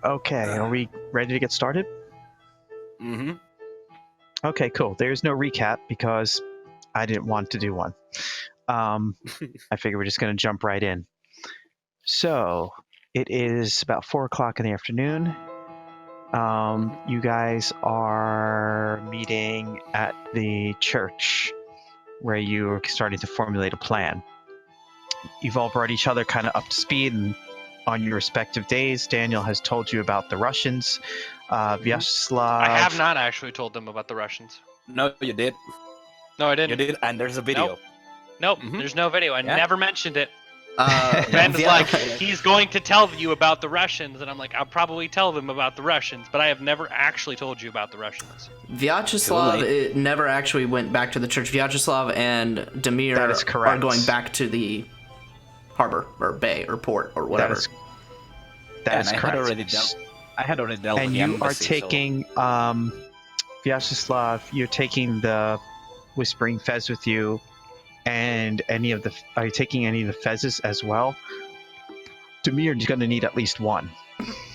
Okay, are we ready to get started? Mm-hmm. Okay, cool. There's no recap because I didn't want to do one. I figure we're just going to jump right in. So, it is about 4 o'clock in the afternoon. You guys are meeting at the church where you're starting to formulate a plan. You've all brought each other kind of up to speed and on your respective days. Daniel has told you about the Russians. Vyacheslav... I have not actually told them about the Russians. No, you did. No, I didn't. You did, and there's a video. Nope, Mhm. There's no video. I never mentioned it. Ben Ben's like, he's going to tell you about the Russians, and I'm like, I'll probably tell them about the Russians, but I have never actually told you about the Russians. Vyacheslav never actually went back to the church. Vyacheslav and Demir That is correct. are going back to the harbor or bay or port or whatever. That is I correct. I had already dealt And with the you are embassy, taking, Vyacheslav, you're taking the Whispering Fez with you, and are you taking any of the Fezes as well? Demir is going to need at least one.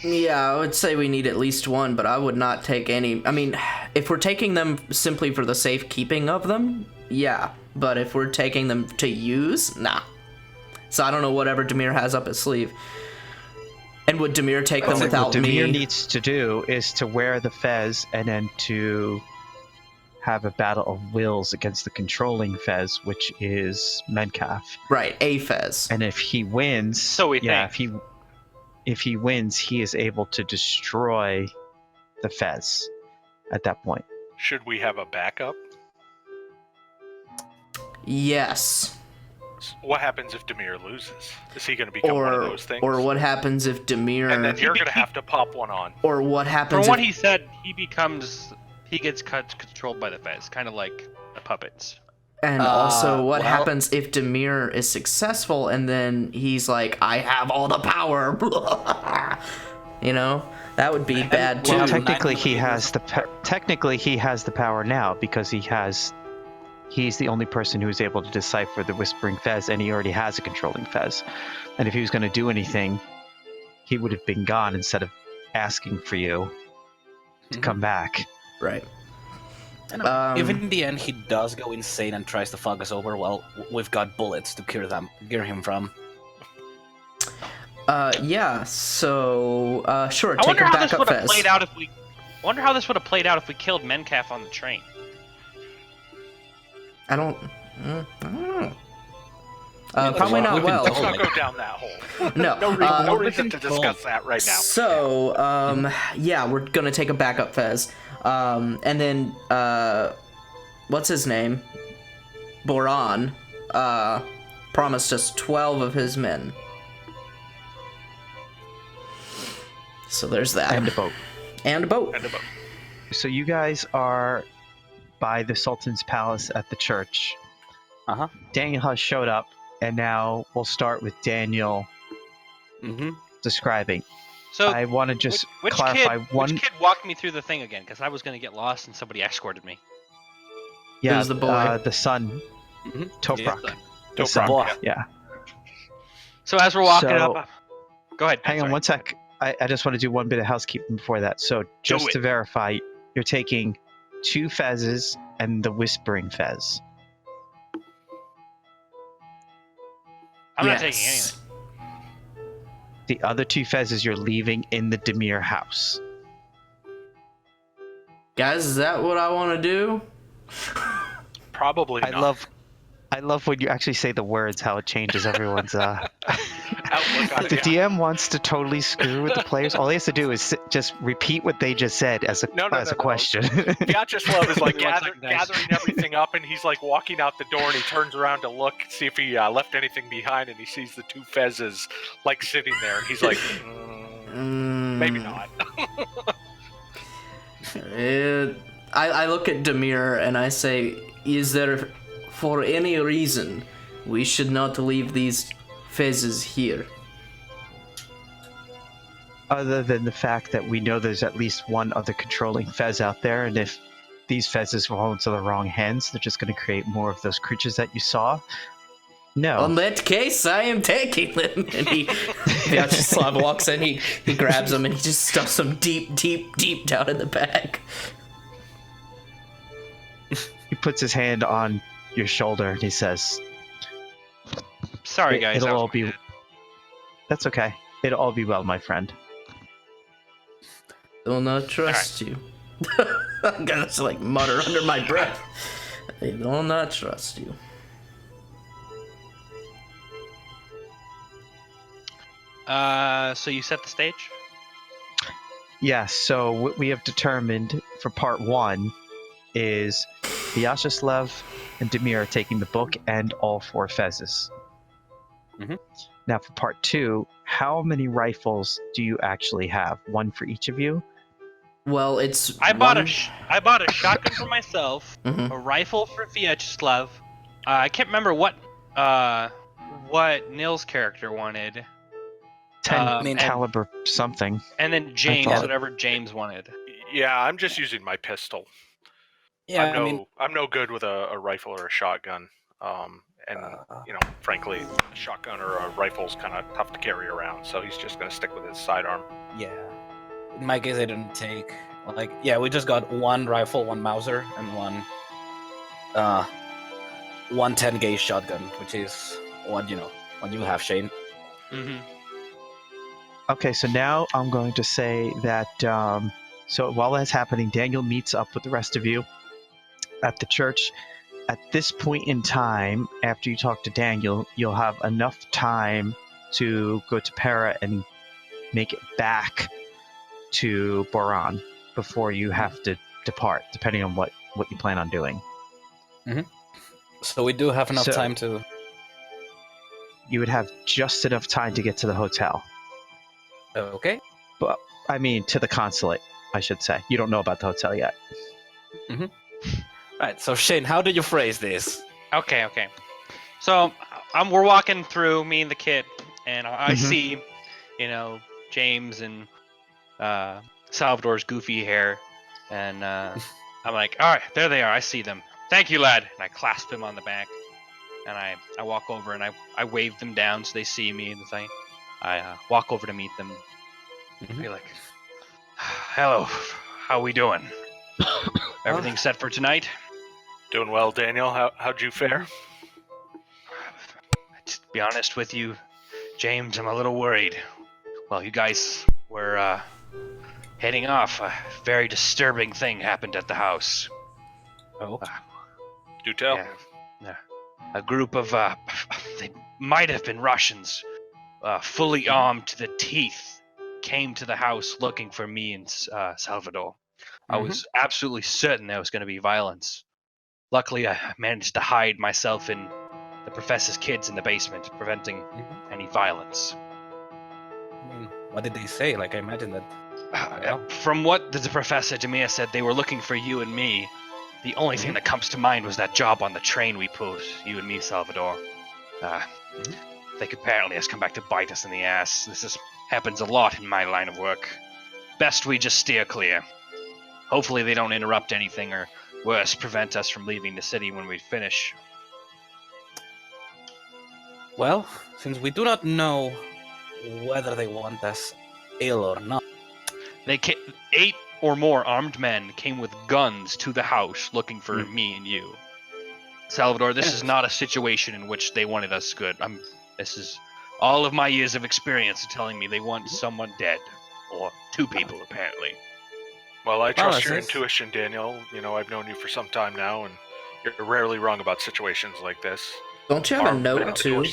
Yeah, I would say we need at least one, but I would not take any. I mean, if we're taking them simply for the safekeeping of them, yeah. But if we're taking them to use, nah. So I don't know whatever Demir has up his sleeve. And would Demir take them without what Demir me? needs to do is to wear the Fez and then to have a battle of wills against the controlling Fez, which is Medcalf. Right, a Fez. And if he wins, So we think. if he wins, he is able to destroy the Fez at that point. Should we have a backup? Yes. What happens if Demir loses? Is he going to become one of those things? Or what happens if Demir... And then you're going to have to pop one on. Or what happens From what if... he said, he gets controlled by the Fez, kind of like the puppets. And also, what happens if Demir is successful and then he's like, I have all the power? You know? That would be bad, too. Well, technically he has the power now because he's the only person who is able to decipher the Whispering Fez, and he already has a controlling Fez. And if he was going to do anything, he would have been gone instead of asking for you to come back. Right. If in the end he does go insane and tries to fuck us over, well, we've got bullets to cure him from. Yeah, so, sure, I take wonder a how this backup would have Fez. played out if we killed Medcalf on the train. I don't know. Probably not well. Let's not go down that hole. No. No reason to discuss that right now. So, yeah, we're gonna take a backup Fez. And then, what's his name? Boran, promised us 12 of his men. So there's that. And a boat. And a boat. So you guys are by the Sultan's palace at the church. Uh-huh. Daniel has showed up, and now we'll start with Daniel describing. So I want to just clarify Which kid walked me through the thing again? Because I was going to get lost and somebody escorted me. Yeah, It was the boy. the son, Toprak. Yeah. The son. Toprak, Yeah. So as we're walking So- up... Go ahead. Hang on one sec. I just want to do one bit of housekeeping before that. So just to verify, you're taking 2 Fezes and the Whispering Fez. I'm not taking anything. The other 2 Fezes you're leaving in the Demir house. Guys, is that what I want to do? Probably not. I love when you actually say the words, how it changes everyone's Outlook on If the it. DM wants to totally screw with the players, all he has to do is just repeat what they just said as a question. Vyacheslav is like Everyone's like nice. gathering everything up, and he's like walking out the door, and he turns around to look, see if he left anything behind, and he sees the 2 Fezes like sitting there, and he's like, maybe not. I look at Demir and I say, is there, for any reason, we should not leave these Fezes here? other than the fact that we know there's at least one other controlling Fez out there, and if these Fezes fall into the wrong hands, they're just going to create more of those creatures that you saw. No. In that case, I am taking them. And Vyacheslav walks in, he grabs them, and he just stuffs them deep, deep, deep down in the bag. He puts his hand on your shoulder and he says, Sorry, guys. It'll that was all my be. bad. That's okay. It'll all be well, my friend. I will not trust you. I'm gonna just like mutter under my breath. I will not trust you. So you set the stage? Yes, so what we have determined for part 1 is Vyacheslav and Demir are taking the book and all 4 Fezes. Mhm. Now for part 2, how many rifles do you actually have? One for each of you? Well, it's I bought one... I bought a shotgun for myself, Mhm. a rifle for Vyacheslav. I can't remember what Nil's character wanted, 10 caliber something. and then James, thought- whatever James wanted. Yeah, I'm just using my pistol. Yeah, I'm no good with a rifle or a shotgun. And frankly, a shotgun or a rifle is kind of tough to carry around. So he's just gonna stick with his sidearm. yeah. In my case, I didn't take we just got one rifle, one Mauser, and one 10 gauge shotgun, which is what you have, Shane. Mm-hmm. Okay, so now I'm going to say that, so while that's happening, Daniel meets up with the rest of you at the church. At this point in time, after you talk to Daniel, you'll have enough time to go to Para and make it back to Boran before you have to depart, depending on what you plan on doing. So we do have enough time to... You would have just enough time to get to the hotel. Okay. But, I mean, to the consulate, I should say. You don't know about the hotel yet. Right, so Shane, how did you phrase this? Okay. So we're walking through, me and the kid, and I see, James and Salvador's goofy hair, and I'm like, all right, there they are. I see them. Thank you, lad. And I clasp him on the back, and I walk over and I wave them down so they see me, and I walk over to meet them. Be like, hello, how we doing? Everything set for tonight? Doing well, Daniel. How'd you fare? To be honest with you, James, I'm a little worried. Well, you guys were heading off. A very disturbing thing happened at the house. Oh. Do tell. Yeah. A group of, they might have been Russians, fully armed to the teeth, came to the house looking for me and Salvador. I was absolutely certain there was going to be violence. Luckily, I managed to hide myself in the professor's kids in the basement, preventing any violence. I mean, what did they say? I imagine that... From what the professor Demir said, they were looking for you and me. The only thing that comes to mind was that job on the train we pulled, you and me, Salvador. They apparently has come back to bite us in the ass. This happens a lot in my line of work. Best we just steer clear. Hopefully they don't interrupt anything, or worse, prevent us from leaving the city when we finish. Well, since we do not know whether they want us ill or not... 8 or more armed men came with guns to the house looking for me and you. Salvador, this is not a situation in which they wanted us good. This is all of my years of experience telling me they want someone dead. Or 2 people, apparently. Well, I trust your intuition, Daniel. I've known you for some time now, and you're rarely wrong about situations like this. Don't you have a note, too?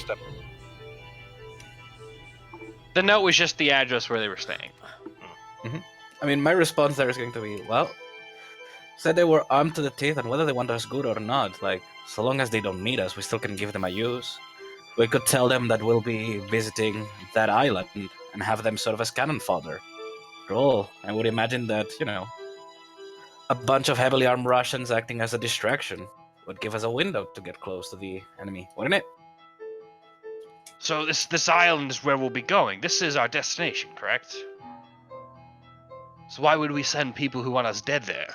The note was just the address where they were staying. I mean, my response there is going to be, well, said they were armed to the teeth, and whether they want us good or not, so long as they don't need us, we still can give them a use. We could tell them that we'll be visiting that island and have them serve as cannon fodder. After all, I would imagine that, a bunch of heavily armed Russians acting as a distraction would give us a window to get close to the enemy, wouldn't it? So this island is where we'll be going. This is our destination, correct? So why would we send people who want us dead there?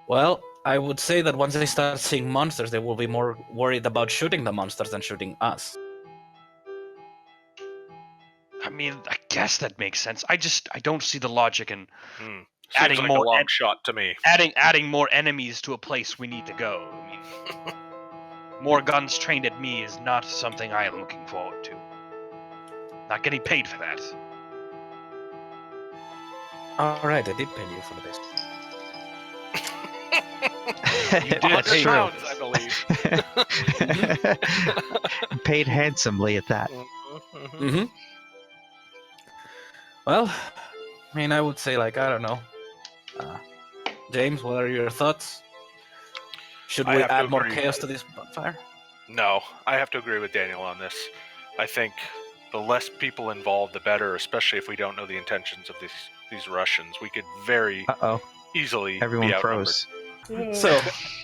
Well, I would say that once they start seeing monsters, they will be more worried about shooting the monsters than shooting us. I mean, I guess that makes sense. I don't see the logic in Seems adding like more a long shot to me. adding more enemies to a place we need to go. I mean, more guns trained at me is not something I am looking forward to. Not getting paid for that. Alright, I did pay you for this. That's 100 true. pounds, I believe. Paid handsomely at that. Mm-hmm. Well, I mean, I would say, like, I don't know. James, what are your thoughts? Should I we have to add more agree. chaos to this bonfire? No, I have to agree with Daniel on this. I think the less people involved, the better, especially if we don't know the intentions of these Russians. We could very Uh-oh. easily Everyone be outnumbered. froze. So,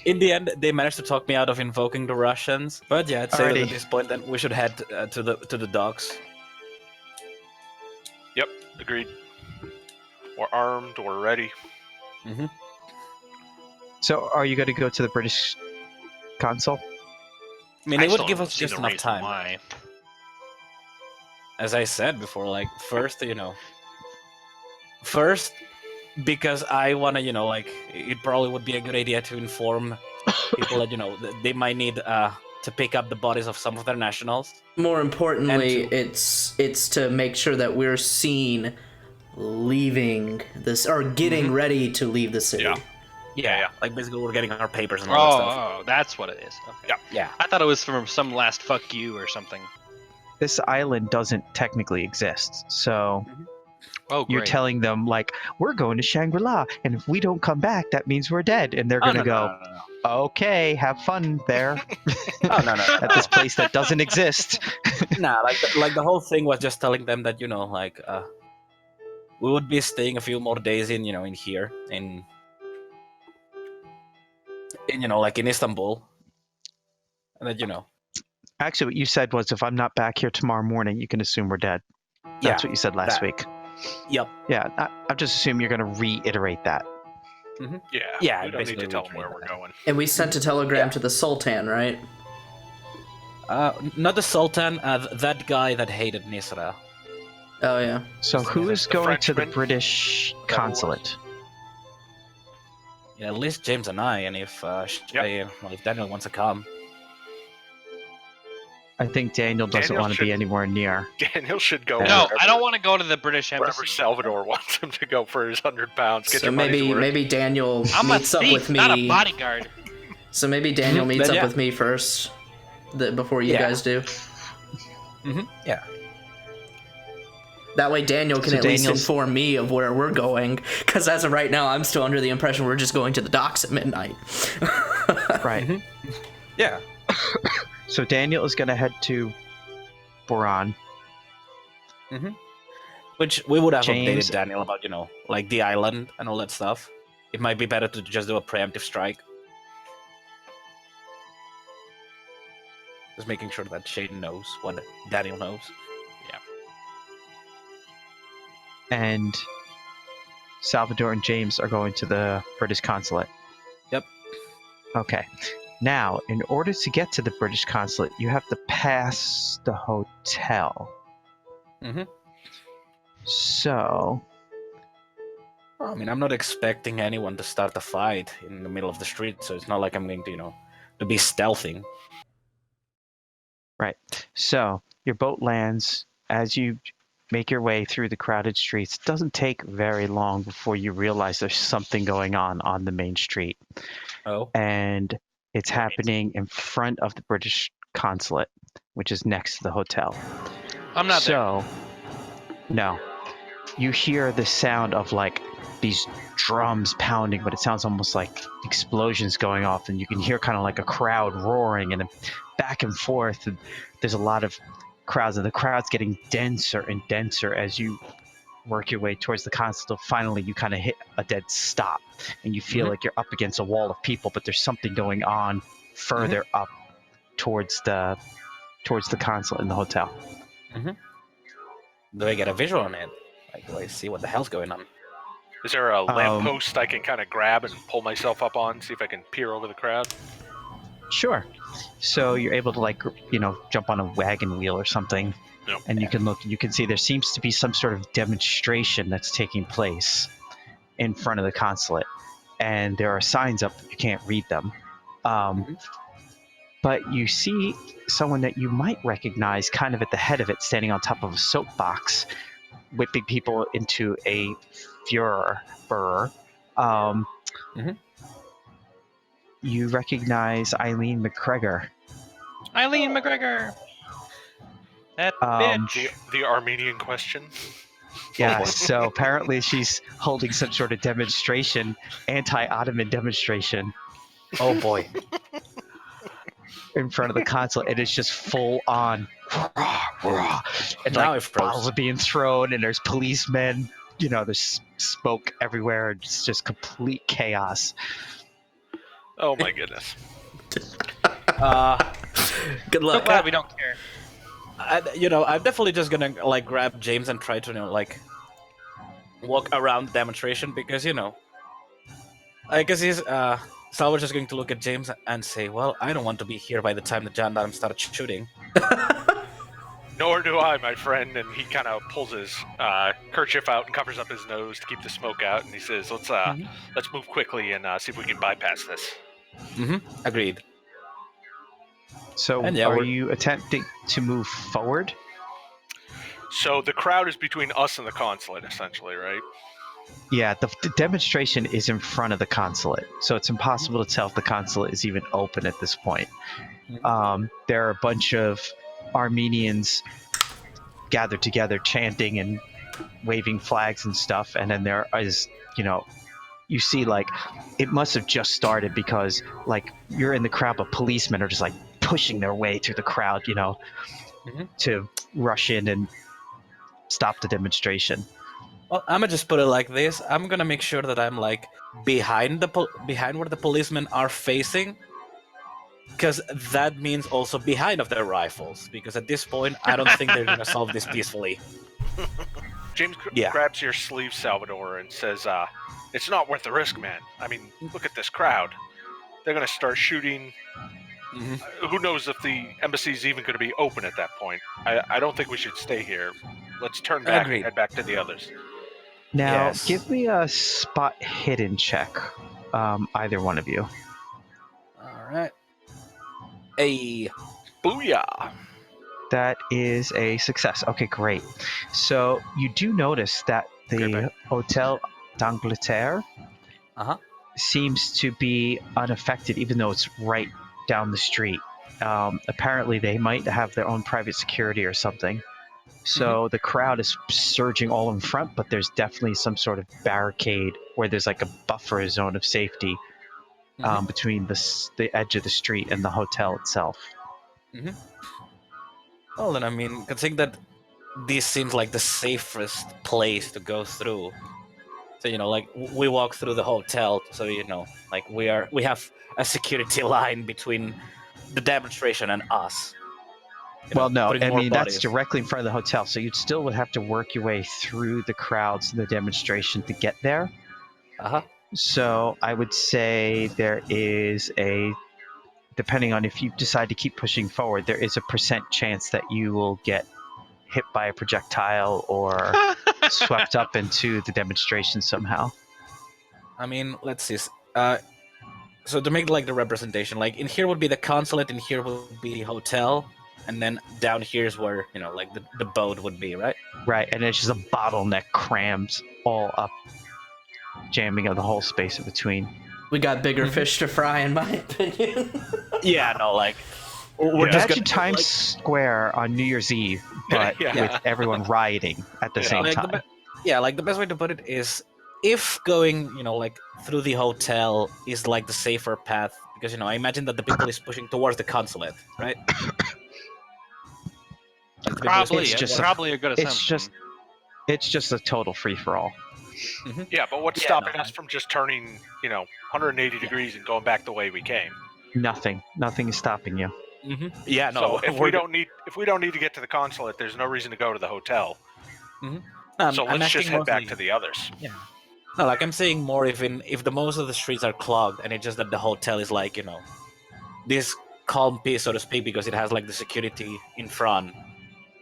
in the end, they managed to talk me out of invoking the Russians. But yeah, I'd say that Alrighty. at this point, then we should head to the docks. Yep, agreed. We're armed, we're ready. Mm-hmm. So, are you going to go to the British consul? I mean, I they would still give don't us see just the enough reason time. Why. As I said before, like, first, first, because I want to, like, it probably would be a good idea to inform people that, they might need to pick up the bodies of some of their nationals. More importantly, And it's to make sure that we're seen leaving this or getting ready to leave the city. Yeah. Yeah. Like, basically, we're getting our papers and all that stuff. Oh, that's what it is. Okay. Yeah. I thought it was from some last fuck you or something. This island doesn't technically exist, so Oh, great. you're telling them, like, we're going to Shangri-La, and if we don't come back, that means we're dead. And they're going to go, okay, have fun there Oh, no. at this place that doesn't exist. Nah, like the whole thing was just telling them that, we would be staying a few more days in here, in like in Istanbul. And that, Actually, what you said was, if I'm not back here tomorrow morning, you can assume we're dead. That's what you said last that. week. Yep. Yeah, I just assume you're going to reiterate that. Yeah, we don't need to basically tell them retrain where we're that. going. And we sent a telegram to the Sultan, right? Not the Sultan, that guy that hated Nisra. Oh yeah. So who is going to the Frenchman? British consulate? Yeah, at least James and I, and if if Daniel wants to come. I think Daniel doesn't Daniel want to be should- anywhere near. Daniel should go No, wherever, I don't want to go to the British wherever embassy. Salvador wants him to go for his 100 pounds. Get So your money's worth. maybe Daniel I'm a meets up thief, with me. not a bodyguard. So maybe Daniel Mhm, meets then up yeah. with me first, before you Yeah. guys do. Yeah. That way Daniel can So at least Daniel's- inform me of where we're going, because as of right now, I'm still under the impression we're just going to the docks at midnight. Right. Yeah. So Daniel is going to head to Boran. Which we would have James- updated Daniel about, like the island and all that stuff. It might be better to just do a preemptive strike. Just making sure that Shane knows what Daniel knows. And Salvador and James are going to the British consulate. Yep. Okay. Now, in order to get to the British consulate, you have to pass the hotel. Mhm. So, Well, I mean, I'm not expecting anyone to start a fight in the middle of the street, so it's not like I'm going to, to be stealthing. so your boat lands as you make your way through the crowded streets. It doesn't take very long before you realize there's something going on the main street. Oh. And it's happening in front of the British consulate, which is next to the hotel. I'm not there. So, no. You hear the sound of like these drums pounding, but it sounds almost like explosions going off, and you can hear kind of like a crowd roaring and then back and forth. And there's a lot of crowds, and the crowd's getting denser and denser as you work your way towards the consulate. Finally, you kind of hit a dead stop, and you feel like you're up against a wall of people, but there's something going on further up towards the consulate in the hotel. Do I get a visual on it? Like, do I see what the hell's going on? Is there a lamppost I can kind of grab and pull myself up on, see if I can peer over the crowd? Sure. So you're able to jump on a wagon wheel or something, Yep. and you can look. You can see there seems to be some sort of demonstration that's taking place in front of the consulate, and there are signs up. You can't read them, but you see someone that you might recognize, kind of at the head of it, standing on top of a soapbox, whipping people into a furor. You recognize Eileen McGregor. Eileen McGregor. That bitch. The Armenian question. Yeah, so apparently she's holding some sort of demonstration, anti-Ottoman demonstration. Oh boy. In front of the consulate, and it's just full on. And Now like it froze. bottles are being thrown, and there's policemen. There's smoke everywhere. It's just complete chaos. Oh my goodness. Good So luck. glad we don't care. I'm definitely just gonna like grab James and try to walk around the demonstration because I guess he's Salvage is going to look at James and say, "Well, I don't want to be here by the time the gendarmes start shooting." Nor do I, my friend. And he kind of pulls his kerchief out and covers up his nose to keep the smoke out. And he says, "Let's move quickly and see if we can bypass this." Agreed. So, And yeah, are we're- you attempting to move forward? So the crowd is between us and the consulate, essentially, right? Yeah, the demonstration is in front of the consulate, so it's impossible to tell if the consulate is even open at this point. There are a bunch of Armenians gathered together chanting and waving flags and stuff, and then there is, you see it must have just started because you're in the crowd, but policemen are just pushing their way through the crowd, to rush in and stop the demonstration. Well, I'm gonna just put it like this. I'm gonna make sure that I'm behind behind where the policemen are facing, because that means also behind of their rifles. Because at this point, I don't think they're gonna solve this peacefully. James Yeah. grabs your sleeve, Salvador, and says, "It's not worth the risk, man. I mean, look at this crowd. They're gonna start shooting. Who knows if the embassy's even going to be open at that point? I don't think we should stay here. Let's turn back Agreed. and head back to the others." Now, Yes. give me a spot hidden check, either one of you. All right. Hey. Booyah! That is a success. Okay, great. So you do notice that the Okay. Hotel d'Angleterre Uh-huh. seems to be unaffected, even though it's right down the street. Apparently, they might have their own private security or something. So the crowd is surging all in front, but there's definitely some sort of barricade where there's a buffer zone of safety between the edge of the street and the hotel itself. Well, then, I mean, considering that this seems like the safest place to go through. So, we walk through the hotel, so, we have a security line between the demonstration and us. Well, no, putting I more mean, that's bodies. directly in front of the hotel, so you'd still would have to work your way through the crowds and the demonstration to get there. Uh-huh. So I would say there is depending on if you decide to keep pushing forward, there is a % chance that you will get hit by a projectile or swept up into the demonstration somehow. I mean, let's see. So to make the representation, in here would be the consulate, in here would be the hotel, and then down here is where the boat would be, right? Right, and it's just a bottleneck crams all up, jamming up the whole space in between. We got bigger fish to fry, in my opinion. Yeah, no, we're Imagine Times Square on New Year's Eve, but Yeah. with everyone rioting at the same time. the best way to put it is if going, through the hotel is the safer path, because I imagine that the people is pushing towards the consulate, right? Probably, It's it's just probably a good it's assumption. It's just a total free-for-all. Yeah, but what's stopping us from just turning, 180 degrees and going back the way we came? Nothing is stopping you. Yeah, no. So if we don't need to get to the consulate, there's no reason to go to the hotel. So let's just head back to the others. No, like I'm saying more if the most of the streets are clogged and it's just that the hotel is like, this calm piece, so to speak, because it has like the security in front.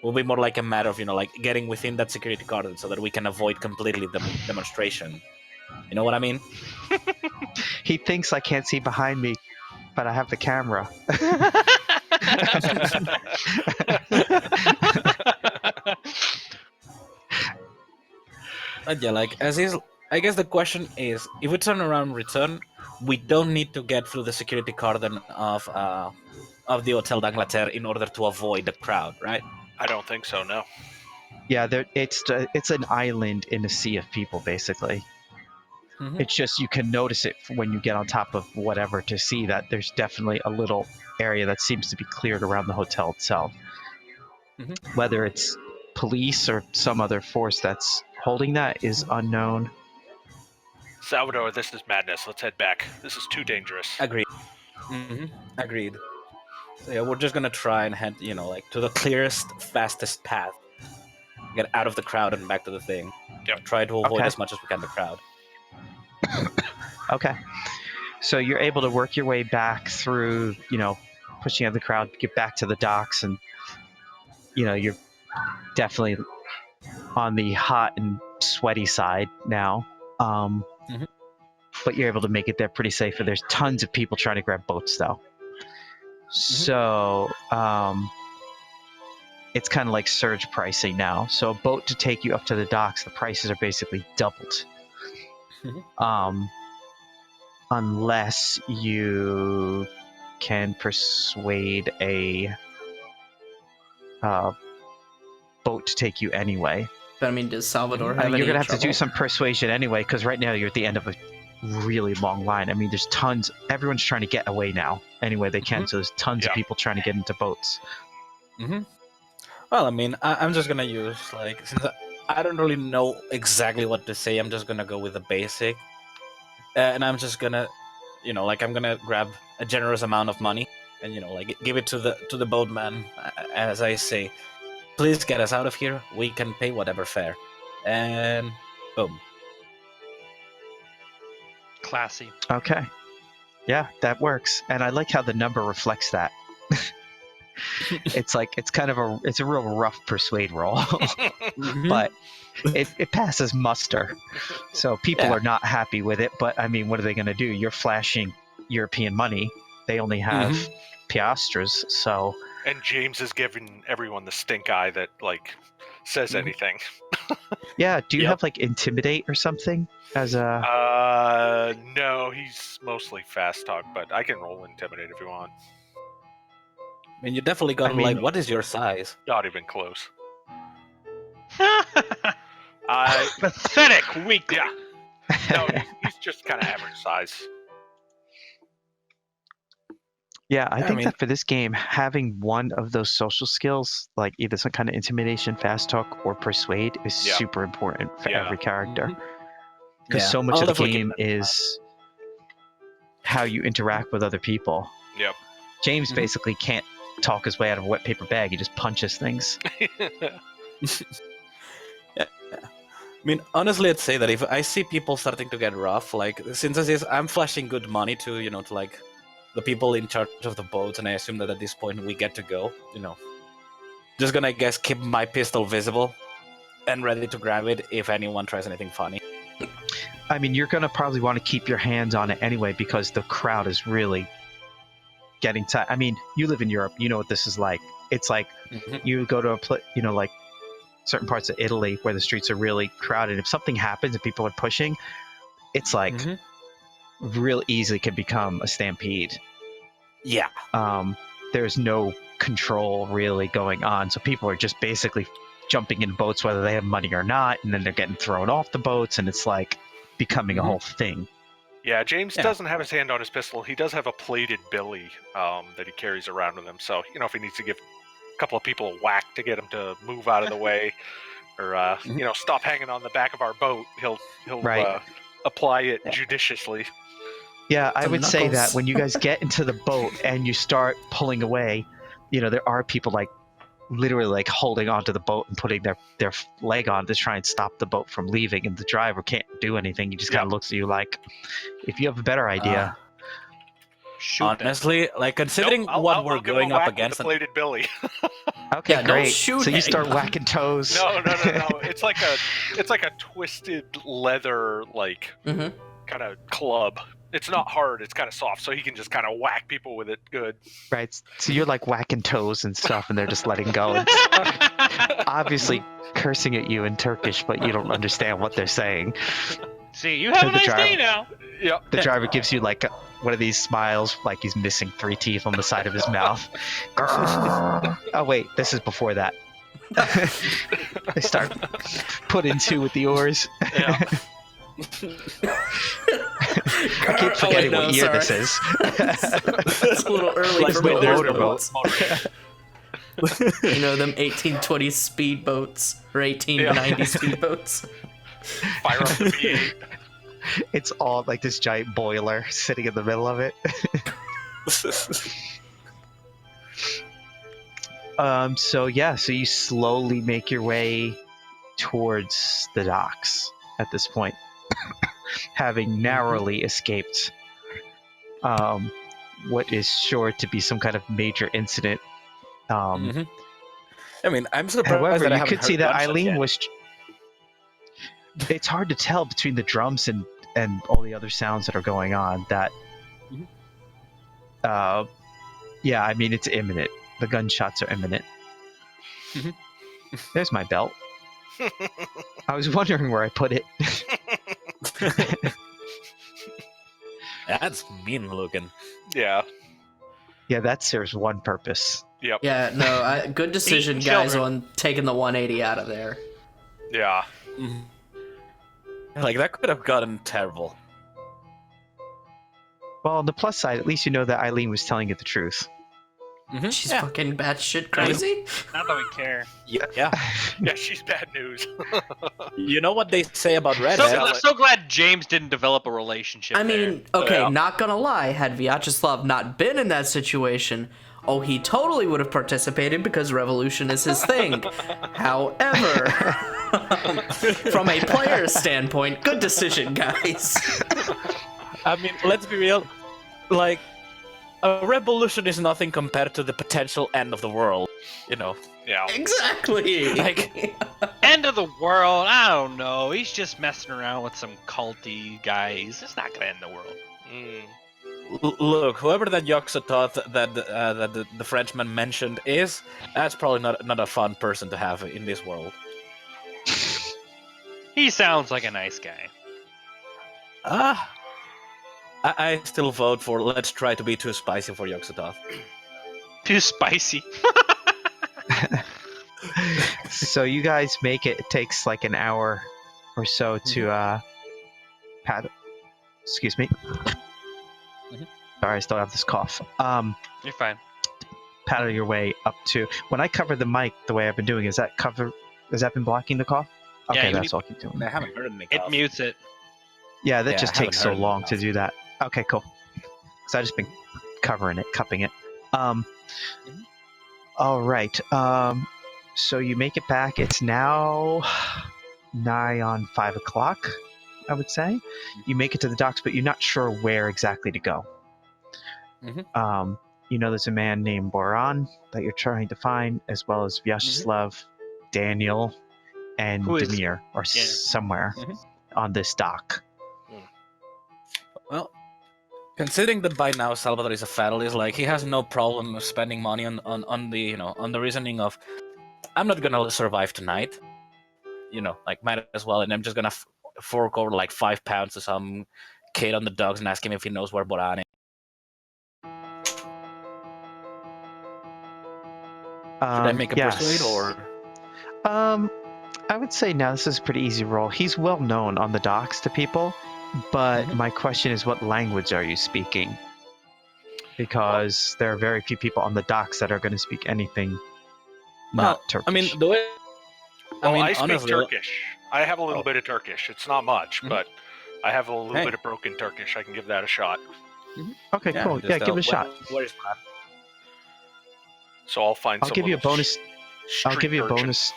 Will be more like a matter of, like getting within that security cordon so that we can avoid completely the demonstration. You know what I mean? He thinks I can't see behind me, but I have the camera. But yeah, like as is, I guess the question is, if we turn around and return, we don't need to get through the security cordon of the Hotel d'Angleterre in order to avoid the crowd, right? I don't think so. No. Yeah, it's an island in a sea of people, basically. Mhm. It's just you can notice it when you get on top of whatever to see that there's definitely a little area that seems to be cleared around the hotel itself. Mhm. Whether it's police or some other force that's holding that is unknown. Salvador, this is madness. Let's head back. This is too dangerous. Agreed. Agreed. So yeah, we're just gonna try and head, like to the clearest, fastest path. Get out of the crowd and back to the thing. Yep. Try to avoid Okay. as much as we can the crowd. Okay. So you're able to work your way back through, pushing out the crowd, get back to the docks, and, you're definitely on the hot and sweaty side now. Mhm. But you're able to make it there pretty safe. There's tons of people trying to grab boats, though. So it's kind of like surge pricing now. So a boat to take you up to the docks, the prices are basically doubled. Unless you can persuade a boat to take you anyway. But I mean, does Salvador have any you're gonna have trouble? to do some persuasion anyway, because right now you're at the end of a really long line. I mean, there's tons. Everyone's trying to get away now, any way they can. So there's tons of people trying to get into boats. Well, I mean, I'm just gonna use since I don't really know exactly what to say. I'm just gonna go with the basic, and I'm just gonna, I'm gonna grab a generous amount of money and give it to the boatman, as I say, please get us out of here. We can pay whatever fare, and boom. Classy. Okay. Yeah, that works. And I like how the number reflects that. It's a real rough persuade roll, but it passes muster. So people are not happy with it, but I mean, what are they going to do? You're flashing European money. They only have piastres, so. And James is giving everyone the stink eye that says anything. Yeah, do you have intimidate or something as a? No, he's mostly fast talk, but I can roll intimidate if you want. I mean, you definitely got what is your size? Not even close. Pathetic weak. Yeah. No, he's just kind of average size. Yeah, I think that for this game, having one of those social skills, like either some kind of intimidation, fast talk, or persuade, is super important for every character. Because so much of the game is how you interact with other people. Yep. James basically can't talk his way out of a wet paper bag. He just punches things. I mean, honestly, I'd say that if I see people starting to get rough, since I'm flashing good money to, to the people in charge of the boats, and I assume that at this point we get to go, just gonna, I guess, keep my pistol visible and ready to grab it if anyone tries anything funny. I mean, you're gonna probably want to keep your hands on it anyway, because the crowd is really getting tight. I mean, you live in Europe, you know what this is like. It's like you go to a certain parts of Italy where the streets are really crowded. If something happens and people are pushing, it's real easily can become a stampede. Yeah. There's no control really going on, so people are just basically jumping in boats whether they have money or not, and then they're getting thrown off the boats, and it's becoming a whole thing. Yeah, James doesn't have his hand on his pistol. He does have a plated billy that he carries around with him. So, if he needs to give a couple of people a whack to get him to move out of the way, or stop hanging on the back of our boat, he'll apply it judiciously. Yeah, I would say that when you guys get into the boat and you start pulling away, there are people literally like holding onto the boat and putting their leg on to try and stop the boat from leaving, and the driver can't do anything. He just kind of looks at you like, if you have a better idea. Shoot them. Honestly, like considering Nope, what I'll we're give him a going up whack with against, the bladed Billy. Okay, Yeah, don't great. shoot So you start anyone. whacking toes. No. It's like a twisted leather Mhm. kind of club. It's not hard. It's kind of soft, so he can just kind of whack people with it. Good. Right. So you're like whacking toes and stuff, and they're just letting go. And obviously cursing at you in Turkish, but you don't understand what they're saying. See, you have a The nice driver. day now. Yep. The driver gives you like one of these smiles, like he's missing 3 teeth on the side of his mouth. Oh wait, this is before that. They start putting 2 with the oars. Yeah. I keep forgetting no, what year sorry. this is. It's a little early Like for with motorboats. motorboats. You know, them 1820 speedboats or 1890 speedboats. Fire up the V8. It's all like this giant boiler sitting in the middle of it. So you slowly make your way towards the docks at this point, having narrowly escaped what is sure to be some kind of major incident. I mean, I'm surprised However, that I you haven't could see heard that gunshots Eileen yet. was. It's hard to tell between the drums and all the other sounds that are going on. That, yeah, I mean it's imminent. The gunshots are imminent. Mhm. There's my belt. I was wondering where I put it. That's mean looking. Yeah. Yeah, that serves one purpose. Yep. Yeah, no, good decision, Eating guys, children. on taking the 180 out of there. Yeah. Like that could have gotten terrible. Well, on the plus side, at least you know that Eileen was telling you the truth. She's Yeah. fucking batshit crazy. Not that we care. Yeah. Yeah, she's bad news. You know what they say about So, redheads? Sell I'm it. so glad James didn't develop a relationship. I mean, there. okay, Yeah. not gonna lie, had Vyacheslav not been in that situation, oh, he totally would have participated because revolution is his thing. However, from a player's standpoint, good decision, guys. I mean, let's be real. Like, a revolution is nothing compared to the potential end of the world. You know, Yeah. Exactly. like, End of the world. I don't know. He's just messing around with some culty guys. It's not gonna end the world. Mm. look, whoever that Yogg-Sothoth that the Frenchman mentioned is, that's probably not a fun person to have in this world. He sounds like a nice guy. I still vote for let's try to be too spicy for Yogg-Sothoth. Too spicy. So you guys make it. It takes like an hour or so to paddle. Excuse me. Sorry, I still have this cough. You're fine. Paddle your way up to. When I cover the mic the way I've been doing, has that been blocking the cough? Yeah, Okay, you that's all I keep doing. I haven't heard any It cough. mutes it. Yeah, that Yeah, just I haven't takes so heard long to enough. do that. Okay, cool. Because I've just been covering it, cupping it. All right. So you make it back. It's now nigh on 5 o'clock, I would say. You make it to the docks, but you're not sure where exactly to go. You know there's a man named Boran that you're trying to find, as well as Vyacheslav, Daniel, and Who is- Demir, or yeah. somewhere on this dock. Well, considering that by now Salvador is a fatalist, like he has no problem spending money on the on the reasoning of I'm not gonna survive tonight. Like might as well, and I'm just gonna fork over like £5 to some kid on the dogs and ask him if he knows where Boran is. Should I make a persuade or? I would say now this is a pretty easy roll. He's well known on the docks to people, but my question is, what language are you speaking? Because there are very few people on the docks that are going to speak anything not Turkish. I mean, the way. I speak honestly, Turkish. I have a little bit of Turkish. It's not much, but I have a little Hey. bit of broken Turkish. I can give that a shot. Okay, cool. just, Yeah, give it a shot. Where is Boran? So I'll find I'll some give of you a those- bonus. I'll give you a urchin. bonus.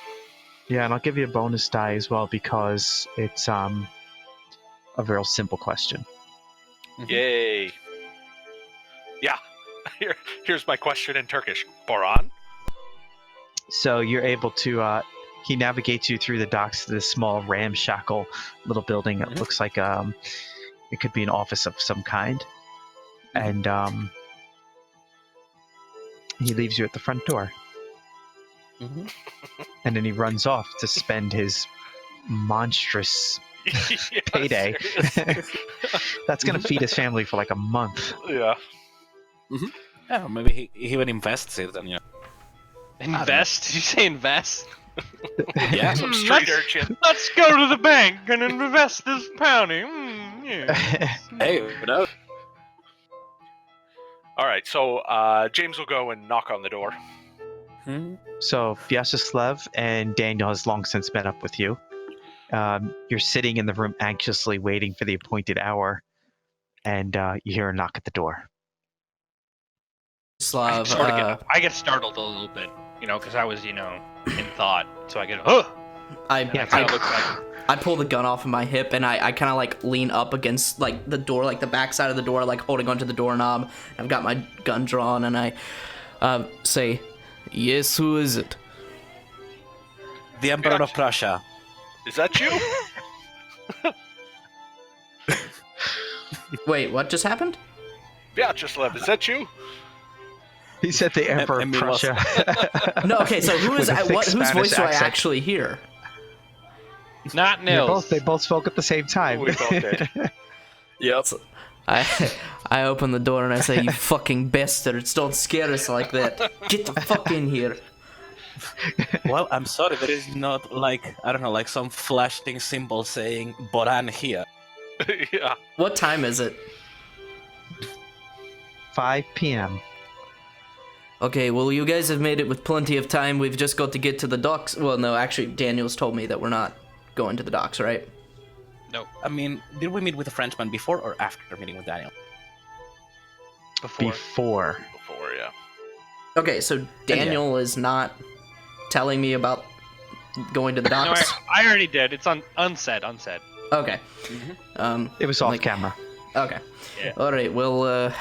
Yeah, and I'll give you a bonus die as well because it's a real simple question. Yay. Yeah. Here's my question in Turkish. Boran? So you're able to. He navigates you through the docks to this small ramshackle little building. It looks like it could be an office of some kind, and he leaves you at the front door. And then he runs off to spend his monstrous Yeah, payday. seriously. That's gonna feed his family for like a month. Yeah. Yeah, maybe he even invests it, and Invest? Did you say invest? yeah. Some street urchin. Let's go to the bank and invest this bounty. Yeah. Hey, who knows? All right, so James will go and knock on the door. So Vyacheslav and Daniel has long since met up with you. You're sitting in the room anxiously waiting for the appointed hour, and you hear a knock at the door. Slav, I get startled a little bit, because I was, in thought. So I get, oh! Yeah, Kind of looks like. I pull the gun off of my hip and I kind of like lean up against like the door, like the back side of the door, like holding onto the doorknob. I've got my gun drawn and I say, "Yes, who is it?" The Emperor of Prussia. Is that you? Wait, what just happened? Vyacheslav, is that you? He said the Emperor of Emil was- Prussia. No, okay, so who is With a thick whose Spanish voice do I accent. actually hear? Not Nils. They both spoke at the same time. We both did. Yep. I open the door and I say, "You fucking bastards, don't scare us like that. Get the fuck in here." Well, I'm sorry, there is not like some flashing symbol saying Boran here. Yeah. What time is it? 5 p.m. Okay, well, you guys have made it with plenty of time. We've just got to get to the docks. Well, no, actually, Daniel's told me that we're not going to the docks, right? Nope. I mean, did we meet with the Frenchman before or after meeting with Daniel? Before. Before, yeah. Okay, so Daniel is not telling me about going to the No, docks? I already did. It's unsaid. Okay. It was off Like- camera. Okay. Yeah. Alright, well,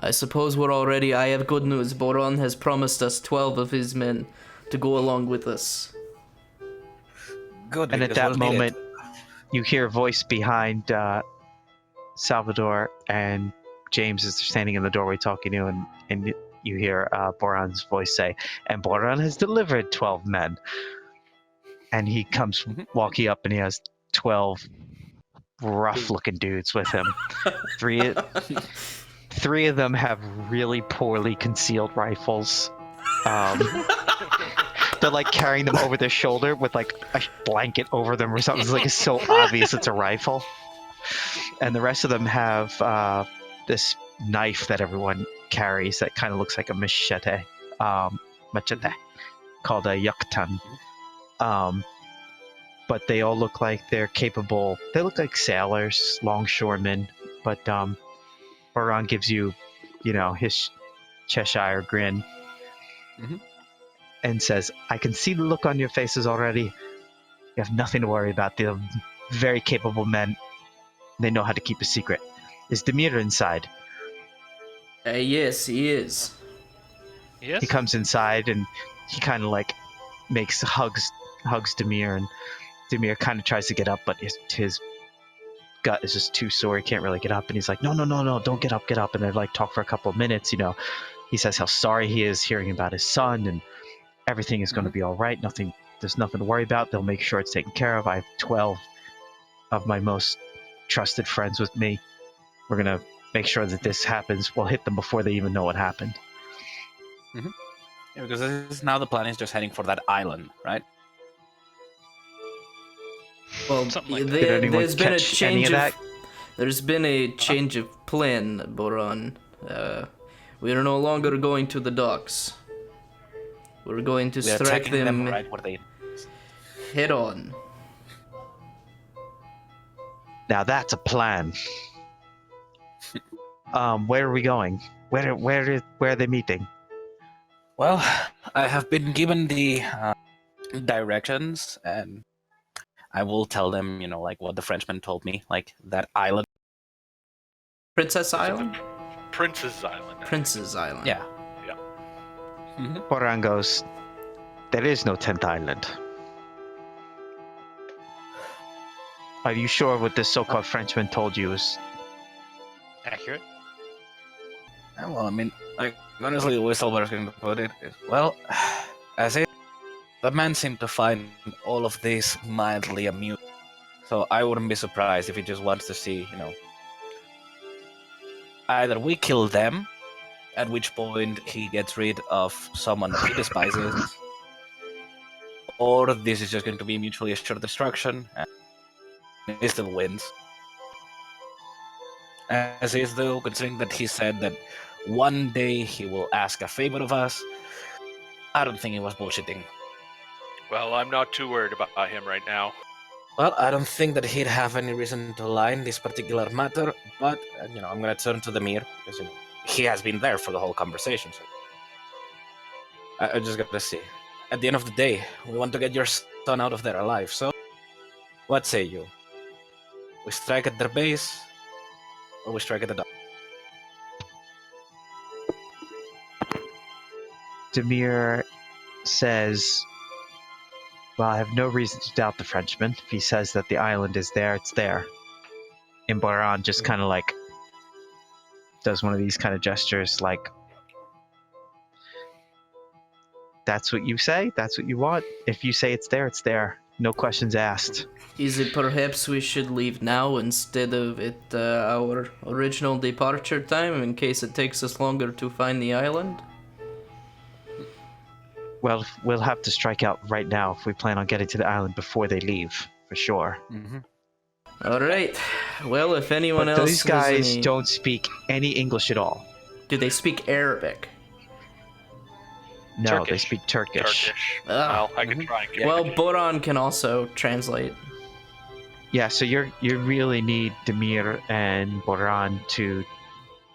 I suppose we're all ready. I have good news. Boran has promised us 12 of his men to go along with us. Good. And at because that we'll need moment, you hear a voice behind Salvador, and James is standing in the doorway talking to you, and you hear Boran's voice say, "And Boran has delivered 12 men." And he comes walking up, and he has 12 rough-looking dudes with him. Three of them have really poorly concealed rifles. They're like carrying them over their shoulder with like a blanket over them or something. It's like it's so obvious it's a rifle. And the rest of them have this knife that everyone carries that kind of looks like a machete, called a yuktan. But they all look like they're capable. They look like sailors, longshoremen. But Boran gives you, his Cheshire grin. And says, "I can see the look on your faces already. You have nothing to worry about. They're very capable men. They know how to keep a secret. Is Demir inside?" Yes, he is. Yes. He comes inside and he kind of like hugs Demir, and Demir kind of tries to get up, but his gut is just too sore. He can't really get up, and he's like, no, don't get up. And they like talk for a couple of minutes. He says how sorry he is hearing about his son, and everything is going to be all right. There's nothing to worry about. They'll make sure it's taken care of. I have 12 of my most trusted friends with me. We're going to make sure that this happens. We'll hit them before they even know what happened. Yeah, because this is now the plan is just heading for that island, right? Well, Something like that. Did anyone there's been a catch any change of of... that? There's been a change of plan, Boran. We are no longer going to the docks. We're going to We are strike attacking them them right where they. head on. Now that's a plan. Where are we going? Where are they meeting? Well, I have been given the directions, and I will tell them, like what the Frenchman told me, like that island. Princess Island? Prince's Island. Princess Island. Yeah. hmm Boran goes, there is no 10th island. Are you sure what this so-called Frenchman told you is... Accurate. Well, I mean, like honestly, the way Silver's going to put it is, well, as it, the man seemed to find all of this mildly amusing. So I wouldn't be surprised if he just wants to see, either we kill them, at which point he gets rid of someone that he despises, or this is just going to be mutually assured destruction, and he still wins. As is, though, considering that he said that one day he will ask a favor of us, I don't think he was bullshitting. Well, I'm not too worried about him right now. Well, I don't think that he'd have any reason to lie in this particular matter, but, I'm going to turn to the mirror, because he has been there for the whole conversation, so I just got to see. At the end of the day, we want to get your son out of there alive, so what say you? We strike at their base, or we strike at the dock? Demir says, well, I have no reason to doubt the Frenchman. If he says that the island is there, it's there. And Boran just kind of like does one of these kind of gestures like, that's what you say? That's what you want? If you say it's there, it's there. No questions asked. Is it perhaps we should leave now instead of at our original departure time in case it takes us longer to find the island? Well, we'll have to strike out right now if we plan on getting to the island before they leave, for sure. Alright. Well, if anyone But else those has guys any... don't speak any English at all. Do they speak Arabic? No, they Turkish. speak Turkish. Turkish. Ah. Well, I can try and get Well, Boran can also translate. Yeah, so you really need Demir and Boran to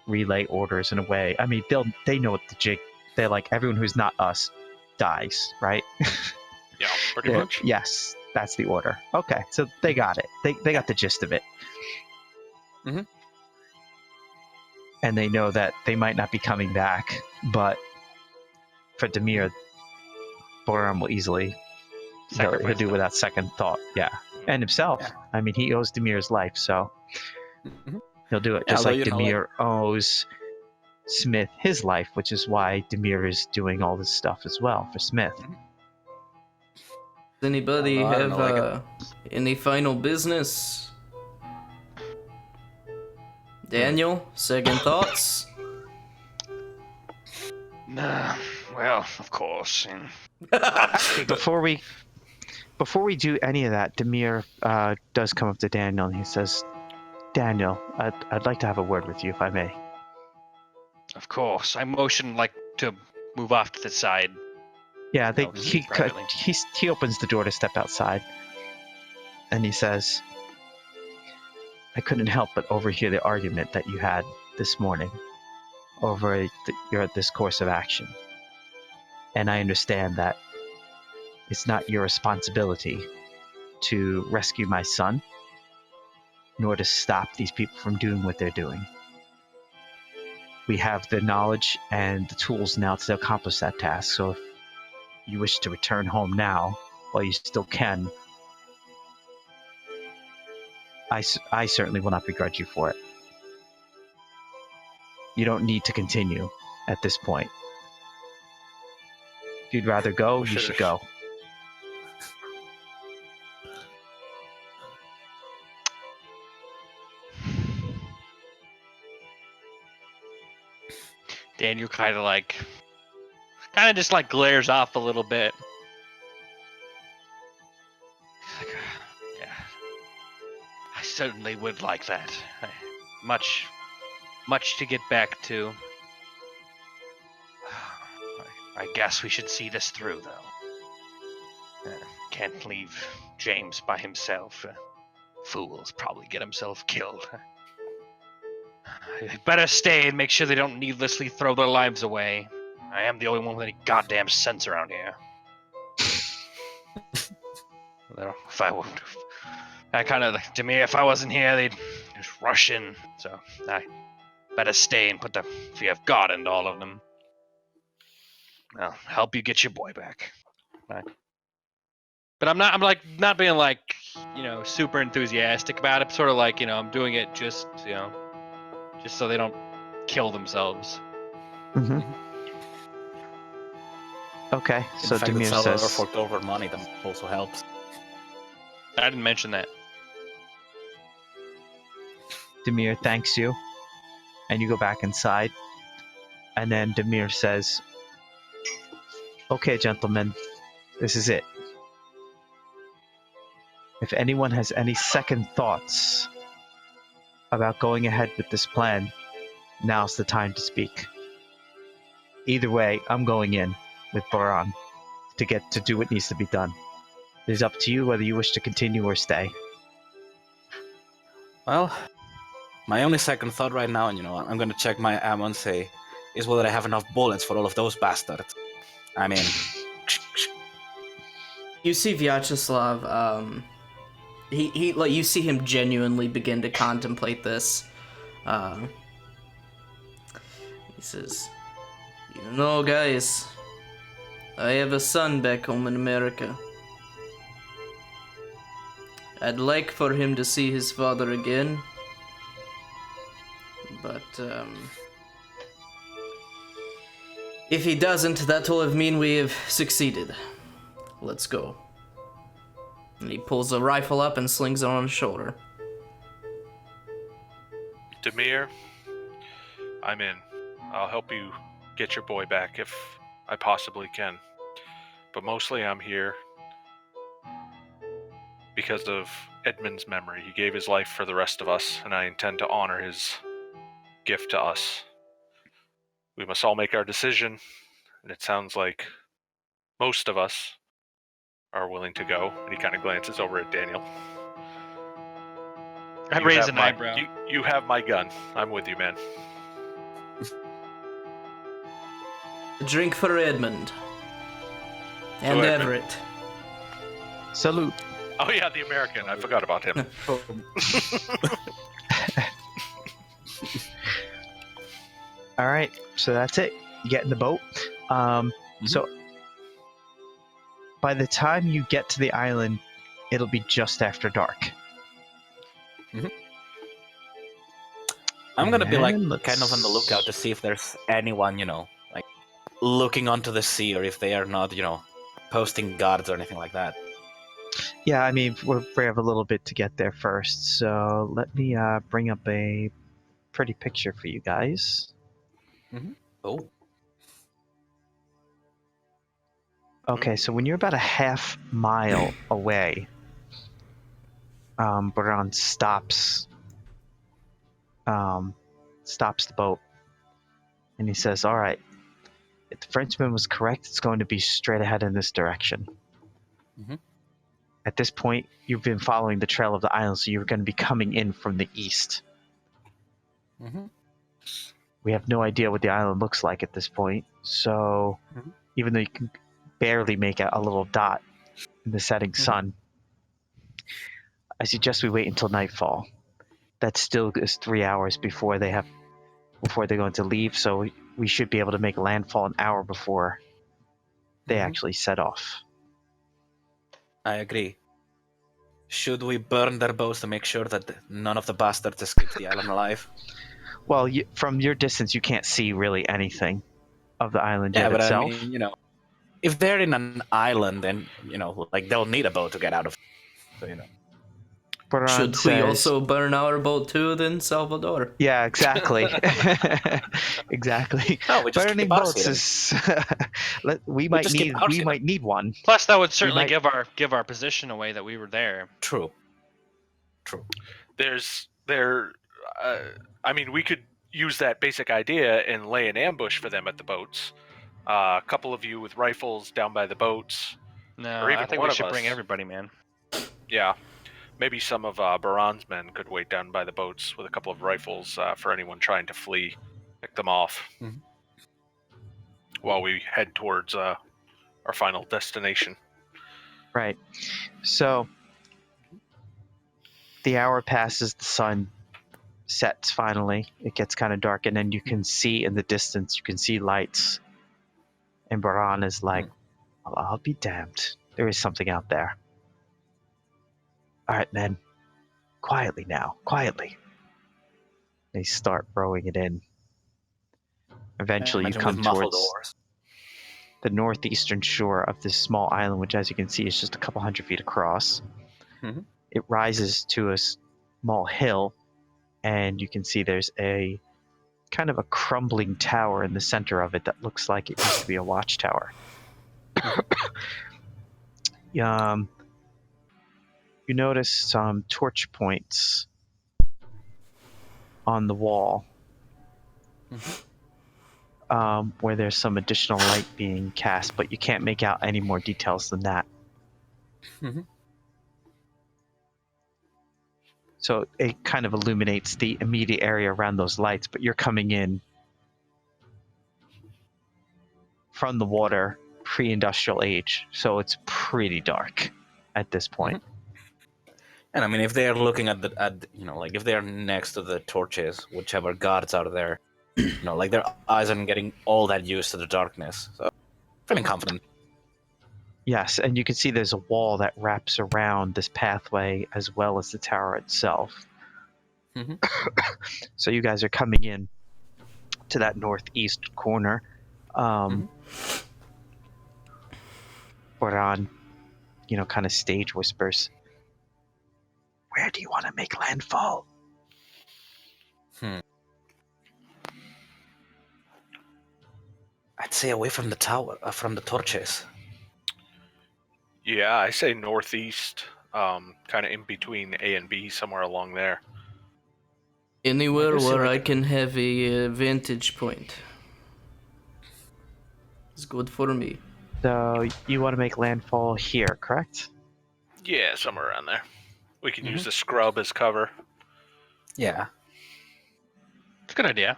relay orders in a way. I mean, they know what the jig. They're like, everyone who's not us dies, right? Yeah, pretty much. Yes, that's the order. Okay, so they got it. They got the gist of it. Mhm. And they know that they might not be coming back, but for Demir, Boran will easily he'll Sacrifice do them. without second thought. Yeah, and himself. Yeah. I mean, he owes Demir's life, so Mhm. he'll do it. Yeah, Just although, like Demir owes Smith his life, which is why Demir is doing all this stuff as well for Smith. Does anybody I don't have know, any final business? Daniel, second thoughts? Nah, well, of course. And Before we do any of that, Demir does come up to Daniel and he says, "Daniel, I'd like to have a word with you, if I may." of course, I motion like to move off to the side. Yeah, No, this is privately. he opens the door to step outside, and he says, "I couldn't help but overhear the argument that you had this morning over this course of action, and I understand that it's not your responsibility to rescue my son, nor to stop these people from doing what they're doing. We have the knowledge and the tools now to accomplish that task, so if you wish to return home now, while you still can, I certainly will not begrudge you for it. You don't need to continue at this point. If you'd rather go, you should go." Daniel kind of just like glares off a little bit. He's like, yeah, I certainly would like that. Much to get back to. I guess we should see this through, though. Can't leave James by himself. Fools probably get himself killed. I better stay and make sure they don't needlessly throw their lives away. I am the only one with any goddamn sense around here. If I wasn't here, they'd just rush in. So I better stay and put the fear of God into all of them. I'll help you get your boy back. Right. But I'm not being like, super enthusiastic about it. Sort of like, I'm doing it just so they don't kill themselves. Mm-hmm. Okay, In so fact, Demir the seller says, forked over money that also helps. I didn't mention that. Demir thanks you, and you go back inside. And then Demir says, okay, gentlemen, this is it. If anyone has any second thoughts about going ahead with this plan, now's the time to speak. Either way, I'm going in with Boran to do what needs to be done. It is up to you whether you wish to continue or stay. Well, my only second thought right now, and I'm gonna check my ammo and say, is whether I have enough bullets for all of those bastards. I mean, You see Vyacheslav, he like you see him genuinely begin to contemplate this. He says, guys, I have a son back home in America. I'd like for him to see his father again, but if he doesn't, that will mean we have succeeded. Let's go. And he pulls a rifle up and slings it on his shoulder. Demir, I'm in. I'll help you get your boy back if I possibly can. But mostly I'm here because of Edmund's memory. He gave his life for the rest of us, and I intend to honor his gift to us. We must all make our decision, and it sounds like most of us are willing to go. And he kind of glances over at Daniel. I You raise have an my- eyebrow. You have my gun. I'm with you, man. A drink for Edmund. And Edmund. Everett. Salute. Oh yeah, the American. I forgot about him. All right, so that's it. You get in the boat. So by the time you get to the island, it'll be just after dark. I'm gonna be like And let's- kind of on the lookout to see if there's anyone, like looking onto the sea, or if they are not, posting guards or anything like that. Yeah, I mean, we have a little bit to get there first. So let me bring up a pretty picture for you guys. Oh. Okay, so when you're about a half mile away, Boran stops the boat, and he says, all right, if the Frenchman was correct, it's going to be straight ahead in this direction. Mhm. At this point, you've been following the trail of the island, so you're going to be coming in from the east. Mhm. We have no idea what the island looks like at this point, so Mhm. even though you can barely make out a little dot in the setting sun, I suggest we wait until nightfall. That still is 3 hours before they're going to leave, so we should be able to make landfall an hour before they actually set off. I agree. Should we burn their boats to make sure that none of the bastards escape the island alive? Well, from your distance, you can't see really anything of the island Yeah, yet but itself. I mean, if they're in an island, then like they'll need a boat to get out of. So Boran Should we says- also burn our boat too, then, Salvador? Yeah, exactly. Exactly. No, we just Burning keep us boats here. is. we might just keep need. ours We here. might need one. Plus, that would certainly might- give our position away that we were there. True. I mean, we could use that basic idea and lay an ambush for them at the boats. A couple of you with rifles down by the boats. No, Or even I think one we of should bring us. everybody, man. Yeah. Maybe some of Baran's men could wait down by the boats with a couple of rifles for anyone trying to flee, pick them off. Mhm. while we head towards our final destination. Right. So the hour passes, the sun sets finally. It gets kind of dark, and then you can see in the distance, you can see lights. And Baran is like, well, I'll be damned. There is something out there. All right, men. Quietly now. Quietly. They start rowing it in. Eventually, you Imagine come with muffled towards oars. the northeastern shore of this small island, which, as you can see, is just a couple hundred feet across. Mhm. It rises to a small hill, and you can see there's a kind of a crumbling tower in the center of it that looks like it used to be a watchtower. You notice some torch points on the wall, where there's some additional light being cast, but you can't make out any more details than that. Mhm. So it kind of illuminates the immediate area around those lights, but you're coming in from the water pre-industrial age, so it's pretty dark at this point. And I mean, if they are looking at if they are next to the torches, whichever guards are there, like their eyes aren't getting all that used to the darkness. So, feeling confident. Yes, and you can see there's a wall that wraps around this pathway as well as the tower itself. Mhm. So you guys are coming in to that northeast corner. Boran, kind of stage whispers, "Where do you want to make landfall?" I'd say away from the tower, from the torches. Yeah, I say northeast, kind of in between A and B, somewhere along there. Anywhere see, where like- I can have a vantage point. It's good for me. So you want to make landfall here, correct? Yeah, somewhere around there. We can use the scrub as cover. Yeah. It's a good idea.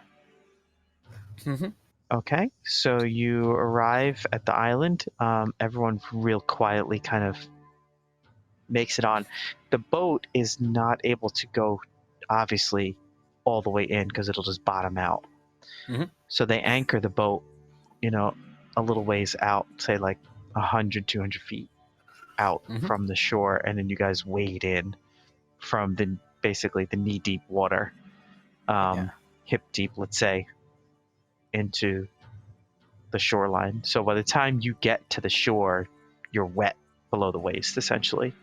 Okay, so you arrive at the island. Everyone real quietly kind of makes it on. The boat is not able to go, obviously, all the way in because it'll just bottom out. Mhm. So they anchor the boat, a little ways out, say like 100, 200 feet out from the shore, and then you guys wade in from basically the knee-deep water, hip-deep, let's say, into the shoreline. So by the time you get to the shore, you're wet below the waist, essentially,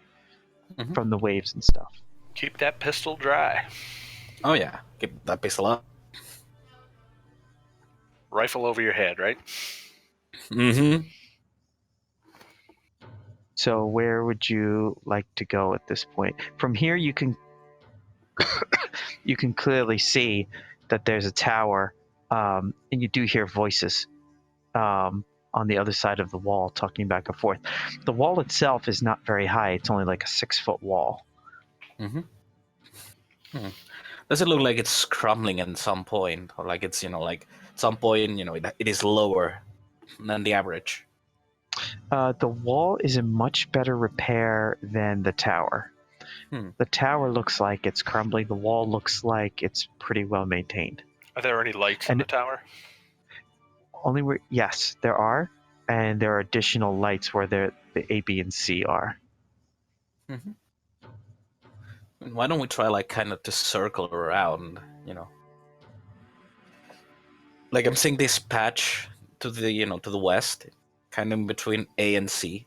from the waves and stuff. Keep that pistol dry. Oh yeah, keep that pistol up. Rifle over your head, right? Mm-hmm. So where would you like to go at this point? From here, you can clearly see that there's a tower, and you do hear voices on the other side of the wall talking back and forth. The wall itself is not very high. It's only like a 6-foot wall. Does it look like it's crumbling at some point, or like it's like at some point it is lower than the average? The wall is in much better repair than the tower. The tower looks like it's crumbling. The wall looks like it's pretty well maintained. Are there any lights in the tower? Yes, there are, and there are additional lights where the A, B, and C are. Why don't we try like kind of to circle around, Like I'm seeing this patch to the to the west, kind of in between A and C.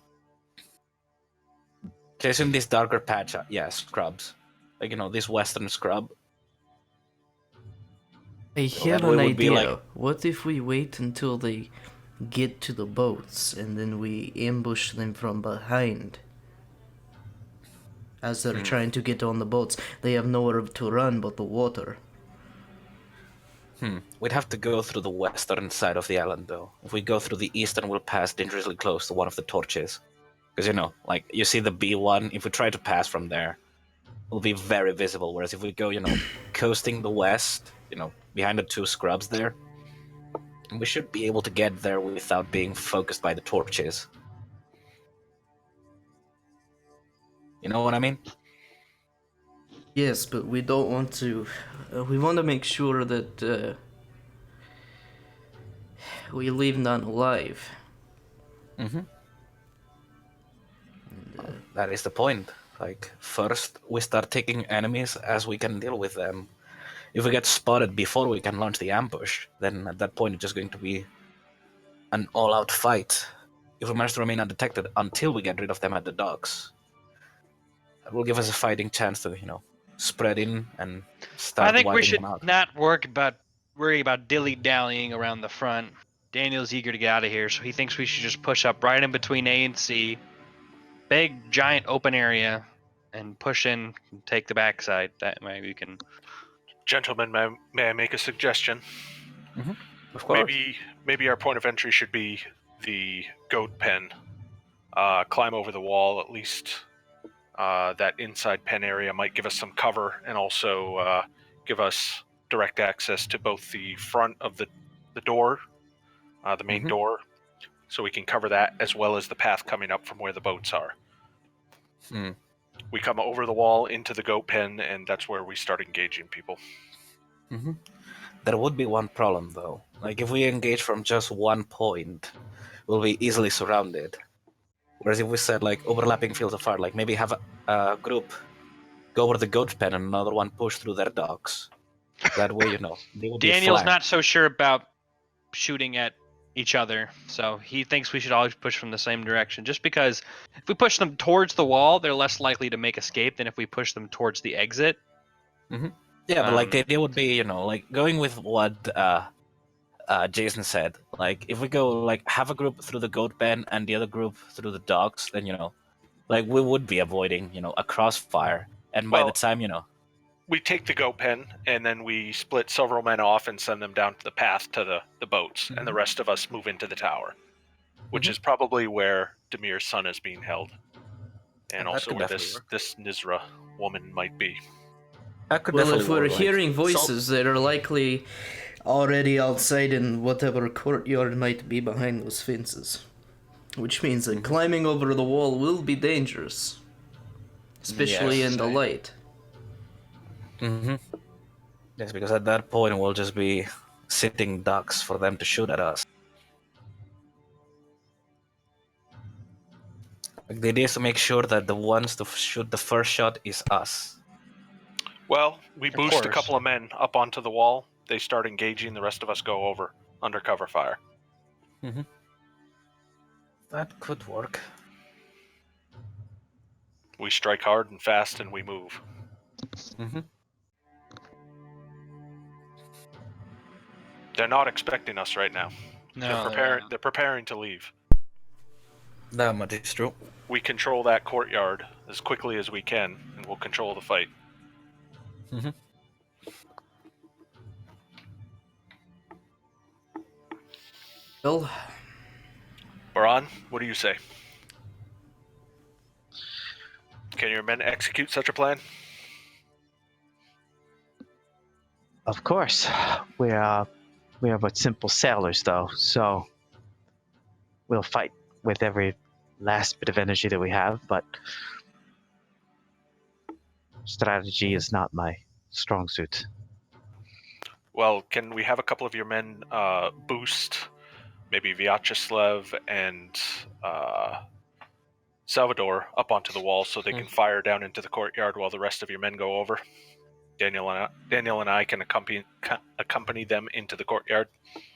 There's in this darker patch, scrubs, like this western scrub. I have that an way would be idea. like- What if we wait until they get to the boats and then we ambush them from behind? As they're trying to get on the boats, they have nowhere to run but the water. We'd have to go through the western side of the island, though. If we go through the eastern, we'll pass dangerously close to one of the torches. Because, like, you see the B1, if we try to pass from there, it'll be very visible. Whereas if we go, coasting the west, behind the two scrubs there, We should be able to get there without being focused by the torches. You know what I mean? Yes, but we don't want to. We want to make sure that we leave none alive. Mm-hmm. That is the point. Like, first we start taking enemies as we can deal with them. If we get spotted before we can launch the ambush, then at that point it's just going to be an all-out fight. If we manage to remain undetected until we get rid of them at the docks, that will give us a fighting chance to, spread in and start I think we wiping should them out. not worry about dilly-dallying around the front. Daniel's eager to get out of here, so he thinks we should just push up right in between A and C. Big, giant open area, and push in and take the backside. That way we can... Gentlemen, may I make a suggestion? Of course. Maybe our point of entry should be the goat pen. Climb over the wall, at least that inside pen area might give us some cover, and also give us direct access to both the front of the door, the main door, so we can cover that, as well as the path coming up from where the boats are. We come over the wall into the goat pen, and that's where we start engaging people. There would be one problem, though. Like, if we engage from just one point, we'll be easily surrounded. Whereas if we set, like, overlapping fields of fire, like, maybe have a group go over the goat pen and another one push through their docks. That way, they will be Daniel's flanked. not so sure about shooting at each other, so he thinks we should always push from the same direction. Just because if we push them towards the wall, they're less likely to make escape than if we push them towards the exit. Yeah, but like the idea would be, like going with what Jason said. Like if we go like have a group through the goat pen and the other group through the docks, then like we would be avoiding a crossfire. And by the time we take the goat pen and then we split several men off and send them down to the path to the boats, and the rest of us move into the tower, which is probably where Demir's son is being held, and also where this Nisra woman might be. Well, if we're hearing voices, they're likely already outside in whatever courtyard might be behind those fences. Which means that climbing over the wall will be dangerous. Especially in the light. Yes, because at that point we'll just be sitting ducks for them to shoot at us. Like, the idea is to make sure that the ones to shoot the first shot is us. Well, we boost a couple of men up onto the wall. They start engaging. The rest of us go over under cover fire. That could work. We strike hard and fast, and we move. They're not expecting us right now. No, they're preparing to leave. That much is true. We control that courtyard as quickly as we can, and we'll control the fight. Well, Baran, what do you say? Can your men execute such a plan? Of course. We are but simple sailors, though, so we'll fight with every last bit of energy that we have, but strategy is not my strong suit. Well, can we have a couple of your men boost maybe Vyacheslav and Salvador up onto the wall so they can fire down into the courtyard while the rest of your men go over? Daniel and I can accompany them into the courtyard.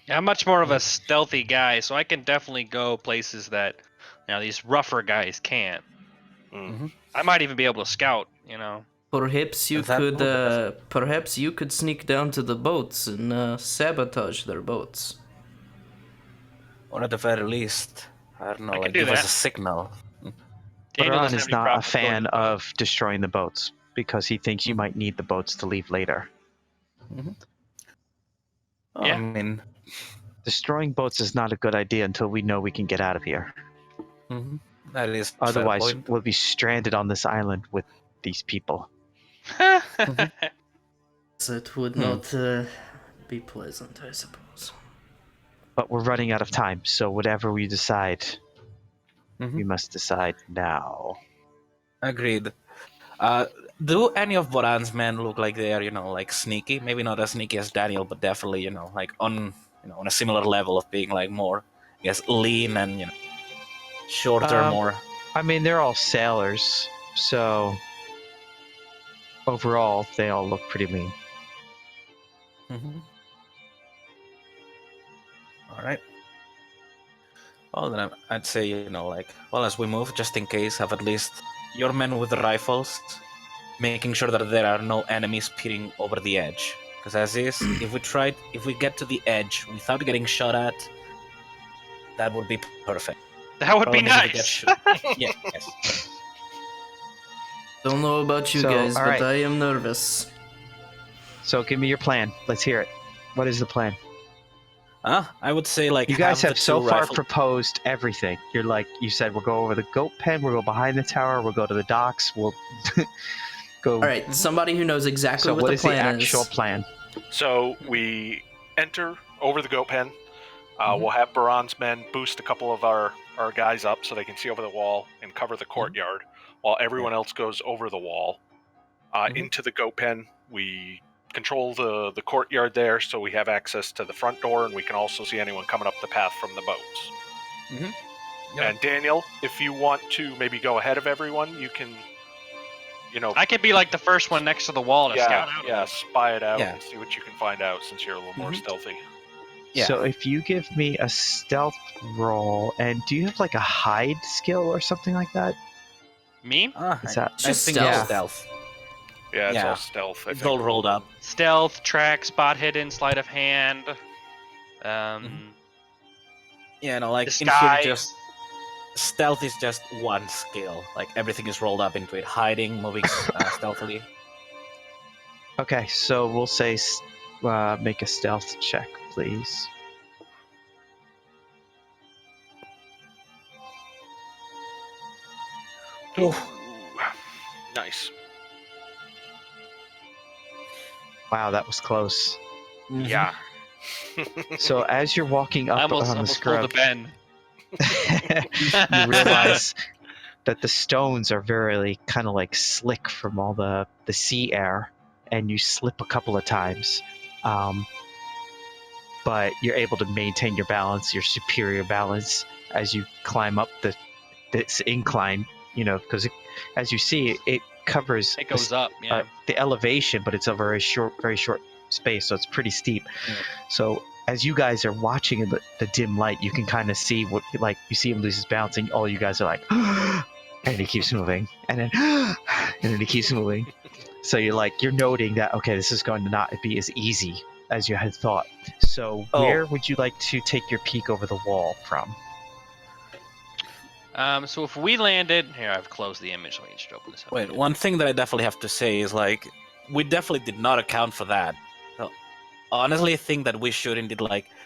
Yeah, I'm much more of a stealthy guy, so I can definitely go places that these rougher guys can't. I might even be able to scout. Perhaps you could sneak down to the boats and sabotage their boats. Or at the very least, I don't know, like give us a signal. Baran is not a fan of destroying the boats because he thinks you might need the boats to leave later. I mean, destroying boats is not a good idea until we know we can get out of here. That is. Otherwise, we'll be stranded on this island with these people. It would not be pleasant, I suppose. but we're running out of time. So whatever we decide, we Mhm. must decide now. Agreed. Do any of Boran's men look like they are, like sneaky? Maybe not as sneaky as Daniel, but definitely, like on a similar level of being like more, I guess, lean and shorter, Um, more. I mean, they're all sailors, so overall, they all look pretty lean. Mm-hmm. All right. Well, then I'd say, as we move, just in case, have at least your men with the rifles, making sure that there are no enemies peering over the edge. Because as is, if we get to the edge without getting shot at, that would be perfect. That would be Problem is if we get nice. shot. Yeah, yes. Don't know about you So, guys, all but right. I am nervous. So give me your plan. Let's hear it. What is the plan? I would say You guys have the so two far rifle- proposed everything. You're like, you said we'll go over the goat pen, we'll go behind the tower, we'll go to the docks, we'll go. All right, somebody who knows exactly So what the is the plan actual is. plan? So we enter over the goat pen. We'll have Baran's men boost a couple of our guys up so they can see over the wall and cover the courtyard, while everyone else goes over the wall into the goat pen. We control the courtyard there, so we have access to the front door, and we can also see anyone coming up the path from the boats. Mhm. And Daniel, if you want to maybe go ahead of everyone, you can, I could be like the first one next to the wall to scout out. spy it out Yeah. and see what you can find out, since you're a little more stealthy. Yeah. So if you give me a stealth roll, and do you have like a hide skill or something like that? Me? Is that Just I think stealth. it's stealth. Yeah, it's Yeah. all stealth. I It's think. all rolled up. Stealth, track, spot hidden, sleight of hand. Yeah, in Disguise. here just stealth is just one skill. Like everything is rolled up into it. Hiding, moving stealthily. Okay, so we'll say make a stealth check, please. Ooh, nice. Wow, that was close. Yeah. So as you're walking I up on the almost pulled scrub, the Ben. you realize that the stones are very kind of like slick from all the sea air, and you slip a couple of times. But you're able to maintain your balance, your superior balance, as you climb up this incline, because as you see, it covers It goes up, yeah. the elevation, but it's a very short space, so it's pretty steep. Yeah. So as you guys are watching in the dim light, you can kind of see what, like, you see him lose his balance, and all you guys are like, and he keeps moving, and then and then he keeps moving. So you're noting that, okay, this is going to not be as easy as you had thought. So where would you like to take your peek over the wall from? So if we landed here, I've closed the image. Let me just open this up. Wait, one thing that I definitely have to say is we definitely did not account for that. So, honestly, I think that we should indeed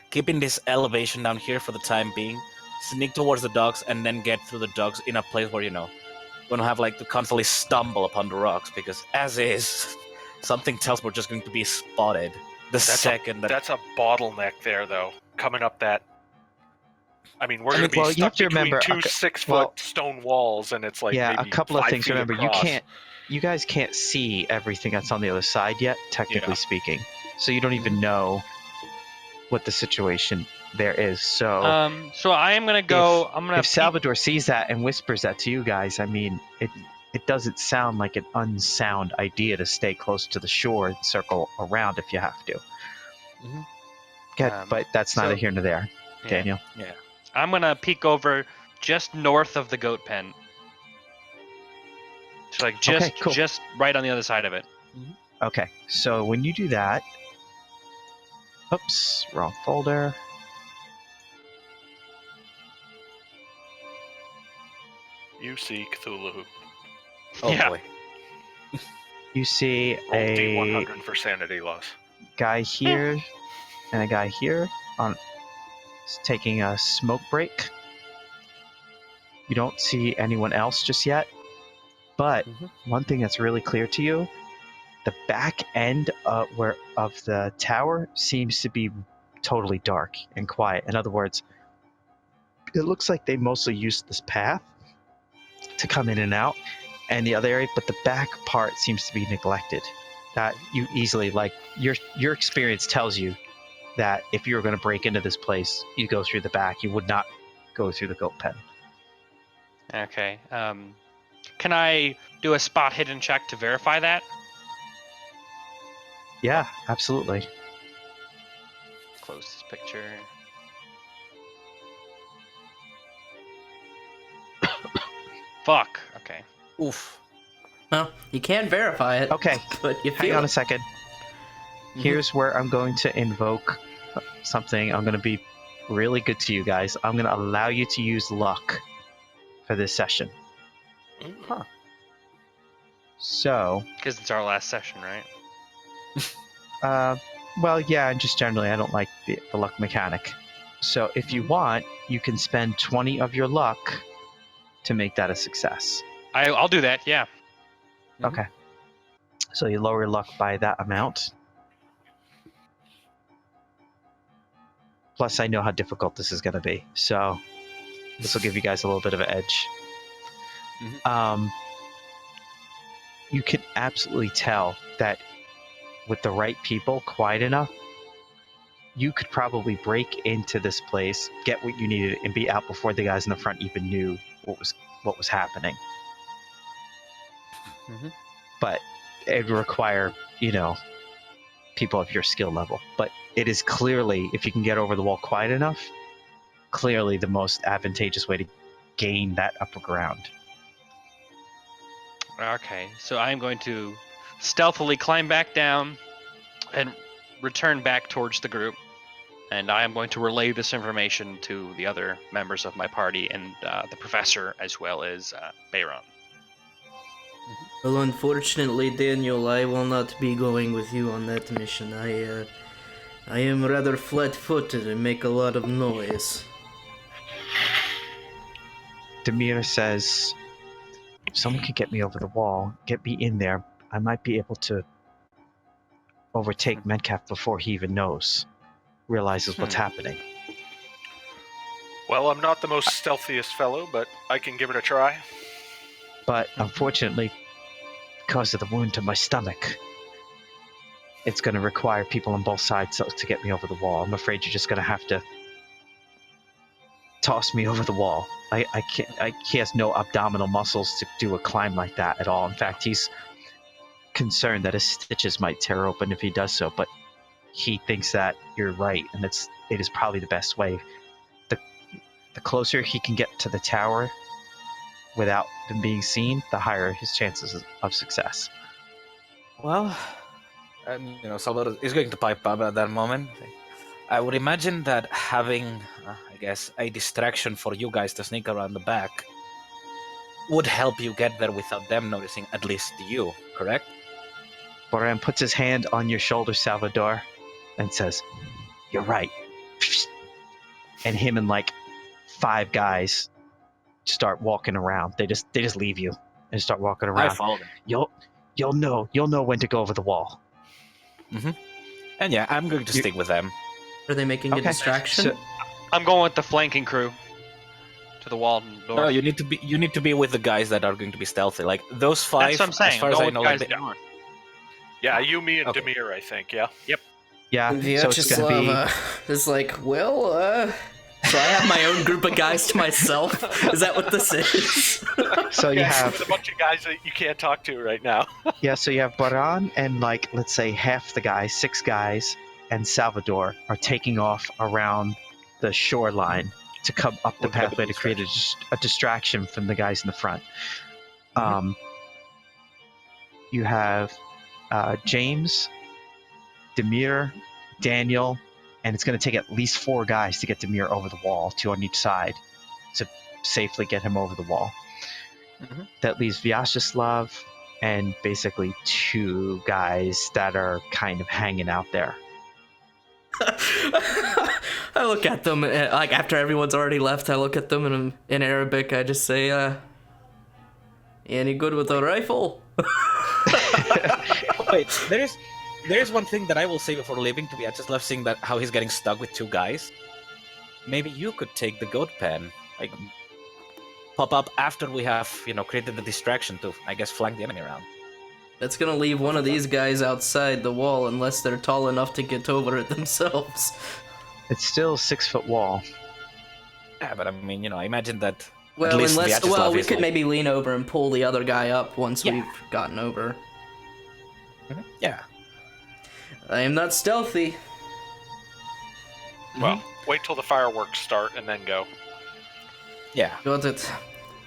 keeping this elevation down here for the time being, sneak towards the docks, and then get through the docks in a place where we don't have to constantly stumble upon the rocks, because as is, something tells we're just going to be spotted That's a bottleneck there, though. Coming up that. I mean, we're going to be well, you stuck have to between remember, two 6-foot stone walls, and it's yeah, maybe a couple of 5 things. feet Remember, across. you guys can't see everything that's on the other side yet, technically speaking. So you don't even know what the situation there is. So so I am gonna go. if Salvador sees that and whispers that to you guys, I mean, it doesn't sound like an unsound idea to stay close to the shore and circle around if you have to. Okay, but that's neither here nor there, Daniel. Yeah. I'm gonna peek over just north of the goat pen. So just right on the other side of it. Okay, so when you do that, oops, wrong folder. You see Cthulhu. Oh Yeah. boy. You see Roll a D100 for sanity loss. guy here and a guy here taking a smoke break. You don't see anyone else just yet, but one thing that's really clear to you, the back end of the tower seems to be totally dark and quiet. In other words, it looks like they mostly used this path to come in and out, and the other area, but the back part seems to be neglected. That you easily, like, your experience tells you that if you were going to break into this place, you go through the back. You would not go through the goat pen. Okay. Can I do a spot hidden check to verify that? Yeah, absolutely. Close this picture. Fuck. Okay. Oof. Well, you can verify it. Okay, But you hang feel on a it. second. Here's where I'm going to invoke something. I'm going to be really good to you guys. I'm going to allow you to use luck for this session. Huh. So, Because it's our last session, right? well, yeah, just generally, I don't like the luck mechanic. So, if you want, you can spend 20 of your luck to make that a success. I'll do that. Yeah. Mhm. Okay. So you lower your luck by that amount. Plus, I know how difficult this is going to be, so this will give you guys a little bit of an edge. You can absolutely tell that with the right people, quiet enough, you could probably break into this place, get what you needed, and be out before the guys in the front even knew what was happening. Mhm. But it would require, people of your skill level. But it is clearly, if you can get over the wall quiet enough, clearly the most advantageous way to gain that upper ground. Okay. So I'm going to stealthily climb back down and return back towards the group. And I am going to relay this information to the other members of my party and the professor, as well as Bayron. Well, unfortunately, Daniel, I will not be going with you on that mission. I am rather flat-footed and make a lot of noise. Demir says, if someone can get me over the wall, get me in there, I might be able to overtake Metcalf before he even realizes what's happening. Well, I'm not the most stealthiest fellow, but I can give it a try. But unfortunately, because of the wound to my stomach, it's going to require people on both sides to get me over the wall. I'm afraid you're just going to have to toss me over the wall. I can't. He has no abdominal muscles to do a climb like that at all. In fact, he's concerned that his stitches might tear open if he does so. But he thinks that you're right, and it is probably the best way. The closer he can get to the tower without them being seen, the higher his chances of success. Well, Salvador is going to pipe up at that moment. I would imagine that having, a distraction for you guys to sneak around the back would help you get there without them noticing, at least you, correct? Boran puts his hand on your shoulder, Salvador, and says, "You're right." And him and like 5 guys start walking around. They just leave you and start walking I around. follow them. You'll know when to go over the wall. And yeah, I'm going to stick with them. Are they making a Okay, distraction? so- I'm going with the flanking crew to the wall north. No, you need to be with the guys that are going to be stealthy. Like those 5, That's what I'm saying. as far I'm as I going know, with like, guys to the north. Yeah, you, me, and Okay. Demir, I think, yeah? Yeah, so it's going to be... is like, well, so I have my own group of guys to myself? Is that what this is? So you Yeah, have with a bunch of guys that you can't talk to right now. so you have Boran and like let's say half the guys, 6 guys, and Salvador are taking off around the shoreline to come up the We'll get pathway the to create a distraction from the guys in the front. You have James, Demir, Daniel, and it's going to take at least 4 guys to get Demir over the wall, 2 on each side, to safely get him over the wall. That leaves Vyacheslav and basically 2 guys that are kind of hanging out there. I look at them, like after everyone's already left, I look at them and in Arabic I just say, any good with a rifle? Wait, There's one thing that I will say before leaving. To be, I just love seeing that how he's getting stuck with two guys. Maybe you could take the goat pen, like pop up after we have, created the distraction to, I guess, flank the enemy around. That's gonna leave one of these guys outside the wall unless they're tall enough to get over it themselves. It's still a 6-foot wall. Yeah, but I mean, I imagine that. Well, at least unless Vyacheslav we is could like- maybe lean over and pull the other guy up once Yeah. we've gotten over. Yeah. I am not stealthy. Well, wait till the fireworks start and then go. Yeah. Got it.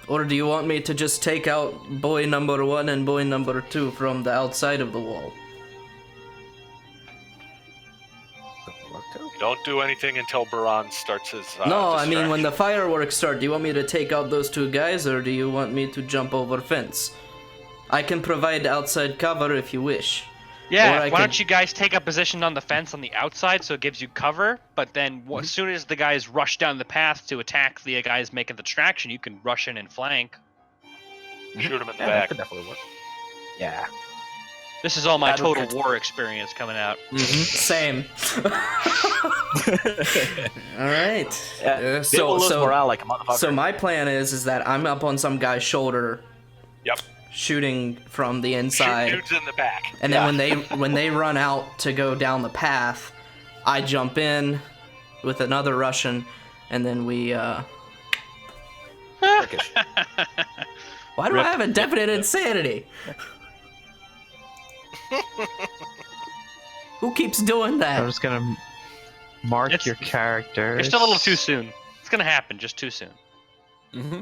Or do you want me to just take out boy number 1 and boy number 2 from the outside of the wall? Don't do anything until Baran starts his. No, I mean when distraction. the fireworks start, do you want me to take out those 2 guys or do you want me to jump over fence? I can provide outside cover if you wish. Or Yeah, I why could- don't you guys take up position on the fence on the outside so it gives you cover, but then as soon as the guys rush down the path to attack the guys making the distraction, you can rush in and flank. Shoot him in the Yeah, that back. could definitely work. Yeah. This is all my That'll Total fit. War experience coming out. Same. Alright. Yeah, So- will lose so- morale like a motherfucker. So my plan is that I'm up on some guy's shoulder Yep. shooting from the Shoot inside. dudes in the back. And then when they run out to go down the path, I jump in with another Russian, and then we. Turkish. Why do I have a definite insanity? Who keeps doing I'm that? just gonna mark It's- your characters. You're still a little too soon. It's gonna happen just too soon. Mm-hmm.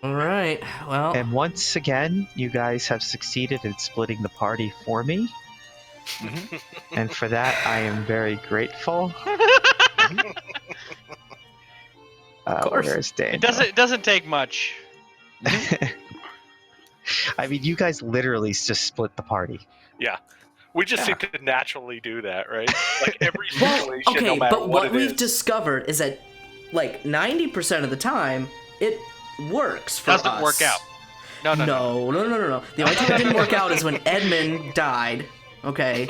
All right. Well, And once again, you guys have succeeded in splitting the party for me. And for that, I am very grateful. course. Where's Daniel? It doesn't take much. I mean, you guys literally just split the party. We just seem to naturally do that, right? Like every well, situation, okay, no matter but what what it we've is. discovered is that, like, 90% of the time, it works for us. Doesn't work out. No. No. The only time it didn't work out is when Edmund died. Okay.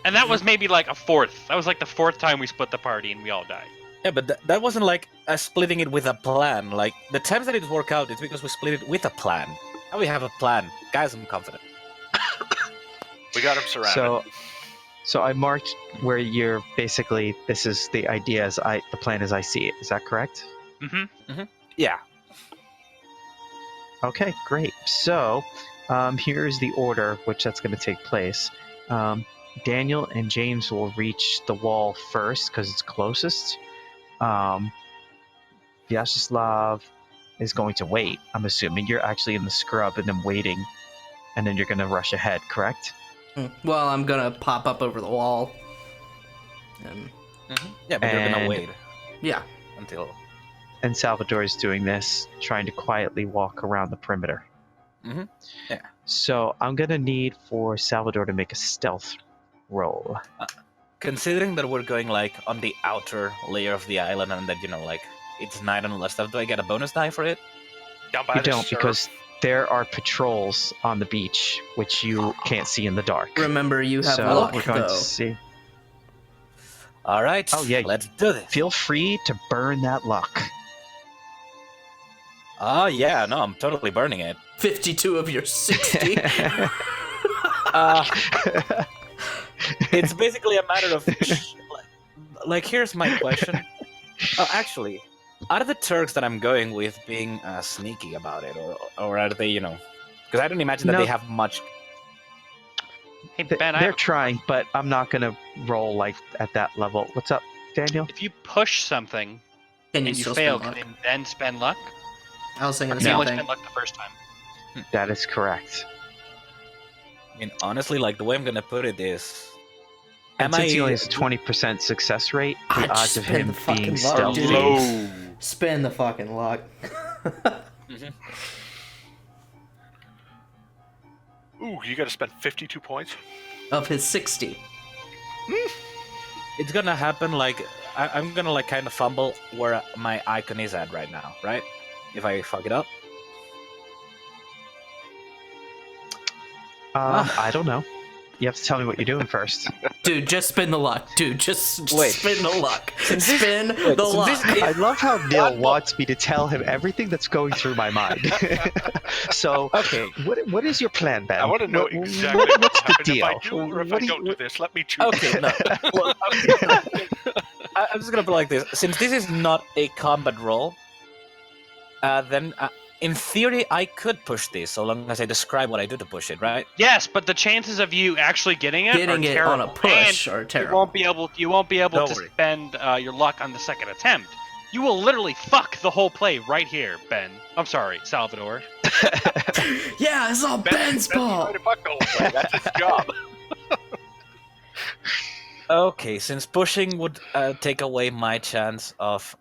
And that was maybe like a fourth. That was like the fourth time we split the party and we all died. Yeah, but that wasn't like us splitting it with a plan. Like, the times that it worked out, it's because we split it with a plan. Now we have a plan. Guys, I'm confident. We got him surrounded. So I marked where you're basically. This is the idea as the plan as I see it. Is that correct? Mm-hmm. Yeah. Okay, great. So here's the order which that's going to take place. Daniel and James will reach the wall first because it's closest. Vyacheslav is going to wait. I'm assuming you're actually in the scrub and then waiting, and then you're going to rush ahead, correct? Well, I'm gonna pop up over the wall. And Yeah, but you're gonna And- wait yeah. until. And Salvador is doing this, trying to quietly walk around the perimeter. Mhm. Yeah. So I'm going to need for Salvador to make a stealth roll. Considering that we're going like on the outer layer of the island and that like it's night and all that stuff, do I get a bonus die for it? Down by You the don't, surf. because there are patrols on the beach, which you can't see in the dark. Remember, you have so luck, we're going though. to see. All right. Oh, yeah. Let's do this. Feel free to burn that luck. Oh yeah, no, I'm totally burning it. 52 of your 60. It's basically a matter of like here's my question. Actually, are the Turks that I'm going with being sneaky about it, or are they, because I don't imagine that No. they have much. Hey Ben, They're trying, but I'm not going to roll like at that level. What's up, Daniel? if you push something Can you and you still fail, spend can luck? you then spend luck? I was thinking Or the can you same only thing. spend luck the first time? That is correct. I mean, honestly, like the way I'm gonna put it is, And am since I? he only has a 20% success rate, the I'd odds of spend him the fucking being luck, stealthy. dude. Low. Spend the fucking luck. Ooh, you got to spend 52 points. Of his 60. It's gonna happen like I'm gonna like kind of fumble where my icon is at right now, right? If I fuck it up. I don't know. You have to tell me what you're doing first. Dude, just spin the luck. Dude, just Wait. spin the luck. Since this- Spin wait, the since luck. this- I love how Neil wants me to tell him everything that's going through my mind. So, Okay. what is your plan, Ben? I want to know What- exactly what's what's the happened deal? if I do or if What I do you- don't do this. Let me choose. Okay, no. Well, I'm just gonna put it like this. Since this is not a combat roll, then in theory I could push this so long as I describe what I do to push it, right? Yes, but the chances of you actually getting it Getting are it terrible. on a push And are You terrible. won't be able. You won't be able Don't to worry. spend your luck on the second attempt. You will literally fuck the whole play right here, Ben. I'm sorry, Salvador. Yeah, it's all Ben's fault. Trying to fuck the whole play. That's his job. Okay, since pushing would take away my chance of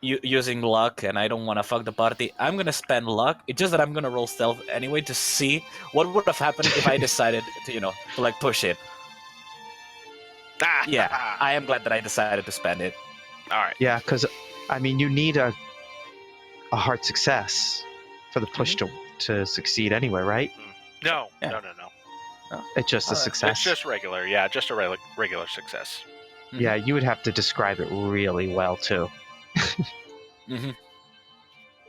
using luck, and I don't want to fuck the party, I'm gonna spend luck. It's just that I'm gonna roll stealth anyway to see what would have happened if I decided to, to like push it. Yeah, I am glad that I decided to spend it. All right. Yeah, because I mean, you need a hard success for the push to succeed anyway, right? No, Yeah. no. It's just a Alright. success. It's just regular. Yeah, just a regular success. Yeah, you would have to describe it really well too, Mm-hmm.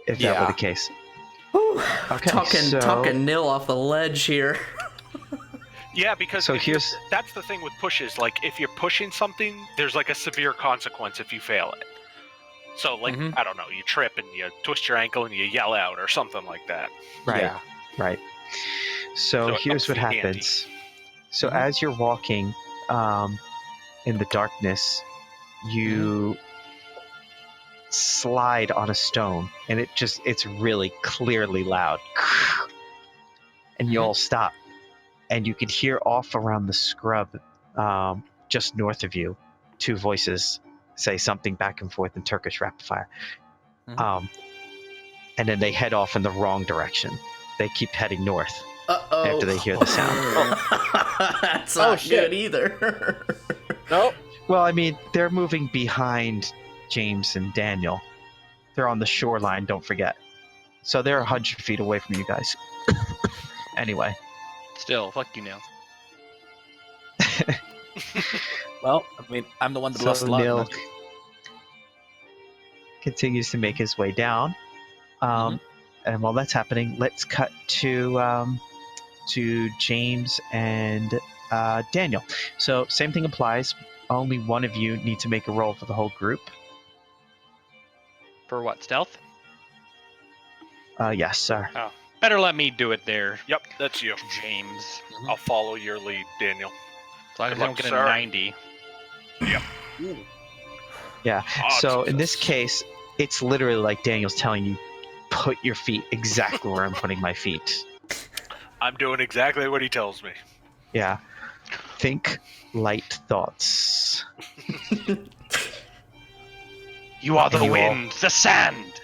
if that were Yeah. the case. Whew. Okay, Talking nil off the ledge here. Yeah, because So if you- here's that's the thing with pushes. Like, if you're pushing something, there's like a severe consequence if you fail it. So, like, Mhm. I don't know, you trip and you twist your ankle and you yell out or something like that. right, Yeah. right. So So it here's ups what the ante. happens. So Mhm. as you're walking in the darkness, you slide on a stone, and it's really clearly loud. And you all stop, and you can hear off around the scrub, just north of you, two voices say something back and forth in Turkish rapid fire. Mhm. And then they head off in the wrong direction. They keep heading north Uh-oh. after they hear the sound. That's Oh, not shit. good either. Nope. Well, I mean, they're moving behind James and Daniel. They're on the shoreline, don't forget. So they're 100 feet away from you guys. Anyway. Still, fuck you now. Well, I mean, I'm the one that So lost luck. Neil man. continues to make his way down. And while that's happening, let's cut to James and Daniel. So same thing applies. Only one of you need to make a roll for the whole group. For what, stealth? Yes, sir. Better let me do it there, Yep, that's you. James. I'll follow your lead, Daniel. As long as Good I don't luck, get a sir. 90. Yeah. Odd So in this success. case, it's literally like Daniel's telling you, put your feet exactly where I'm putting my feet. I'm doing exactly what he tells me. Yeah. Think light thoughts. You are the And you all- wind, the sand.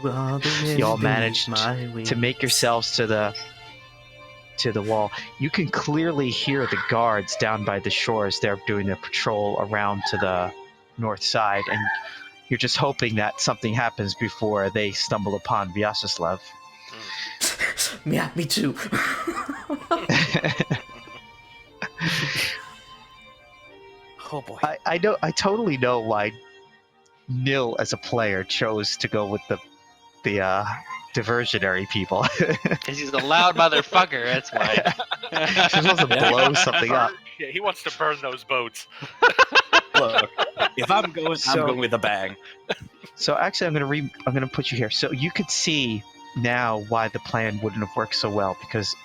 You are the wind You all beneath managed my wings. to make yourselves to the wall. You can clearly hear the guards down by the shores. They're doing their patrol around to the north side, and you're just hoping that something happens before they stumble upon Vyacheslav. Yeah, me too. Oh boy. I totally know why Nil as a player chose to go with the diversionary people. Because he's a loud motherfucker, that's why. She's supposed to Yeah. blow something up. Yeah, he wants to burn those boats. Look, if I'm going, I'm So- going with a bang. So actually, I'm gonna put you here. So you could see now why the plan wouldn't have worked so well, because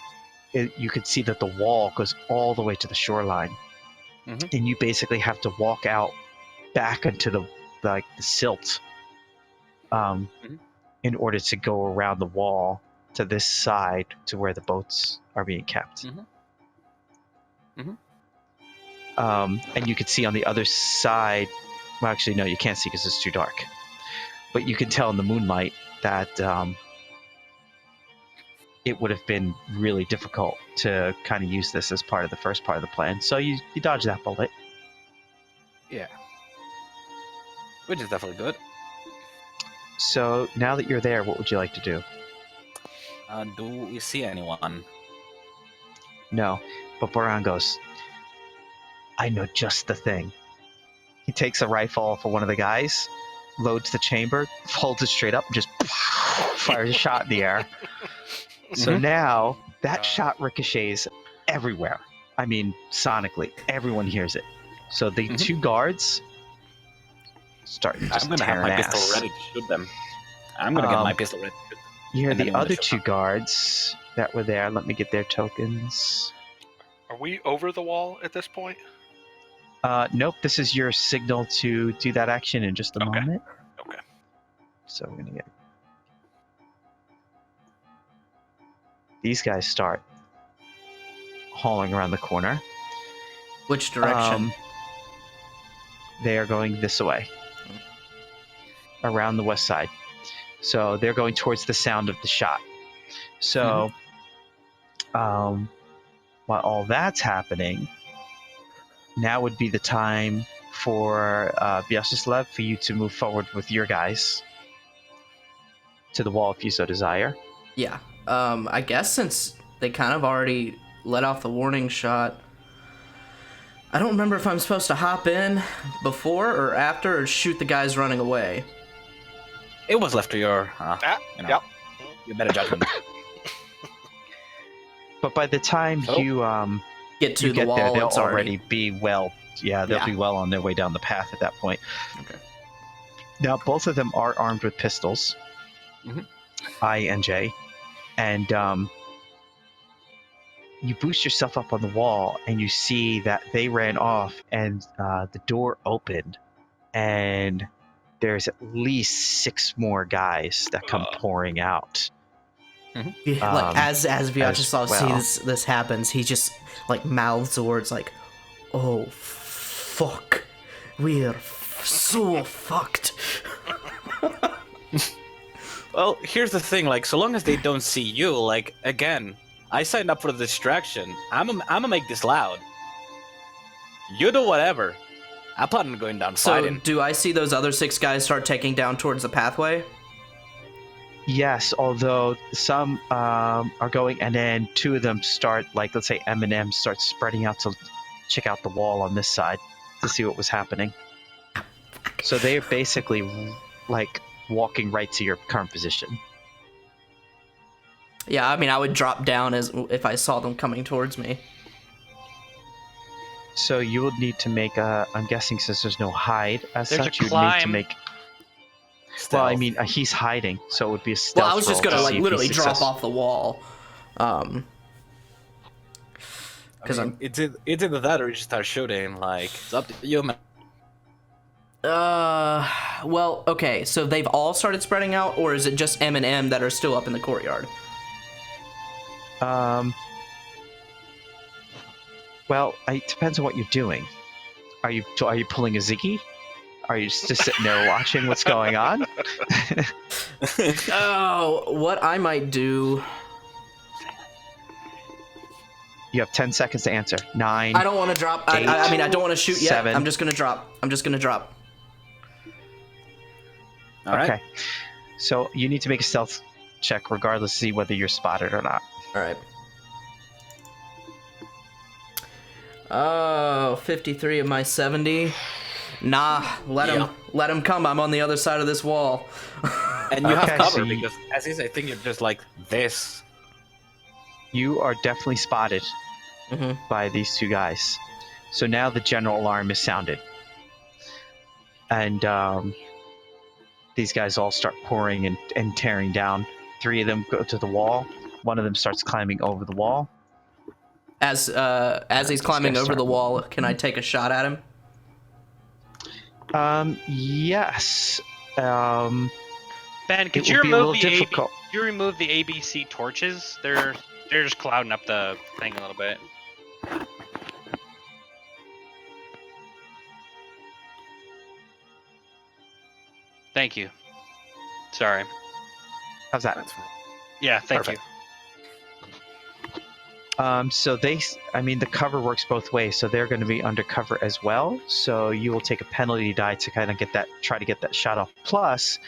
you could see that the wall goes all the way to the shoreline, Mhm. and you basically have to walk out back into the silt, in order to go around the wall to this side to where the boats are being kept. And you could see on the other side. Well, actually, no, you can't see because it's too dark. But you can tell in the moonlight that it would have been really difficult to kind of use this as part of the first part of the plan. So you dodge that bullet. Yeah. Which is definitely good. So now that you're there, what would you like to do? Do we see anyone? No. But Boran goes, I know just the thing. He takes a rifle off of one of the guys, loads the chamber, holds it straight up, and just fires a shot in the air. So now that shot ricochets everywhere. I mean, sonically, everyone hears it. So the two guards start just I'm gonna have tearing my ass. pistol ready to shoot them. I'm gonna get my pistol ready to shoot them. You hear and then the I'm gonna other shoot two them. guards that were there. Let me get their tokens. Are we over the wall at this point? Nope, this is your signal to do that action in just a Okay. moment. Okay. So we're gonna get these guys start hauling around the corner. Which direction? They are going this way, around the west side. So they're going towards the sound of the shot. So, while all that's happening, now would be the time for Vyacheslav for you to move forward with your guys to the wall if you so desire. Yeah. I guess since they kind of already let off the warning shot, I don't remember if I'm supposed to hop in before or after or shoot the guys running away. It was left to your, Yep. your better judgment. But by the time Oh. you Get to you the get wall, there, they'll it's already be well. Yeah, they'll Yeah. be well on their way down the path at that point. Okay. Now, both of them are armed with pistols, I and J, and you boost yourself up on the wall, and you see that they ran off, and the door opened, and there's at least 6 more guys that come pouring out. Yeah, like as Vyacheslav well. sees this happens, he just like mouths the words like, "Oh, fuck, we're so fucked." Well, here's the thing, like, so long as they don't see you, like, again, I signed up for the distraction. I'm gonna make this loud. You do whatever. I plan on going down So, fighting. do I see those other 6 guys start taking down towards the pathway? Yes, although some are going, and then 2 of them start, like, let's say Eminem starts spreading out to check out the wall on this side to see what was happening. So they're basically, like, walking right to your current position. Yeah, I mean, I would drop down as if I saw them coming towards me. So you would need to make a, I'm guessing since there's no hide as There's a such, you would need to climb. make, Stealth. well, I mean, he's hiding, so it would be a stealth Well, I was just roll gonna to like see if literally he's drop successful. off the wall. Because I mean, it's either that or you just start shooting. Like, it's up to you, man. well, okay, so they've all started spreading out, or is it just M that are still up in the courtyard? Well, it depends on what you're doing. Are you pulling a Ziggy? Are you just sitting there watching what's going on? Oh, what I might do... You have 10 seconds to answer. 9. I don't want to drop. I mean, I don't want to shoot yet. 7. I'm just gonna drop. All right. Okay. So you need to make a stealth check regardless to see whether you're spotted or not. All right. Oh, 53 of my 70. Nah, let him come. I'm on the other side of this wall. And you Okay, have cover so you- because, as is, I think you're just like this. You are definitely spotted by these 2 guys. So now the general alarm is sounded. And these guys all start pouring and tearing down. 3 of them go to the wall. 1 of them starts climbing over the wall. As he's climbing over the wall, can I take a shot at him? Yes. Ben, could It you would be a little remove the difficult. could you remove the ABC torches? They're just clouding up the thing a little bit. Thank you. Sorry. How's that? That's fine. Yeah, thank Perfect. So the cover works both ways. So they're going to be undercover as well. So you will take a penalty die to kind of try to get that shot off. Plus,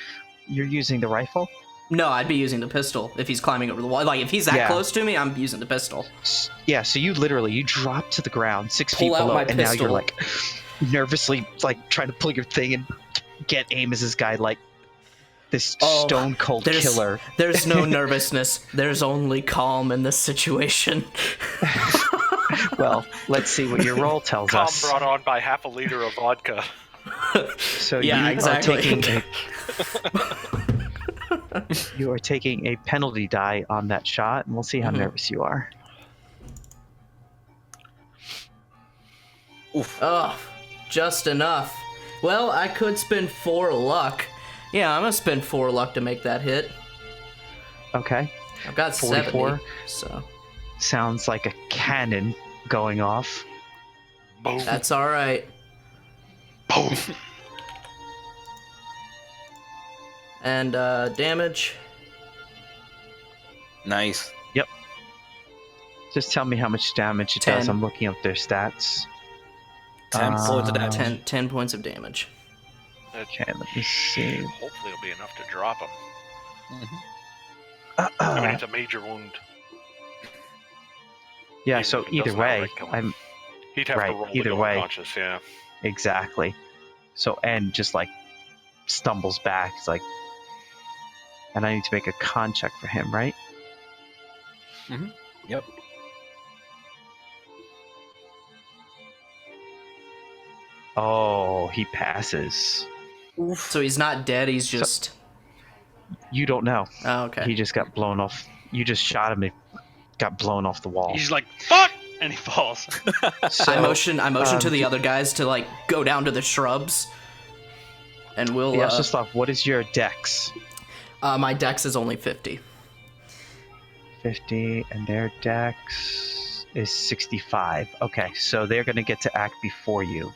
you're using the rifle. No, I'd be using the pistol if he's climbing over the wall. Like, if he's that Yeah. close to me, I'm using the pistol. Yeah, so you drop to the ground 6 feet Pull out below, my and now you're pistol. like nervously like trying to pull your thing and get aim as this guy like this Oh, stone cold there's- killer. There's no nervousness. There's only calm in this situation. Well, let's see what your roll tells Calm us. brought on by half a liter of vodka. So Yeah, you exactly. are taking you are taking a penalty die on that shot, and we'll see how Mhm. nervous you are. Oh, just enough. Well, I could spend 4 luck. Yeah, I'm gonna spend 4 luck to make that hit. Okay. I've got 44. 70, so Sounds like a cannon going off. Boom. that's all right. Boom. And damage. Nice. Just tell me how much damage it 10. does. I'm looking up their stats. 10 points of damage. 10 points of damage. Okay, let me see. Hopefully it'll be enough to drop him. Mm-hmm. I mean, it's a major wound. Yeah, even so if it either doesn't way, outright kill him. I'm He'd have Right, to roll either to go way. unconscious, yeah. exactly. So N just like stumbles back. It's like, and I need to make a con check for him, right? Yep. Oh, he passes. So he's not dead, he's just... You don't know. Oh, okay. He just got blown off. You just shot him. He got blown off the wall. He's like, fuck! And he falls. So, I motion to the d- other guys to, like, go down to the shrubs. And we'll... Yaroslav, what is your dex? my dex is only 50. 50, and their dex is 65. Okay, so they're going to get to act before you.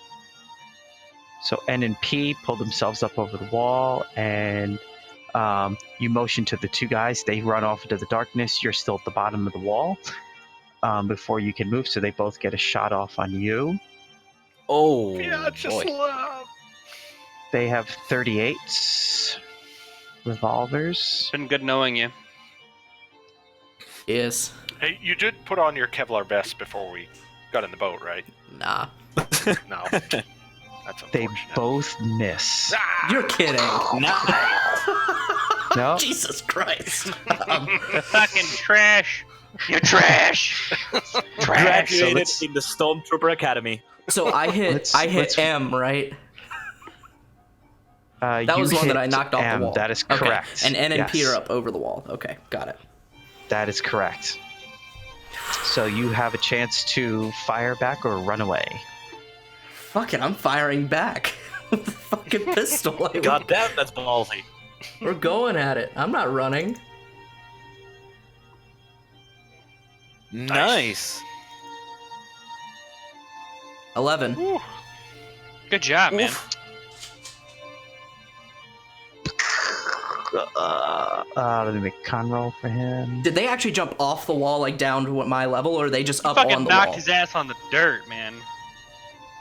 So N and P pull themselves up over the wall, and you motion to the 2 guys. They run off into the darkness. You're still at the bottom of the wall before you can move, so they both get a shot off on you. Oh, Yeah, just boy. love. They have 38 revolvers. Been good knowing you. Yes. Hey, you did put on your Kevlar vest before we got in the boat, right? Nah. No. That's They unfortunate. both miss. Ah! You're kidding. No, Jesus Christ. The fucking trash. You're trash. trash. So Graduated let's- in the Stormtrooper Academy. So I hit Let's- M, right? That you was the one that I hit knocked off M. the wall. That is Okay. correct. And N and P Yes. are up over the wall. Okay, got it. That is correct. So you have a chance to fire back or run away. Fuck it, I'm firing back. With the fucking pistol. Like, God damn, that's ballsy. we're going at it. I'm not running. Nice. 11. Whew. Good job, man. Let me make a con roll for him. Did they actually jump off the wall, like down to my level, or are they just He up fucking on the knocked wall? his ass on the dirt, man.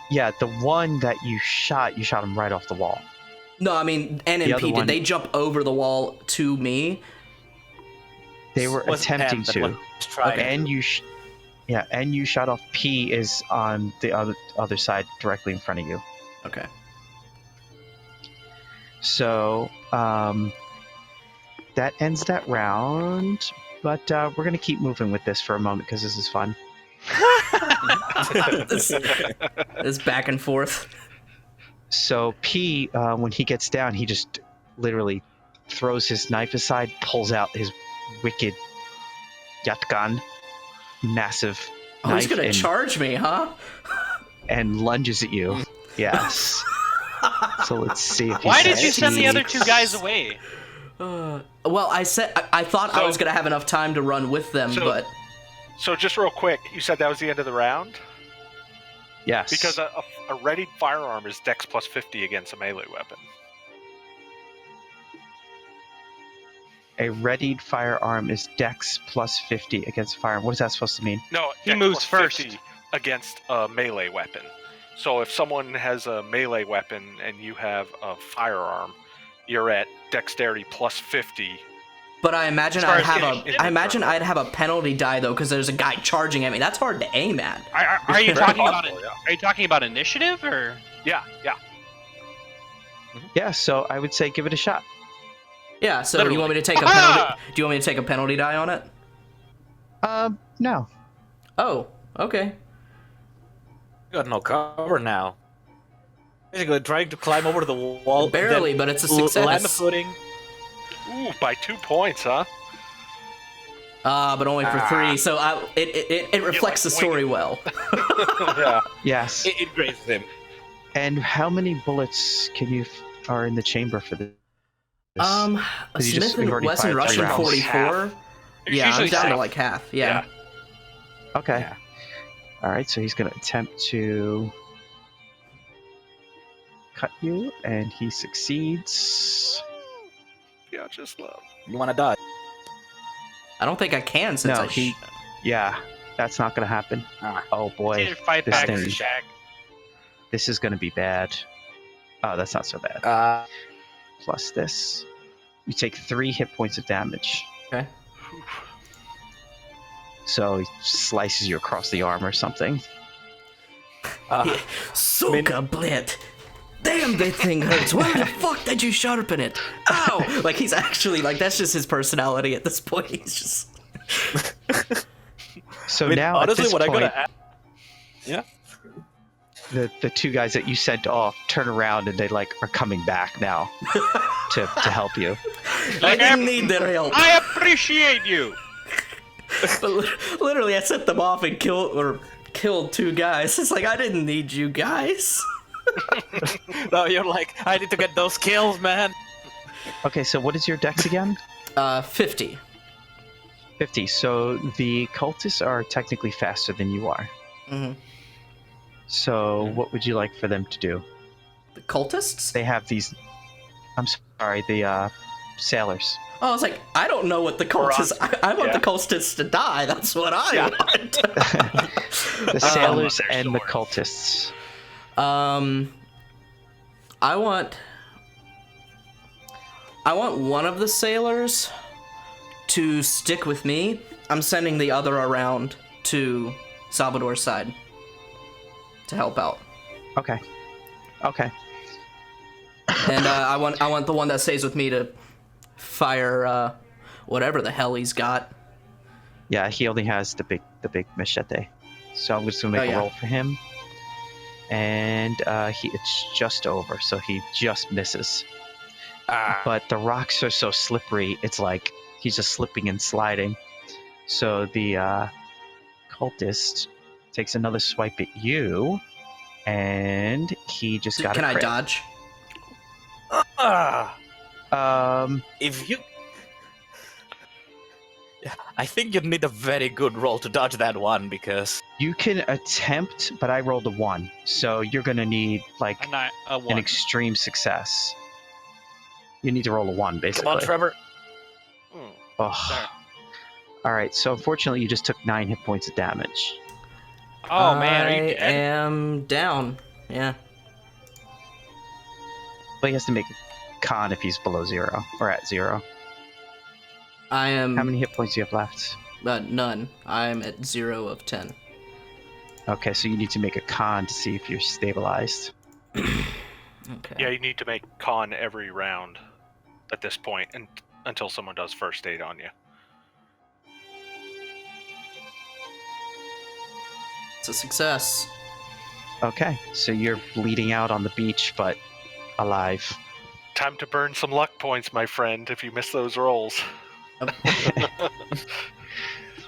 Yeah, the one that you shot him right off the wall. No, I mean N The and other P. one- Did they jump over the wall to me? They were Wasn't attempting him that to. was trying. And you shot off. P is on the other side, directly in front of you. Okay. So that ends that round. But we're gonna keep moving with this for a moment because this is fun. This back and forth. So P, when he gets down, he just literally throws his knife aside, pulls out his wicked yatgan, massive Oh, he's knife, gonna and, charge me, huh? and lunges at you. Yes. So let's see if he Why did you send the other succeeds. 2 guys away? Well, I thought I So- was gonna have enough time to run with them, So- but So just real quick, you said that was the end of the round? Yes. Because a readied firearm is Dex plus 50 against a melee weapon. a readied firearm is Dex plus 50 against firearm. What is that supposed to mean? No, He Dex moves plus first. 50 against a melee weapon. So if someone has a melee weapon and you have a firearm, you're at Dexterity plus 50 But I imagine As far I'd as have getting in a. I the imagine I'd have a penalty die though, because there's a guy charging at me. That's hard to aim at. Are you Very talking about possible, yeah. Are you talking about initiative or? Yeah. Yeah, so I would say give it a shot. Yeah. So Literally. you want me to take a penalty? Do you want me to take a penalty die on it? No. Oh, okay. You got no cover now. Basically, trying to climb over the wall. Barely, then but it's a land the success. footing. Ooh, by 2 points, huh? But only for 3. So it reflects the story well. Yeah. Yes. It grazes him. And how many bullets are in the chamber for this? A Because you just- Smith we've and already Wesson fired 3 Russian rounds. 44. There's Yeah, I'm usually down to six. like half. Yeah. Okay. Yeah. All right, so he's going to attempt to cut you, and he succeeds. Yeah, just love. You want to die? I don't think I can since No, I. Yeah, that's not going to happen. Ah. Oh boy, Continue to fight this back thing- as a shack. this is going to be bad. Oh, that's not so bad. Plus this. You take 3 hit points of damage. Okay. So he slices you across the arm or something. Soka Blit. Damn, that thing hurts. Why the fuck did you sharpen it? Ow! Like he's actually like that's just his personality at this point. He's just. So now honestly, at this what I point, gotta ask. Yeah. the 2 guys that you sent off turn around and they like are coming back now to help you. I didn't need their help. I appreciate you. But literally, I sent them off and killed 2 guys. It's like I didn't need you guys. No, you're like, I need to get those kills, man. Okay, so what is your dex again? 50. 50. So the cultists are technically faster than you are. Mm-hmm. So what would you like for them to do? The cultists? They have these. I'm sorry, the sailors. Oh, I was like, I don't know what the cultists. I want the cultists to die. That's what I want. The sailors their and the swords. cultists. I want one of the sailors to stick with me. I'm sending the other around to Salvador's side to help out. Okay. Okay. And I want the one that stays with me to fire whatever the hell he's got. Yeah, he only has the big machete. So I'm just gonna make a roll for him. And it's just over, so he just misses. But the rocks are so slippery, it's like he's just slipping and sliding. So the cultist takes another swipe at you, and he just got Can a I crit. dodge? If you... Yeah, I think you'd need a very good roll to dodge that one, because... You can attempt, but I rolled a 1, so you're gonna need like A an 1. extreme success. You need to roll a 1, basically. Come on, Trevor. Oh. All right, so unfortunately, you just took 9 hit points of damage. Oh man, are I you dead? am down. Yeah. But he has to make a con if he's below 0 or at 0. I am. How many hit points do you have left? None. I'm at 0 of 10. Okay, so you need to make a con to see if you're stabilized. Okay. Yeah, you need to make con every round at this point until someone does first aid on you. It's a success. Okay, so you're bleeding out on the beach, but alive. Time to burn some luck points, my friend, if you miss those rolls.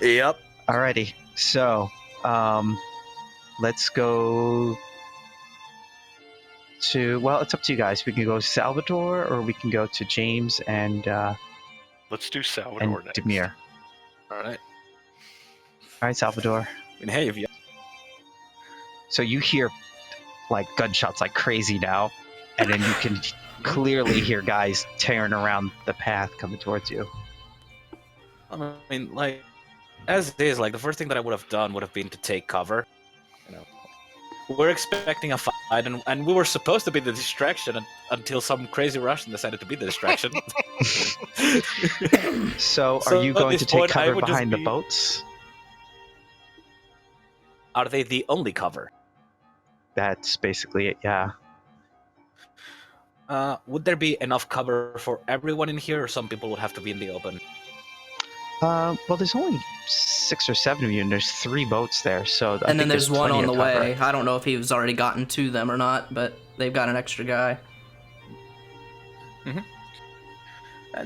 Yep. Alrighty, so let's go to, well, it's up to you guys. We can go Salvador, or we can go to James and Let's do Salvador next. Demir. Alright. Alright, Salvador. I mean, hey, if you... So you hear like gunshots like crazy now, and then you can clearly hear guys tearing around the path coming towards you. I mean, like, as it is, like, the first thing that I would have done would have been to take cover. You know, we're expecting a fight, and we were supposed to be the distraction until some crazy Russian decided to be the distraction. So, So are you at going this to take point, I cover would just behind the be- boats? Are they the only cover? That's basically it. Yeah. Would there be enough cover for everyone in here, or some people would have to be in the open? Well, there's only 6 or 7 of you, and there's 3 boats there, so I And then think there's one plenty on of the cover. way. I don't know if he's already gotten to them or not, but they've got an extra guy. And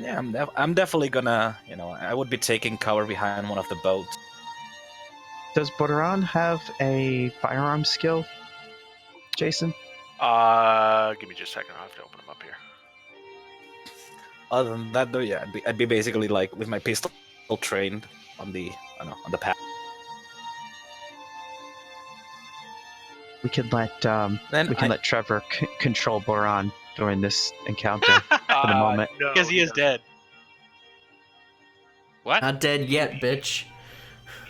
yeah, I'm definitely gonna, I would be taking cover behind one of the boats. Does Bodoran have a firearm skill, Jason? Give me just a second. I'll have to open them up here. Other than that, though, yeah, I'd be basically like with my pistol trained on the, on the path. We can let Then let Trevor control Bodoran during this encounter for the moment. No, Because he is dead. What? Not dead yet, bitch.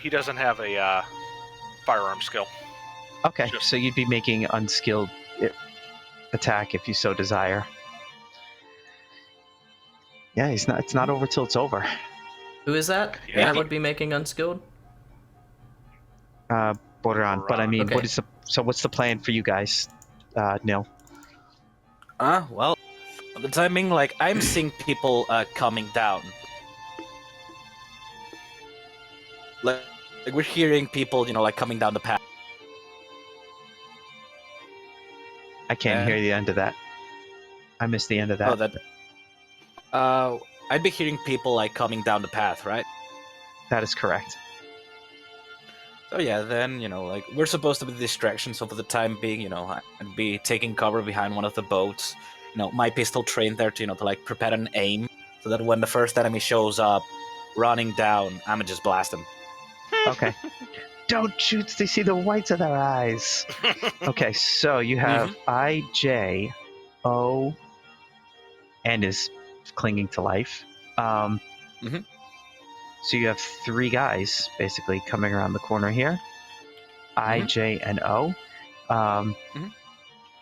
He doesn't have a firearm skill. Okay, Sure. so you'd be making unskilled attack if you so desire. Yeah, it's not over till it's over. Who is that? Yeah. That would be making unskilled? Bodoran. But I mean, Okay. what's the plan for you guys, Nil? well, the timing, like, I'm seeing people coming down. Like we're hearing people, like coming down the path. I can't hear the end of that. I missed the end of that. Oh, that. I'd be hearing people like coming down the path, right? That is correct. So yeah, then like we're supposed to be the distraction. So for the time being, I'd be taking cover behind one of the boats. My pistol trained there to to like prepare an aim, so that when the first enemy shows up, running down, I'ma just blast him. Okay. Don't shoot, they see the whites of their eyes. Okay, so you have I, J, O, N is clinging to life. So you have 3 guys basically coming around the corner here. I, J, and O.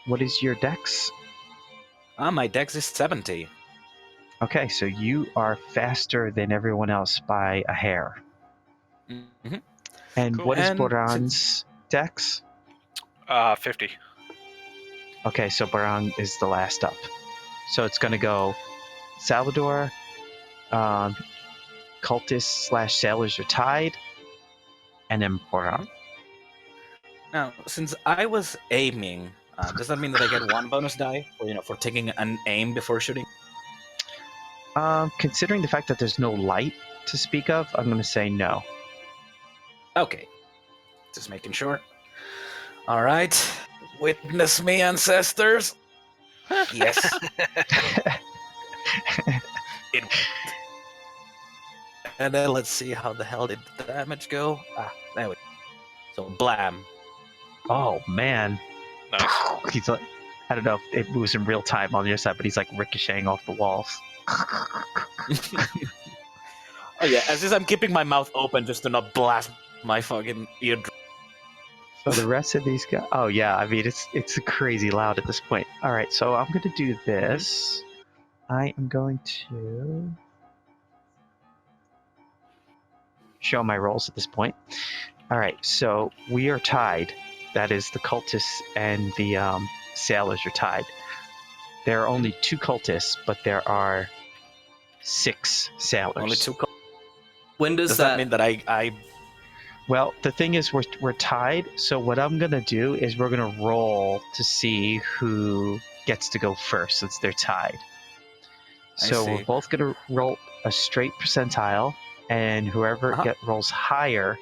What is your dex? My dex is 70. Okay, so you are faster than everyone else by a hair. Mm-hmm. And Cool. what is And Boran's dex? 50. Okay, so Boran is the last up. So it's going to go Salvador, cultists / sailors are tied, and then Boran. Now, since I was aiming, does that mean that I get 1 bonus die for taking an aim before shooting? Considering the fact that there's no light to speak of, I'm going to say no. Okay, just making sure. All right, witness me, ancestors. Yes. And then let's see how the hell did the damage go. There we go. So blam. Oh, man. Nice. He's like, I don't know if it moves in real time on your side, but he's like ricocheting off the walls. Oh yeah, as if I'm keeping my mouth open just to not blast my fucking eardrum. So the rest of these guys, oh yeah, I mean it's crazy loud at this point. All right, so I'm gonna do this. I am going to show my rolls at this point. All right, so we are tied. That is, the cultists and the sailors are tied. There are only 2 cultists, but there are 6 sailors. Only 2. When does Does that mean that I Well, the thing is, we're tied. So what I'm gonna do is we're gonna roll to see who gets to go first, since they're tied. So we're see. both gonna roll a straight percentile, and whoever rolls higher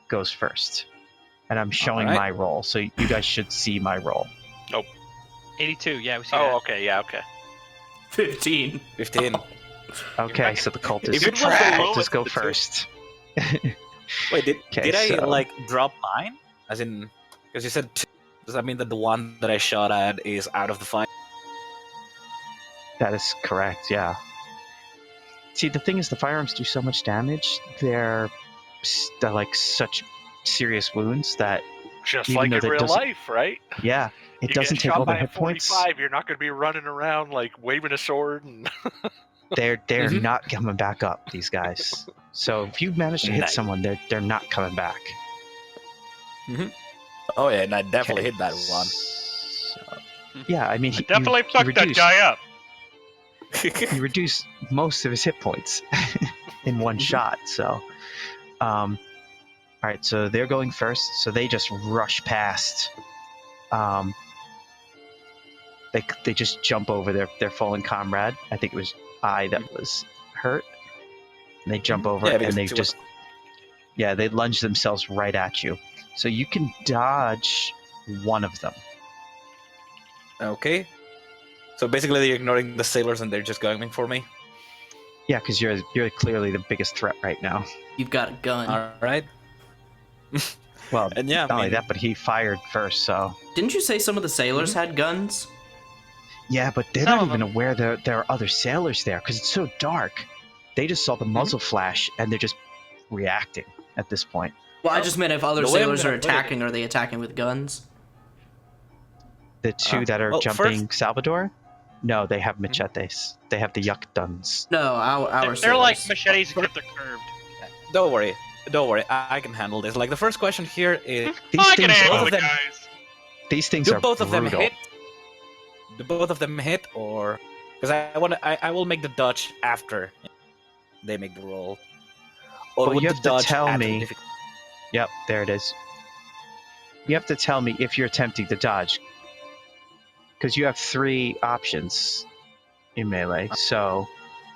goes first. And I'm showing Alright. my roll, so you guys should see my roll. 82. Yeah, we see that. Oh, okay, yeah, okay. 15. 15? Okay, so the If cultists, it was the lowest go of the two. first. Wait, did I so- like drop mine? As in, because you said 2. Does that mean that the one that I shot at is out of the fight? That is correct, yeah. See, the thing is, the firearms do so much damage. They're like such serious wounds that Just Even like though in that real doesn't- life, right? Yeah, it You doesn't get take shot all the by a hit points. 45, you're not going to be running around like waving a sword and They're Mhm. not coming back up. These guys. So if you manage to hit Nice. someone, they're not coming back. Oh yeah, and I definitely Okay. hit that one. So, yeah, I mean, I definitely you fucked that reduce- guy up. You reduce most of his hit points in one shot. So, all right. So they're going first. So they just rush past. They just jump over their fallen comrade. I think it was that was hurt. And they jump over Yeah, and because they he was- just they lunge themselves right at you. So you can dodge one of them. Okay. So basically, they're ignoring the sailors and they're just going for me. Yeah, because you're clearly the biggest threat right now. You've got a gun. All right. Well, And yeah, not only that, but he fired first. So Didn't you say some of the sailors had guns? yeah, but they're Some not of even them. aware there are other sailors there because it's so dark. They just saw the muzzle flash and they're just reacting at this point. Well, I just meant if other the way I'm sailors are gonna put it- attacking, are they attacking with guns? The two that are well, jumping Salvador, no, they have machetes. They have the yuck guns. No, our They're like sailors. machetes except they're curved. Don't worry. I can handle this. Like the first question here is: These I can things handle both the of them- guys. These things do are both of them brutal. hit? Do both of them hit, or because I will make the dodge after they make the roll, or Well, would you the have to dodge tell add to the me- difficulty? Yep, there it is. You have to tell me if you're attempting to dodge. Because you have 3 options in melee. So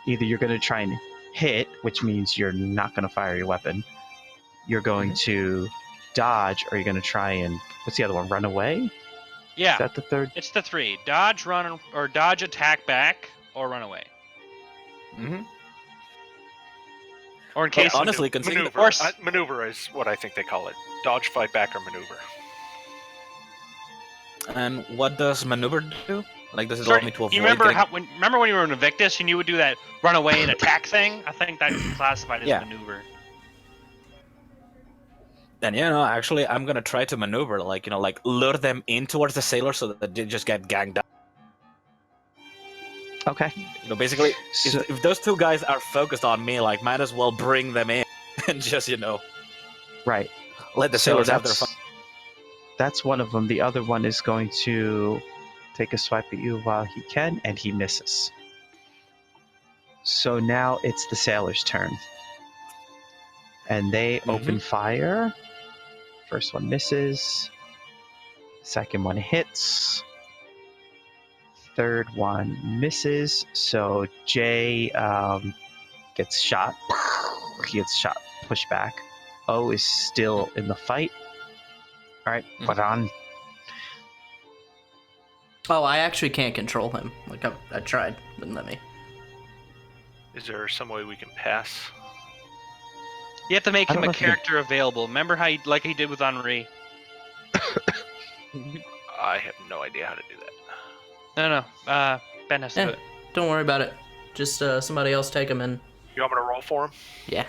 either you're going to try and hit, which means you're not going to fire your weapon. You're going to dodge, or you're going to try and... What's the other one? Run away? Yeah, Is that the third? it's the 3: dodge, run, or dodge, attack back, or run away. Mm-hmm. Or in case honestly, considering maneuver. or s- Maneuver is what I think they call it. Dodge, fight back, or maneuver. and what does maneuver do? Like, does it Sorry, allow me to avoid? you remember getting- remember when you were in Invictus and you would do that run away and attack thing? I think that's classified as Yeah. maneuver. Then actually, I'm gonna try to maneuver, like lure them in towards the sailors so that they just get ganged up. Okay. Basically, So, if those two guys are focused on me, like, might as well bring them in and just right. let the So sailors have their that's, fun. that's one of them. The other one is going to take a swipe at you while he can, and he misses. So now it's the sailor's turn. And they open fire. First one misses. Second one hits. Third one misses. So Jay gets shot. He gets shot, pushed back. O is still in the fight. All right, put on. Oh, I actually can't control him. Like I tried, wouldn't let me. Is there some way we can pass? You have to make I him don't a know if you can- character available. Remember how he did with Henri? I have no idea how to do that. No. Ben has to Yeah. do it. Don't worry about it. Just somebody else take him in. You want me to roll for him? Yeah.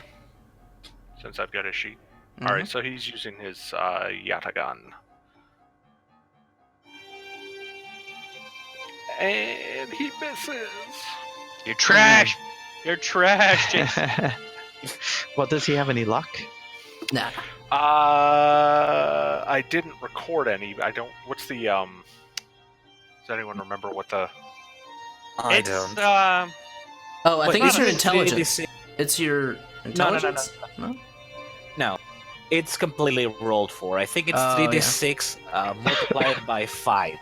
Since I've got his sheet. Mhm. All right, so he's using his Yatagan. And he misses. You're trash. You're trash, Jason. Well, does he have any luck? Nah. I didn't record any. I don't. What's the Does anyone remember what the? I It's don't. Oh, I think it's your not intelligence. 3d6. It's your No. intelligence. No. No, it's completely rolled for. I think it's Oh, 3d6 multiplied by 5. If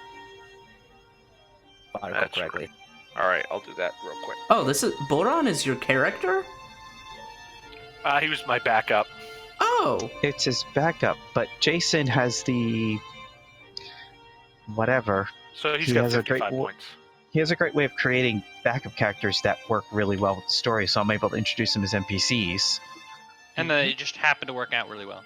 I recall That's correctly. All right, I'll do that real quick. Oh, this is Boron is your character. He was my backup. Oh. It's his backup, but Jason has the whatever. So he's He got has a great 55 wa- points. He has a great way of creating backup characters that work really well with the story, so I'm able to introduce them as NPCs And they just happen to work out really well.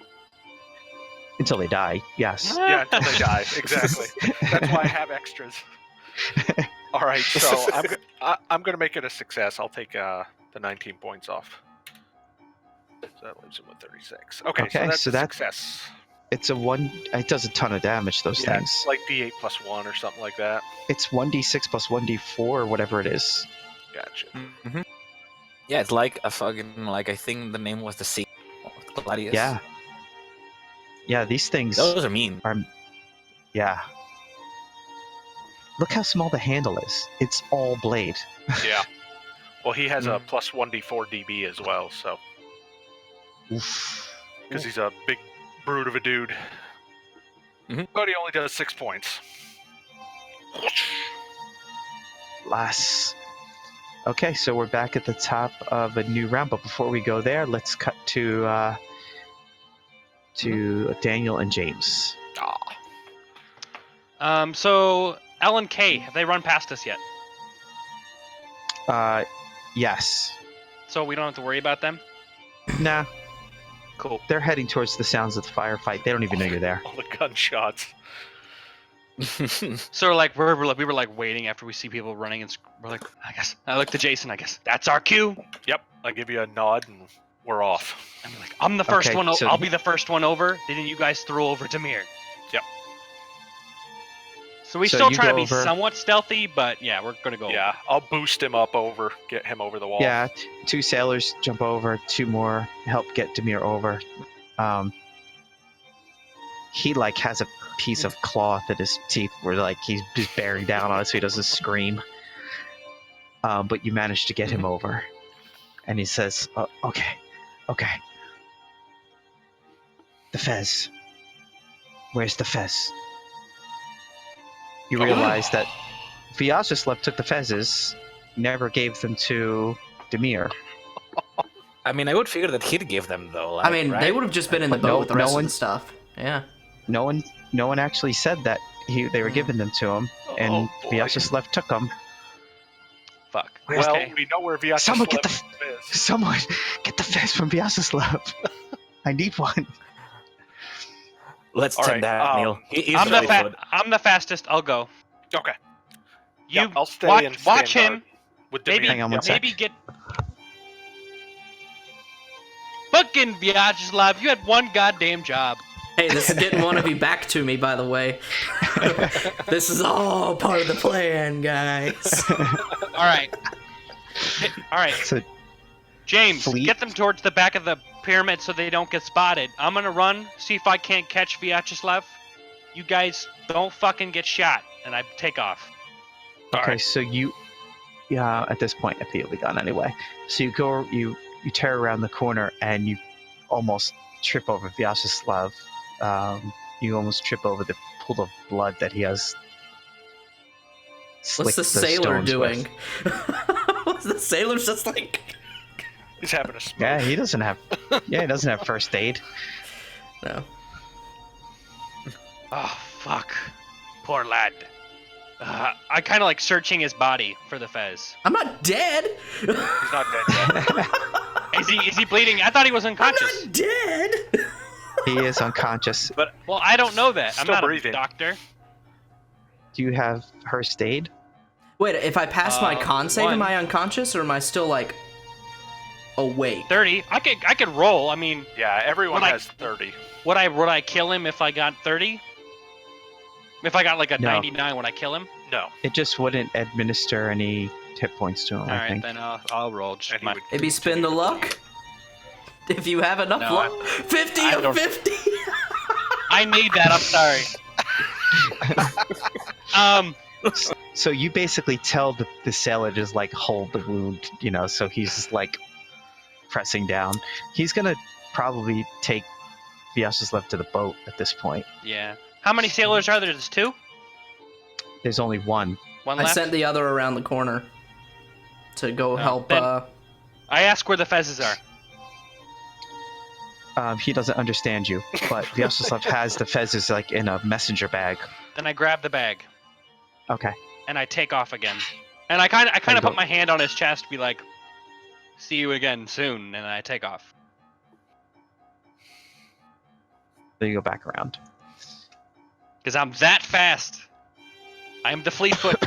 until they die. Yes. Yeah, until they die. Exactly. That's why I have extras. All right, so I'm going to make it a success. I'll take the 19 points off. So that leaves him with 36. Okay, Okay, so that's so a that- success. It's a one. It does a ton of damage. Those Yeah, things. it's like D8 plus 1 or something like that. It's 1d6 plus 1d4 or whatever it is. Gotcha. Mm-hmm. Yeah, it's like a fucking like I think the name was the Sea Gladius. Yeah. Yeah, these things Those are mean. are. Yeah. Look how small the handle is. It's all blade. Yeah. Well, he has a plus 1d4 DB as well, so Oof. because he's a big brute of a dude. Mhm. But he only does 6 points. Lass. Okay, so we're back at the top of a new round, but before we go there, let's cut to Daniel and James. So L and K, have they run past us yet? Yes. So we don't have to worry about them? Nah, Cool. they're heading towards the sounds of the firefight. They don't even know you're there. All the gunshots. So like we were like waiting after we see people running, and we're like, I guess I look to Jason. I guess that's our cue. Yep, I give you a nod and we're off. I'm like, I'm the first Okay, one. so- I'll be the first one over. Then you guys throw over Demir. Yep. So we So still you try to go be over- somewhat stealthy, but yeah, we're gonna go. Yeah, I'll boost him up over, get him over the wall. Yeah, 2 sailors jump over, 2 more help get Demir over. He like has a piece of cloth at his teeth where like he's just bearing down on it so he doesn't scream. But you manage to get him over, and he says, "Okay. The Fez. Where's the Fez?" You realize that Vyacheslav took the Fezes, never gave them to Demir. I mean, I would figure that he'd give them though. Like, I mean, right? they would have just been in the But boat no- with the no rest one- of the stuff. Yeah. No one actually said that they were giving them to him, and Oh, boy. Vyacheslav took them. Fuck. Well, Okay. we know where Vyacheslav Someone get the is. Someone get the Fez from Vyacheslav. I need one. Let's All take right, that, Neil. He's I'm really good. I'm the fastest. I'll go. Okay. You Yep, I'll stay watch, and stand watch him. guard with Maybe Demir. Hang on one sec. maybe get. Fucking Vyacheslav, you had one goddamn job. Hey, this is getting one of you back to me, by the way. This is all part of the plan, guys. All right. All right. So James, Fleet? get them towards the back of the pyramid so they don't get spotted. I'm gonna run, see if I can't catch Vyacheslav. You guys don't fucking get shot, and I take off. okay, so at this point I think it'll be gone anyway. So you tear around the corner and you almost trip over Vyacheslav. You almost trip over the pool of blood that he has. What's slicked the sailor stones doing? with. What's the sailor's just like? He's having a smoke. Yeah, he doesn't have. Yeah, he doesn't have first aid. No. Oh fuck, poor lad. I kind of like searching his body for the Fez. I'm not dead. He's not dead yet. Is he bleeding? I thought he was I'm unconscious. not dead. He is unconscious. Well, I don't know that. I'm Still not breathing. a doctor. Do you have first aid? Wait, if I pass my con save, am one. I unconscious or am I still like awake? 30. I could roll. I mean, Yeah, everyone Well, I- has 30. would I kill him if I got 30? If I got like a No. 99, would I kill him? No. It just wouldn't administer any hit points to him. All I right, think. then I'll roll. Just And he my- would Maybe spin the luck. If you have enough No, luck. 50 I of don't- 50. I need that. I'm sorry. So you basically tell the sailor to just like hold the wound, so he's just like pressing down. He's gonna probably take Vyacheslav to the boat at this point. Yeah. How many sailors are there? There's 2. There's only one. One I left. sent the other around the corner to go help. then- I ask where the Fezes are. He doesn't understand you, but Vyacheslav has the Fezes like in a messenger bag. Then I grab the bag Okay. and I take off again. And I kind of you put go. my hand on his chest, be like, "See you again soon," and I take off. Then you go back around. Because I'm that fast. I'm the Fleetfoot.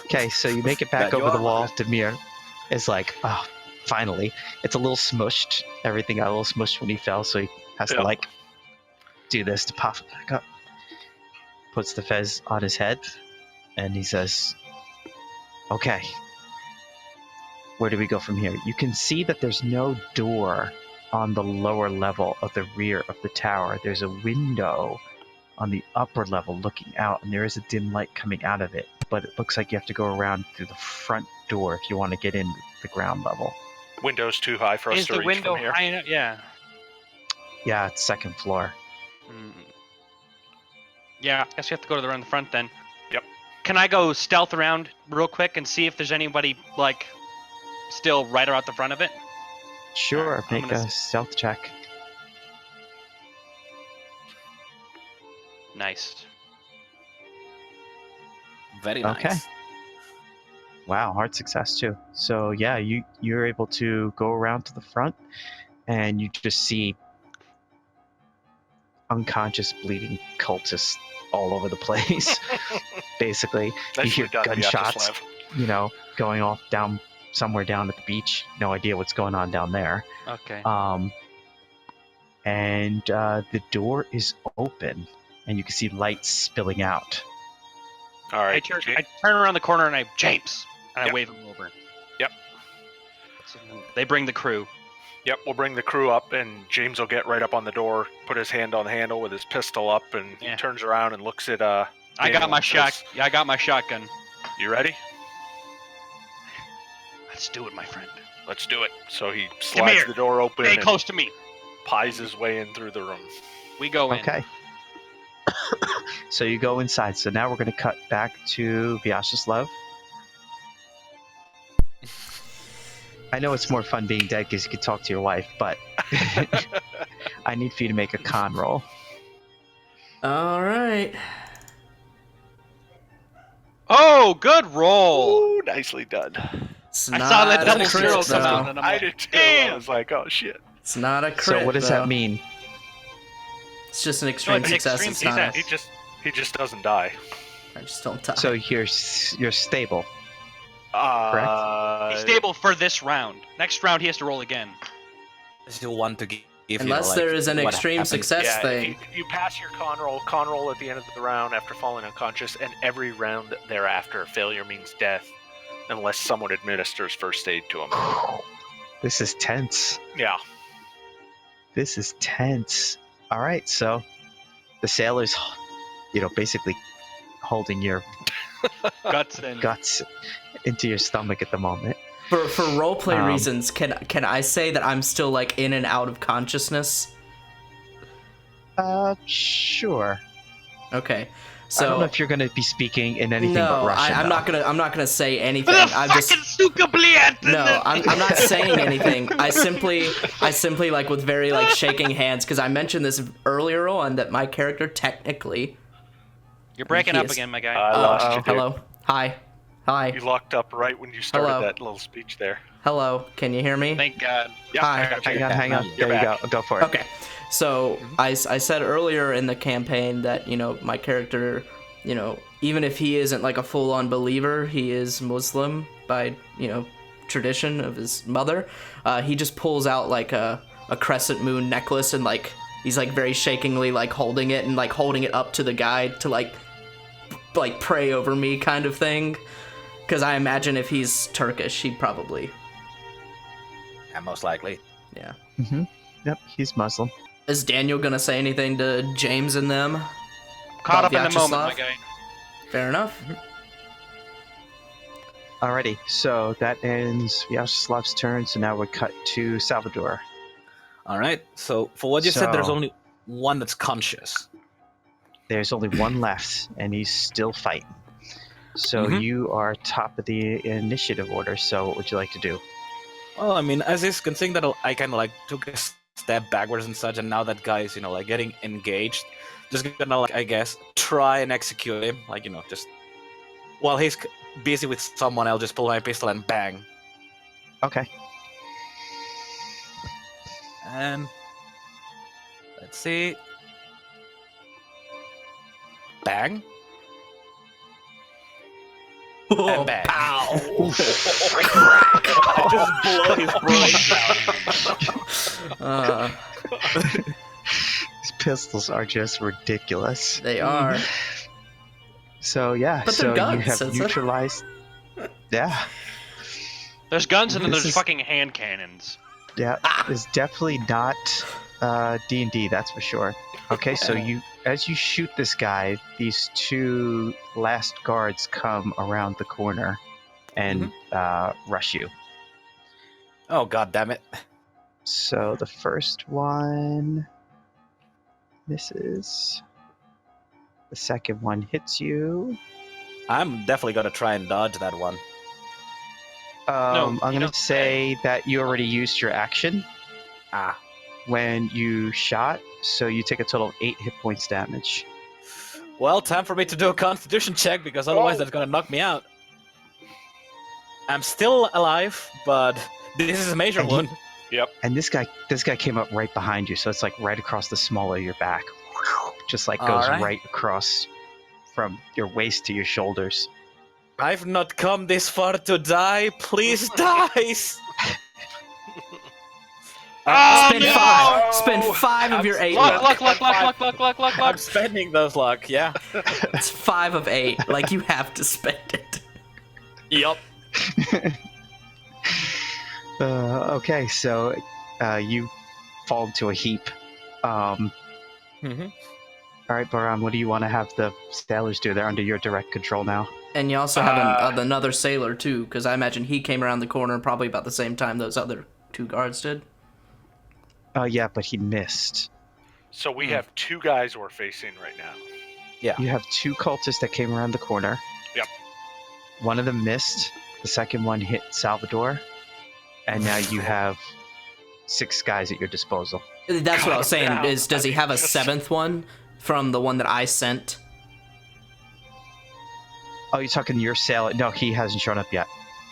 Okay, so you make it back Glad you over the are. wall. Demir is like, oh, finally. It's a little smushed. Everything got a little smushed when he fell, so he has to Yeah. like do this to pop it back up. Puts the fez on his head, and he says, "Okay, where do we go from here?" You can see that there's no door on the lower level of the rear of the tower. There's a window on the upper level looking out, and there is a dim light coming out of it, but it looks like you have to go around through the front door if you want to get in the ground level. Window's too high for us Is to the reach window from here. high enough? Yeah. Yeah, it's second floor. Mm. Yeah, I guess we have to go to the around the front then. Yep. Can I go stealth around real quick and see if there's anybody like still right around the front of it? Sure, I'm make gonna a stealth check. Nice. Very nice. Okay. Wow, hard success too. So yeah, you're able to go around to the front, and you just see unconscious bleeding cultists all over the place. Basically, you Nicely hear done, gunshots, Vyacheslav. going off down somewhere down at the beach. No idea what's going on down there. Okay. And the door is open, and you can see lights spilling out. All I right. turn around the corner and James, and I Yep. wave him over. Yep. So they bring the crew. Yep, we'll bring the crew up, and James will get right up on the door, put his hand on the handle with his pistol up, and he Yeah. turns around and looks at I Daniel got my and says, I got my shotgun. "You ready? Let's do it, my friend. Let's do it." So he slides here. the door open Stay and close to me. pies his way in through the room. We go in. Okay. So you go inside. So now we're going to cut back to Vyacheslav. I know it's more fun being dead because you can talk to your wife, but I need for you to make a con roll. All right. Oh, good roll. Ooh, nicely done. It's I not saw that a double crit, zero though. come down, and I'm I like, did too. I damn. was like, "Oh shit!" It's not a crit. So what does though. that mean? It's just an extreme it's success. extreme It's not. success. He just doesn't die. I just don't die. So you're stable. He's stable for this round. Next round, he has to roll again. Still want to give Unless there is an what extreme happened. success Yeah, thing. you pass your con roll at the end of the round after falling unconscious, and every round thereafter, failure means death, unless someone administers first aid to him. This is tense. Yeah. This is tense. All right, so the sailor's, basically holding your Guts and guts into your stomach at the moment. For roleplay Um, reasons, can I say that I'm still like in and out of consciousness? Sure. Okay. I don't know So if you're going to be speaking in anything no, but Russian. I'm not though. gonna say anything. the I'm just fucking suka bliat. no, I'm not saying anything. I simply like with very like shaking hands because I mentioned this earlier on that my character technically. You're breaking He up is- again, my guy. I lost you, dude. Hello. Hi. You locked up right when you started Hello. that little speech there. Hello. Can you hear me? Thank God. Yep, Hi. I got you. Hang on. You're There you back. go. Go for it. Okay. So I said earlier in the campaign that, my character, even if he isn't like a full-on believer, he is Muslim by, tradition of his mother. He just pulls out like a crescent moon necklace and like he's like very shakingly like holding it and like holding it up to the guy to like pray over me kind of thing. Because I imagine if he's Turkish, he'd probably, Yeah, most likely. yeah. Mm-hmm. Yep, he's Muslim. Is Daniel gonna say anything to James and them? Caught up About in the moment, my Vyacheslav? guy. Fair enough. Alrighty, so that ends Vyacheslav's turn. So now we cut to Salvador. All right. So for what you said, there's So- only one that's conscious. There's only one left, and he's still fighting. So Mhm. you are top of the initiative order. So what would you like to do? Well, I mean, as is, considering that I kind of like took a step backwards and such, and now that guy's like getting engaged, just gonna I guess try and execute him, just while he's busy with someone else, just pull my pistol and bang. Okay. And let's see, bang. And bang. Ow! I just blow his brains out. His pistols are just ridiculous. They are. So yeah, But they're so guns, you have so it's- neutralized. Yeah, There's guns and then This there's is- fucking hand cannons. yeah. It's definitely not D&D, that's for sure. Okay, so as you shoot this guy, these two last guards come around the corner and rush you. Oh god damn it! So the first one misses. The second one hits you. I'm definitely gonna try and dodge that one. No, I'm you going don't to say that you already used your action Ah. when you shot, so you take a total of 8 hit points damage. Well, time for me to do a Constitution check because otherwise Oh. that's gonna knock me out. I'm still alive, but this is a major And he- one. And this guy came up right behind you, so it's like right across the small of your back. Just like goes Alright. right across from your waist to your shoulders. I've not come this far to die. Please, dice. Oh, Spend no! 5. Spend 5 of your 8 Luck, luck. luck. I'm spending those luck. Yeah. It's 5 of 8. Like, you have to spend it. Yup. Okay, so you fall into a heap. Mhm. All right, Baran, what do you want to have the sailors do? They're under your direct control now. And you also have another sailor, too, because I imagine he came around the corner probably about the same time those other 2 guards did. Yeah, but he missed. So we have 2 guys we're facing right now. You have 2 cultists that came around the corner. Yep. One of them missed. The second one hit Salvador. And now you have 6 guys at your disposal. That's what I was saying, down. is does he have a 7th one from the one that I sent? Oh, you're talking your sailor? No, he hasn't shown up yet.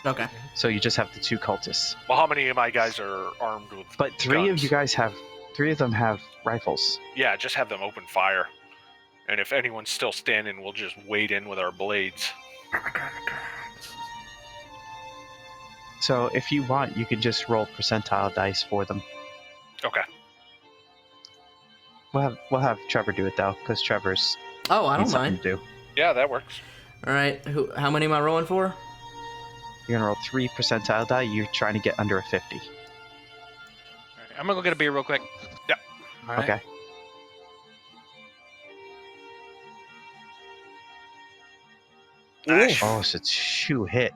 Okay. So you just have the 2 cultists. Well, how many of my guys are armed with But 3 guns? of you guys have... 3 of them have rifles. Yeah, just have them open fire. And if anyone's still standing, we'll just wade in with our blades. So if you want, you can just roll percentile dice for them. Okay. We'll have Trevor do it though, because Trevor's Oh, I don't needs something mind. to do. Yeah, that works. Alright, how many am I rolling for? You're gonna roll 3 percentile die. You're trying to get under a 50. I'm gonna go get a beer real quick. All right. Okay. Ash. Oh, so it's 2 hit.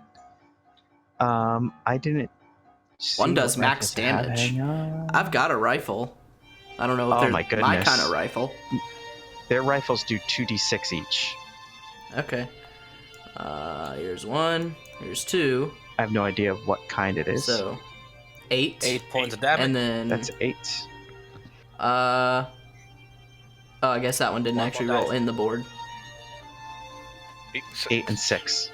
I didn't. See One does what max rifles have. damage. Hang on. I've got a rifle. I don't know if Oh they're my my goodness. kind of rifle. Their rifles do 2d6 each. Okay. Here's 1. Here's 2. I have no idea what kind it is. So 8. 8 points of damage. And then That's 8. oh, I guess that one didn't One actually more roll dice. in the board. 8, 6. 8 and 6.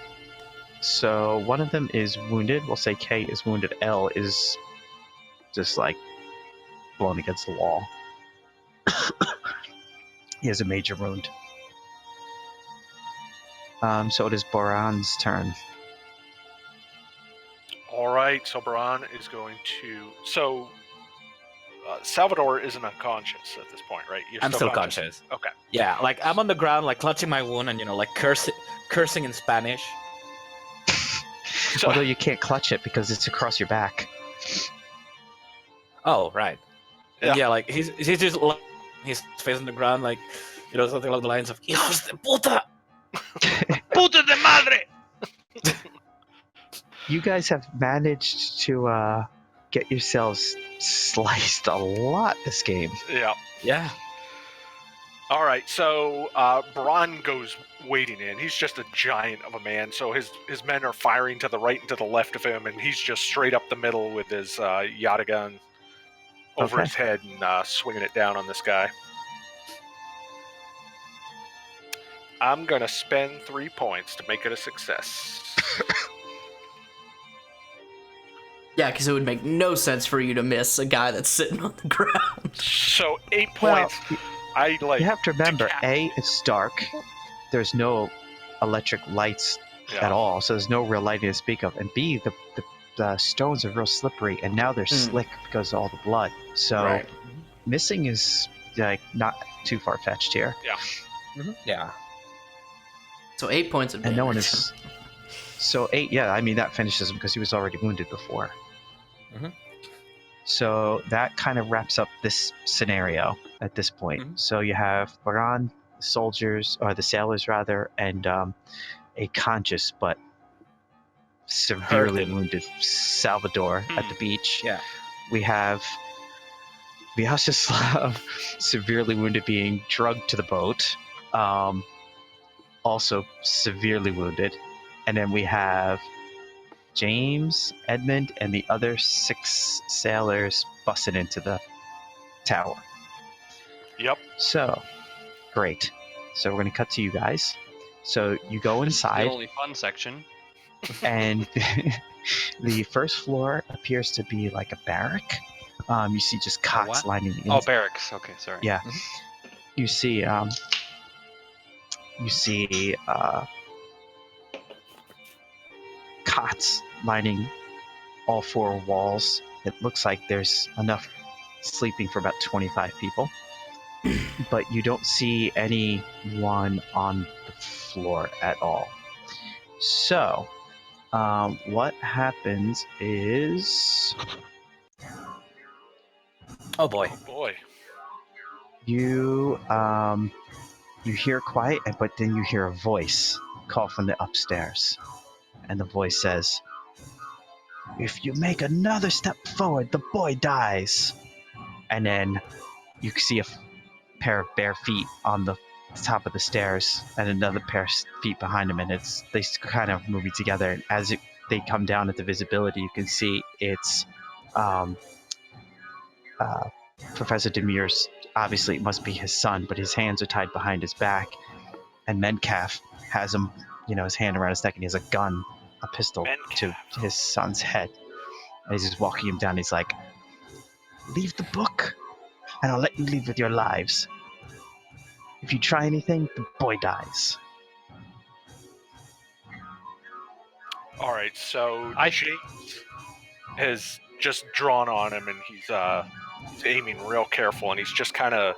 So one of them is wounded. We'll say K is wounded. L is just like blown against the wall. He has a major wound. So it is Boran's turn. All right, so Baran is going to. So Salvador isn't unconscious at this point, right? You're I'm still conscious. Okay. Yeah, like I'm on the ground, like clutching my wound, and like cursing in Spanish. So, Although you can't clutch it because it's across your back. Oh, right. Yeah. And yeah, like he's just his face on the ground, like something along the lines of "Hijos de puta." Puta de madre! You guys have managed to get yourselves sliced a lot this game. yeah. Yeah. All right, so Baran goes wading in. He's just a giant of a man, so his men are firing to the right and to the left of him, and he's just straight up the middle with his Yata gun over Okay. his head and swinging it down on this guy. I'm going to spend 3 points to make it a success. Yeah, because it would make no sense for you to miss a guy that's sitting on the ground. So 8 Well, points. I like. you have to remember, cat. A, it's dark. There's no electric lights Yeah. at all, so there's no real lighting to speak of. And B, the stones are real slippery, and now they're slick because of all the blood. So Right. missing is like not too far fetched here. Yeah. So 8 points of damage. And no one is. So 8, yeah, I mean, that finishes him because he was already wounded before. Mhm. So that kind of wraps up this scenario at this point. Mhm. So you have Baran, the soldiers, or the sailors rather, and a conscious but severely Hurted. wounded Salvador at the beach. Yeah. We have Vyacheslav severely wounded being drugged to the boat. Also severely wounded. And then we have James, Edmund, and the other 6 sailors busting into the tower. Yep. So, great. So we're going to cut to you guys. So you go This is the inside, only fun section. and the first floor appears to be like a barrack. You see just cots what? lining the Oh, inside. barracks. Okay, sorry. Yeah. Mhm. You see cots lining all 4 walls. It looks like there's enough sleeping for about 25 people. But you don't see anyone on the floor at all. So, what happens is Oh boy. Oh boy. you hear quiet, but then you hear a voice call from the upstairs, and the voice says, "If you make another step forward, the boy dies." And then you see a pair of bare feet on the top of the stairs, and another pair of feet behind them, and they kind of moving together. And as they come down at the visibility, you can see it's Professor Demir's. Obviously, it must be his son, but his hands are tied behind his back, and Metcalf has him, his hand around his neck, and he has a gun, a pistol to his son's head. And he's just walking him down. He's like, "Leave the book, and I'll let you leave with your lives. If you try anything, the boy dies." All right, so I- James has just drawn on him, and he's aiming real careful, and he's just kind of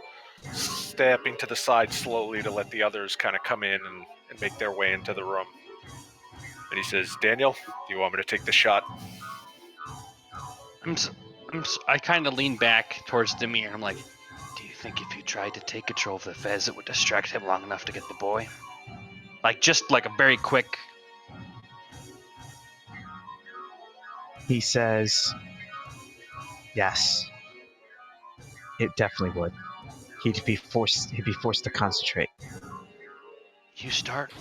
stepping to the side slowly to let the others kind of come in and make their way into the room. And he says, "Daniel, do you want me to take the shot?" I kind of lean back towards Demir. I'm like, do you think if you tried to take control of the Fez, it would distract him long enough to get the boy? Like, just like a very quick. He says, "Yes, it definitely would. He'd be forced to concentrate." You start,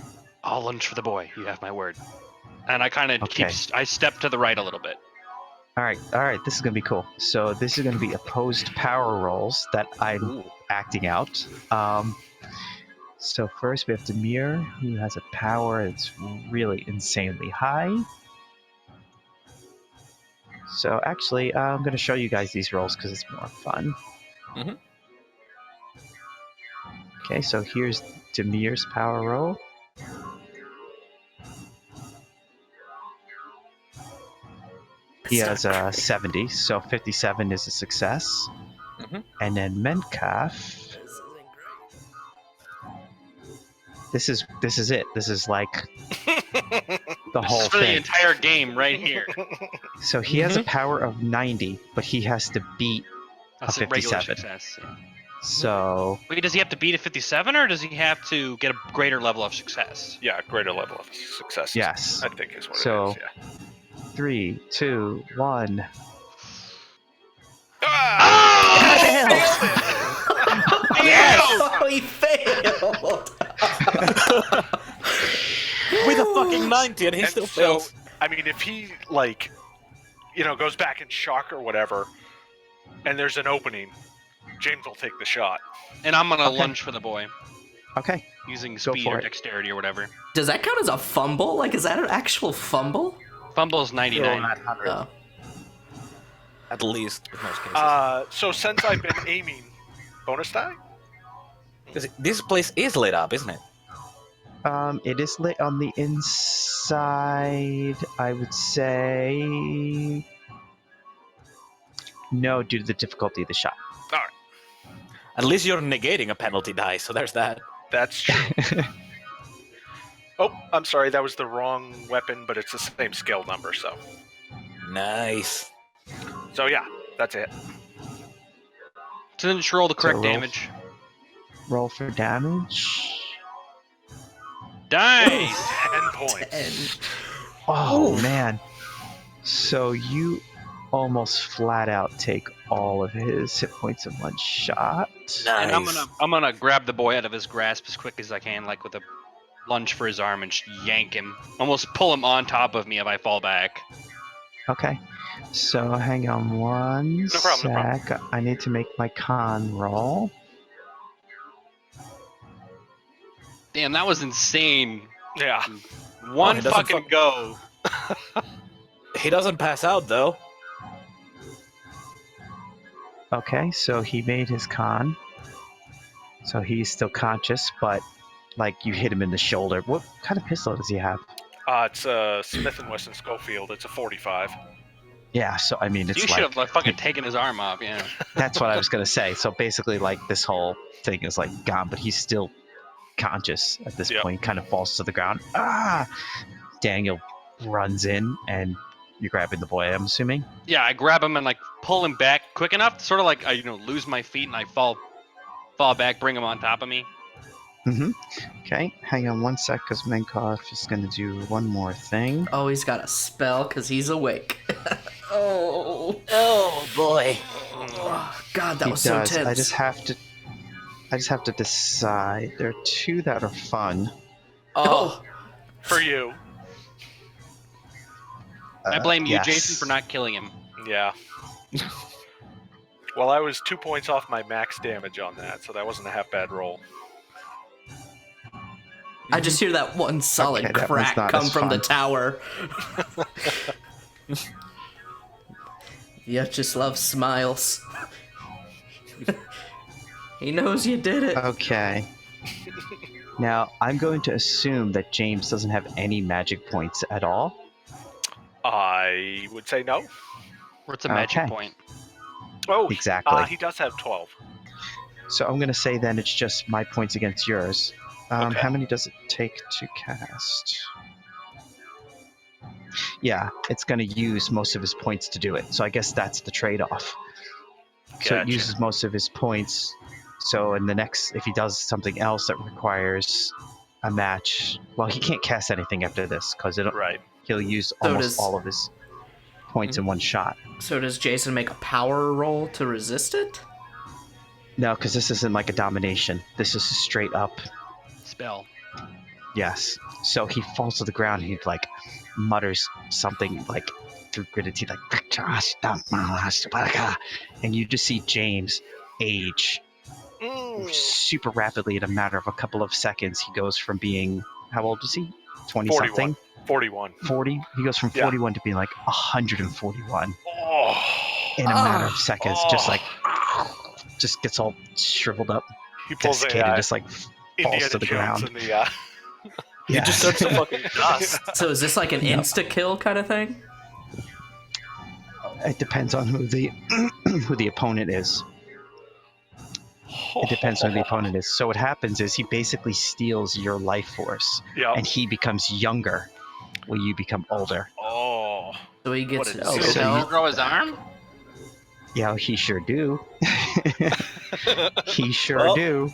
I'll lunge for the boy. You have my word. And I kind of Okay. I step to the right a little bit. All right. This is gonna be cool. So this is gonna be opposed power rolls that I'm acting out. So first we have Demir, who has a power that's really insanely high. So actually, I'm gonna show you guys these rolls because it's more fun. Mhm. Okay, so here's Demir's power roll. He has a 70, so 57 is a success. Mhm. And then Metcalf. This is it. This is like the This whole is for the thing. entire game right here. So he has a power of 90, but he has to beat That's a a regular 57. success. Yeah. So Wait, does he have to beat a 57 or does he have to get a greater level of success? Yeah, greater level of success. yes. I think is what So- it is. Yeah. 3, 2, 1. Oh, he failed! With a fucking 90 and he And still so, fails. I mean, if he goes back in shock or whatever, and there's an opening, James will take the shot. And I'm gonna Okay. lunge for the boy Okay. using Go speed for or it. dexterity or whatever. Does that count as a fumble? Like, is that an actual fumble? Fumble is 99. Oh. At least, in most cases. So since I've been aiming, bonus die? Because this place is lit up, isn't it? It is lit on the inside, I would say. No, due to the difficulty of the shot. At least you're negating a penalty die, so there's that. That's true. Oh, I'm sorry, that was the wrong weapon, but it's the same skill number, so. Nice. So yeah, that's it. So then just roll the correct roll- damage. Roll for damage. Nice! 10 points. Oh man. So you almost flat out take all of his hit points in one shot. And I'm gonna grab the boy out of his grasp as quick as I can, like with a lunge for his arm, and just yank him, almost pull him on top of me if I fall back. Okay. So hang on one problem, no sec. I need to make my con roll. Damn, that was insane. Yeah. One he doesn't fucking go. He doesn't pass out, though. Okay, so he made his con. So he's still conscious, but like you hit him in the shoulder. What kind of pistol does he have? It's a Smith & Wesson Schofield. It's a 45. Yeah, so I mean, it's You like should have like fucking taken his arm off, yeah. that's what I was gonna say. So basically, like this whole thing is like gone, but he's still conscious at this Yep. point. Kind of falls to the ground. Ah! Daniel runs in, and you're grabbing the boy. I'm assuming. Yeah, I grab him and like pull him back quick enough, sort of like I lose my feet and I fall back, bring him on top of me. Mm-hmm. Okay, hang on one sec, because Menkov is gonna do one more thing. Oh, he's got a spell because he's awake. Oh. Oh, boy. Oh, God, that He was so does. tense. I just have to decide. There are two that are fun. Oh, For you. I blame you, yes. Jason, for not killing him. Yeah. Well, I was 2 points off my max damage on that, so that wasn't a half bad roll. I just hear that one solid Okay, that was crack not come as from the fun. tower. You just love smiles. He knows you did it. Okay. Now, I'm going to assume that James doesn't have any magic points at all. I would say no. What's a magic Okay. point? Oh, Exactly. he does have 12. So I'm going to say then it's just my points against yours. Okay. How many does it take to cast? Yeah, it's going to use most of his points to do it. So I guess that's the trade-off. So it Gotcha. uses most of his points. So in the next, if he does something else that requires a match, well, he can't cast anything after this because Right. he'll use So almost does- all of his points in one shot. So does Jason make a power roll to resist it? No, because this isn't like a domination. This is straight up. Spell. Yes. So he falls to the ground and he like mutters something like through gritted teeth, like, and you just see James age super rapidly in a matter of a couple of seconds. He goes from being, how old is he? 20 something? 41. 40? He goes from Yeah. 41 to being like 141 Oh. in a matter of seconds. Just Oh. like, just gets all shriveled up, He pulls a desiccated, just like Indiana to the Jones ground. in the. you just search the fucking dust. So is this like an insta-kill kind of thing? It depends on who the who the opponent is. It depends on who the opponent is. So what happens is he basically steals your life force, Yeah. and he becomes younger when you become older. Oh. So he gets What a his dick. So so did you- you grow his arm? Yeah, he sure do. He sure Well, do.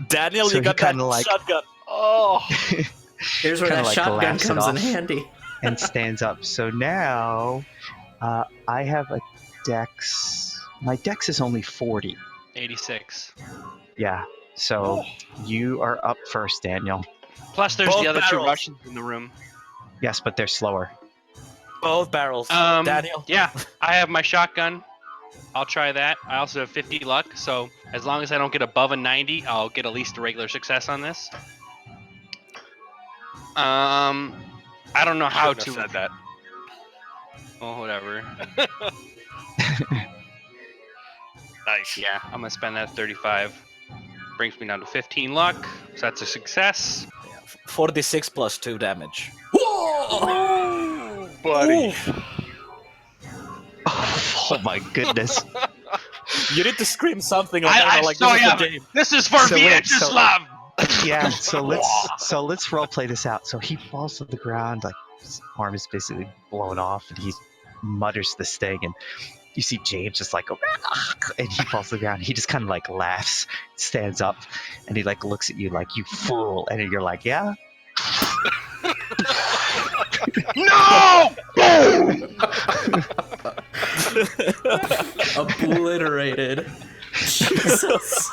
Daniel, So you he got that kinda like- shotgun. Oh. Here's where kinda that like shotgun laughs it comes in off. handy. And stands up. So now, I have a dex. My dex is only 40. 86. Yeah. So you are up first, Daniel. Plus, there's Both the other two barrels. Russians in the room. Yes, but they're slower. Both barrels. Daniel. Yeah, I have my shotgun. I'll try that. I also have 50 luck, so as long as I don't get above a 90, I'll get at least a regular success on this. I don't know how Shouldn't to. have said that. Oh, whatever. Nice. Yeah, I'm gonna spend that 35. Brings me down to 15 luck, so that's a success. 46 plus 2 damage. Buddy. Oh my goodness. You need to scream something like, I like saw this is ya. the game. This is for So wait, Vyacheslav. Yeah, so let's role play this out. So he falls to the ground, like his arm is basically blown off, and he mutters this thing, and you see James just like, and he falls to the ground. He just kind of like laughs, stands up, and he like looks at you like, you fool, and you're like, yeah. No! Obliterated. Jesus.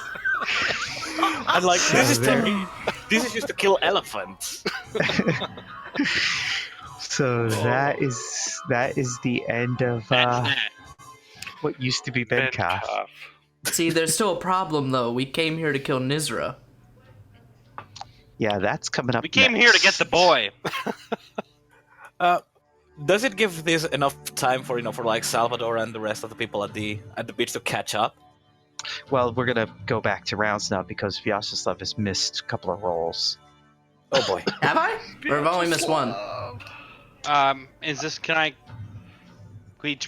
And like this is used to kill elephants. So that is the end of what used to be Bencalf. See, there's still a problem though. We came here to kill Nisra. Yeah, that's coming up. We came here to get the boy. Does it give this enough time for for like Salvador and the rest of the people at the beach to catch up? Well, we're gonna go back to rounds now because Vyacheslav has missed a couple of rolls. Oh boy. Have I? Or have I only missed one? Is this?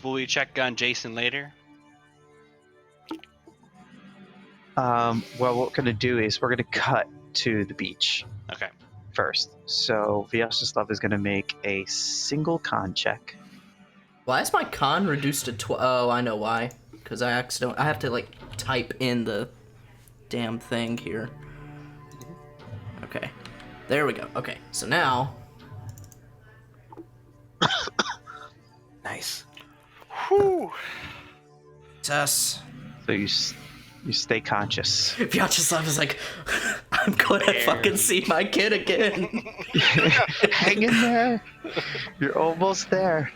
Will we check on Jason later? Well, what we're gonna do is we're gonna cut to the beach Okay. first. So Vyacheslav is gonna make a single con check. Why is my con reduced to 12? Oh, I know why. Because I have to like type in the damn thing here. Okay. There we go. Okay. So now. Nice. Whew. Sus. So you stay conscious. Vyacheslav is like, I'm gonna fucking see my kid again. Hang in there. You're almost there.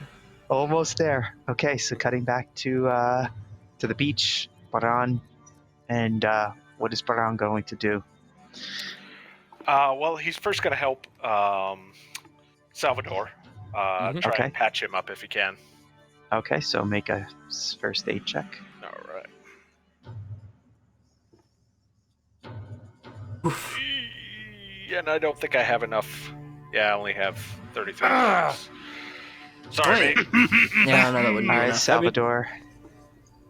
Almost there. Okay, so cutting back to the beach, Baran, and what is Baran going to do? Well, he's first going to help Salvador. Try Okay. and patch him up if he can. Okay, so make a first aid check. All right. And I don't think I have enough. Yeah, I only have 33 points. Sorry, mate. Yeah, no, that wouldn't be All right, enough. Salvador.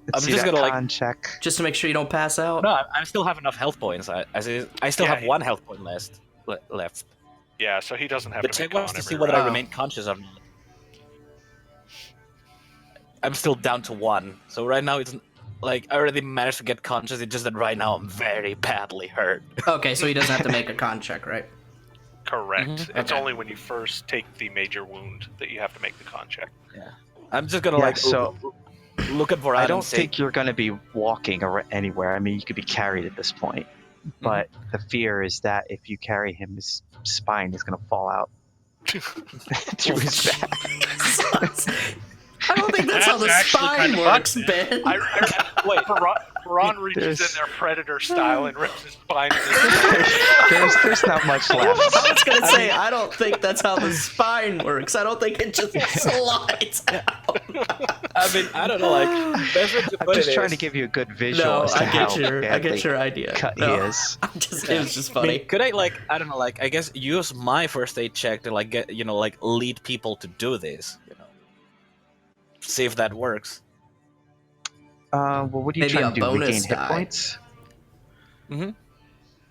Let's I'm see just that gonna, like- con check. Just to make sure you don't pass out. No, I still have enough health points. I still Yeah, have one health point left. Yeah, so he doesn't have The to check make was con to see every whether round. I remain conscious or not. I'm still down to 1. So right now it's like I already managed to get conscious. It's just that right now I'm very badly hurt. Okay, so he doesn't have to make a con check, right? Correct. Mhm. It's Okay. only when you first take the major wound that you have to make the con check. I'm just gonna Yeah, so look at Voran I and don't say, think you're going to be walking anywhere. I mean, you could be carried at this point, but the fear is that if you carry him, his spine is going to fall out through his back. I don't think that's how the That's actually spine kinda works, fucked, Ben. Wait, Ron reaches There's- in there predator style and rips his spine. There's not much left. I was gonna say, I don't think that's how the spine works. I don't think it just slides out. I mean, I don't know, like best way to I'm put just it trying is- to give you a good visual No, as to I get how your badly idea. cut No, he is. it was just I funny. mean, could I like I don't know, like I guess use my first aid check to like get like lead people to do this, see if that works. Well, what are you Maybe trying a to do? bonus Regain hit die. points?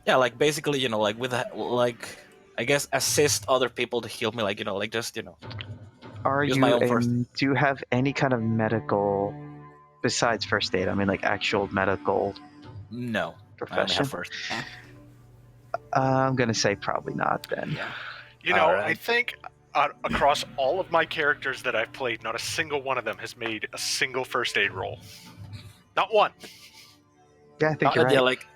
Yeah, like basically, like with like I guess assist other people to heal me, like like just Are Use you? my own first. Do you have any kind of medical besides first aid? I mean, like actual medical no. I only profession. have first. I'm gonna say probably not then. Yeah. You know, Alright. I think across all of my characters that I've played, not a single one of them has made a single first aid roll. Not one. Yeah, I think you're right. Yeah, like.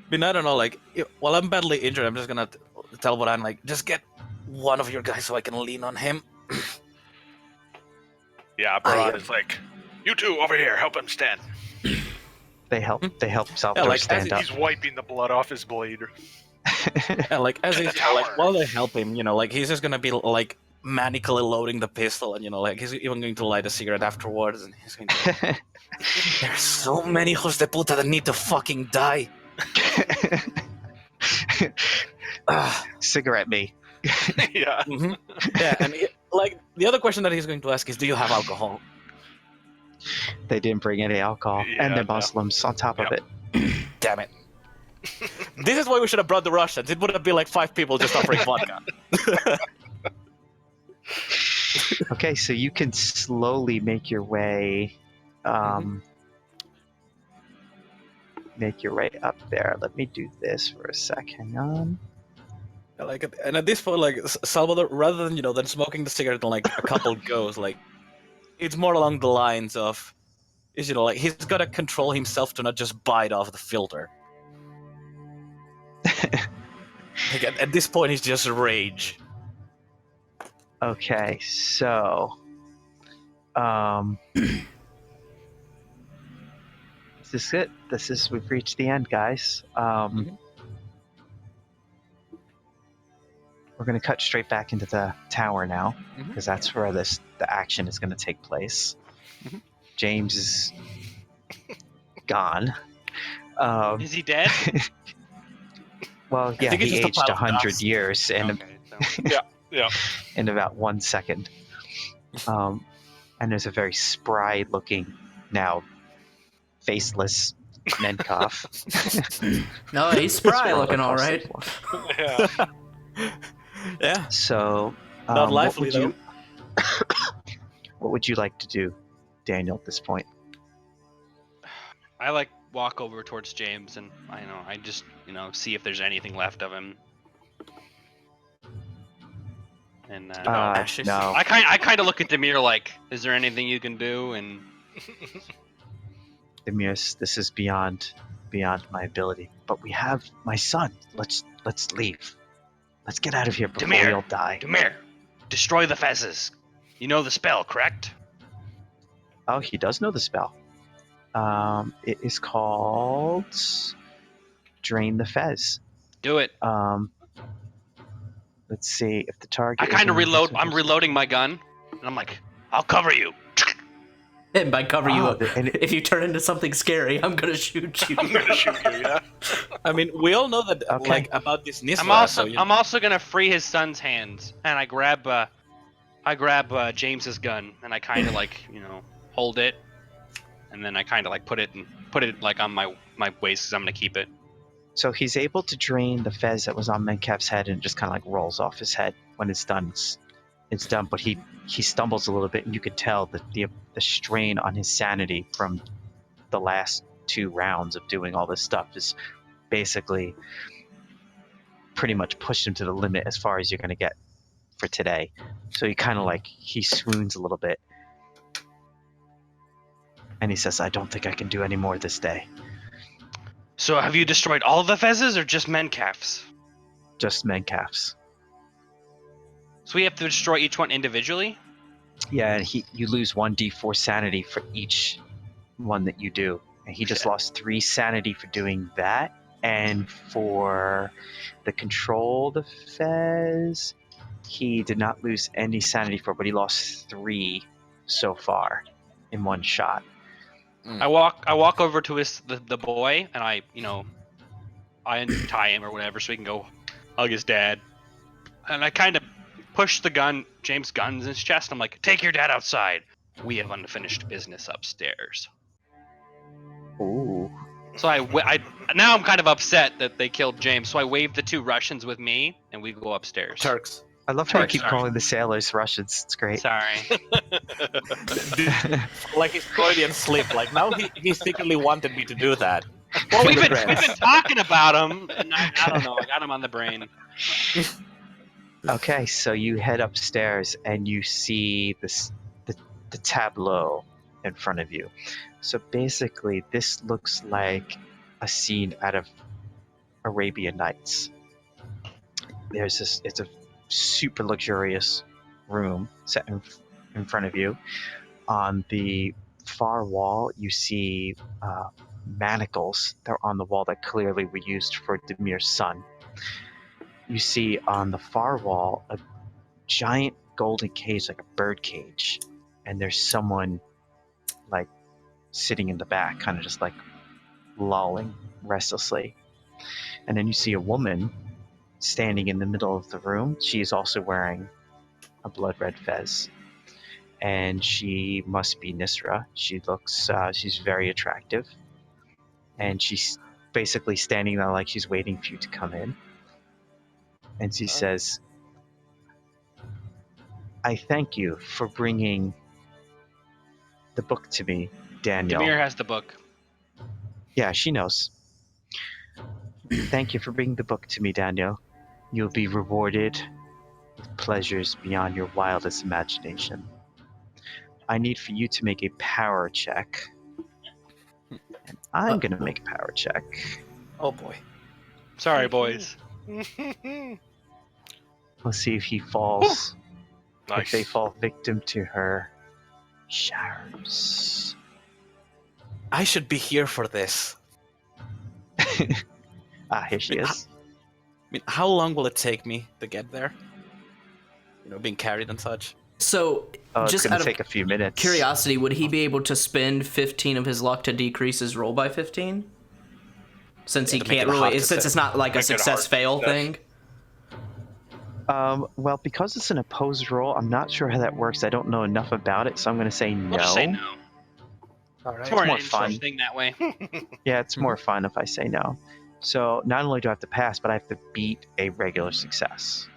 I mean, I don't know, like, while I'm badly injured, I'm just gonna tell what I'm like, just get one of your guys so I can lean on him. Yeah, Baran is like, you two over here, help him stand. They help. They help Salvador like, stand up. He's wiping the blood off his blade. Yeah, like, as To he's, the tower. like, while they help him, like, he's just gonna be, like, manically loading the pistol, and, like, he's even going to light a cigarette afterwards, and he's going to... There's so many hijos de puta that need to fucking die. Cigarette me. Yeah. Yeah, and like the other question that he's going to ask is, do you have alcohol? They didn't bring any alcohol, Yeah, and they're no. Muslims on top of Yep. it. Damn it. This is why we should have brought the Russians. It would have been like 5 people just offering vodka. Okay, so you can slowly make your way, make your way up there. Let me do this for a sec. Hang on. Like, and at this point, like Salvador, rather than than smoking the cigarette and like a couple goes, like it's more along the lines of, like he's got to control himself to not just bite off the filter. Like, at this point, he's just rage. Okay, so, this is it. We've reached the end, guys. We're going to cut straight back into the tower now, because that's where the action is going to take place. James is gone. Is he dead? Well, yeah, think it's he just a aged pile of 100 dust. years Okay, so- Yeah. in about 1 second. And there's a very spry-looking, now faceless Menkov. No, he's spry looking all right. Yeah. Yeah, So, not lively though. what would you like to do, Daniel, at this point? I walk over towards James and I just see if there's anything left of him. And ashes. No. I kind of look at Demir like, is there anything you can do? And Demir's, this is beyond my ability. But we have my son. Let's leave. Let's get out of here before Demir! we all die. Demir, destroy the Fezes. You know the spell, correct? Oh, he does know the spell. It is called Drain the Fez. Do it. Let's see if the target. I kind of reload. I'm reloading my gun, and I'm like, I'll cover you. And by cover you up, and if you turn into something scary, I'm gonna shoot you. I'm gonna shoot you. Yeah. I mean, we all know that Okay. like about this Nisra. I'm also gonna free his son's hands, and I grab James's gun, and I kind of hold it, and then I kind of put it like on my waist because I'm gonna keep it. So he's able to drain the fez that was on Menkev's head, and it just kind of rolls off his head. When it's done, it's done. But he stumbles a little bit, and you can tell that the strain on his sanity from the last 2 rounds of doing all this stuff is basically pretty much pushed him to the limit as far as you're going to get for today. So he kind of he swoons a little bit, and he says, "I don't think I can do any more this day." So have you destroyed all of the Fezes or just Menkafs? Just Menkev's. So we have to destroy each one individually? Yeah, and you lose 1d4 sanity for each one that you do. And he just lost 3 sanity for doing that. And for the controlled Fez, he did not lose any sanity for, but he lost 3 so far in one shot. I walk over to the boy, and I untie him or whatever so he can go hug his dad. And I kind of push James' gun in his chest. I'm like, take your dad outside. We have unfinished business upstairs. Ooh. So now I'm kind of upset that they killed James. So I wave the 2 Russians with me, and we go upstairs. Turks. I love how you Turks, keep sorry. calling the sailors Russians. It's great. Sorry. Like his Freudian slip. Like now he secretly wanted me to do that. Well, we've been Regrets. talking about him, and I don't know. I got him on the brain. Okay, so you head upstairs and you see the tableau in front of you. So basically, this looks like a scene out of Arabian Nights. It's a super luxurious room set in front of you. On the far wall, you see manacles that are on the wall that clearly were used for Demir's son. You see on the far wall a giant golden cage, like a bird cage, and there's someone sitting in the back, kind of just lolling restlessly. And then you see a woman standing in the middle of the room. She is also wearing a blood red fez, and she must be Nisra. She looks, she's very attractive, and she's basically standing there like she's waiting for you to come in. And she says, I thank you for bringing the book to me, Daniel. Demir has the book. Yeah, she knows. Thank you for bringing the book to me, Daniel. You'll be rewarded with pleasures beyond your wildest imagination. I need for you to make a power check. And I'm going to make a power check. Oh boy. Sorry, boys. Let's see if he falls. Nice. If they fall victim to her charms. I should be here for this. Here she is. I mean, how long will it take me to get there? Being carried and such. So, Oh, it's just going out to of take a few minutes. curiosity, would he be able to spend 15 of his luck to decrease his roll by 15? Since he to make can't it a hard really, since it's not like a Make it a hard success-fail success. thing. Well, because it's an opposed roll, I'm not sure how that works. I don't know enough about it, so I'm going to say no. We'll just say no. All right. It's more, more an fun. interesting that way. Yeah, it's more fun if I say no. So not only do I have to pass, but I have to beat a regular success.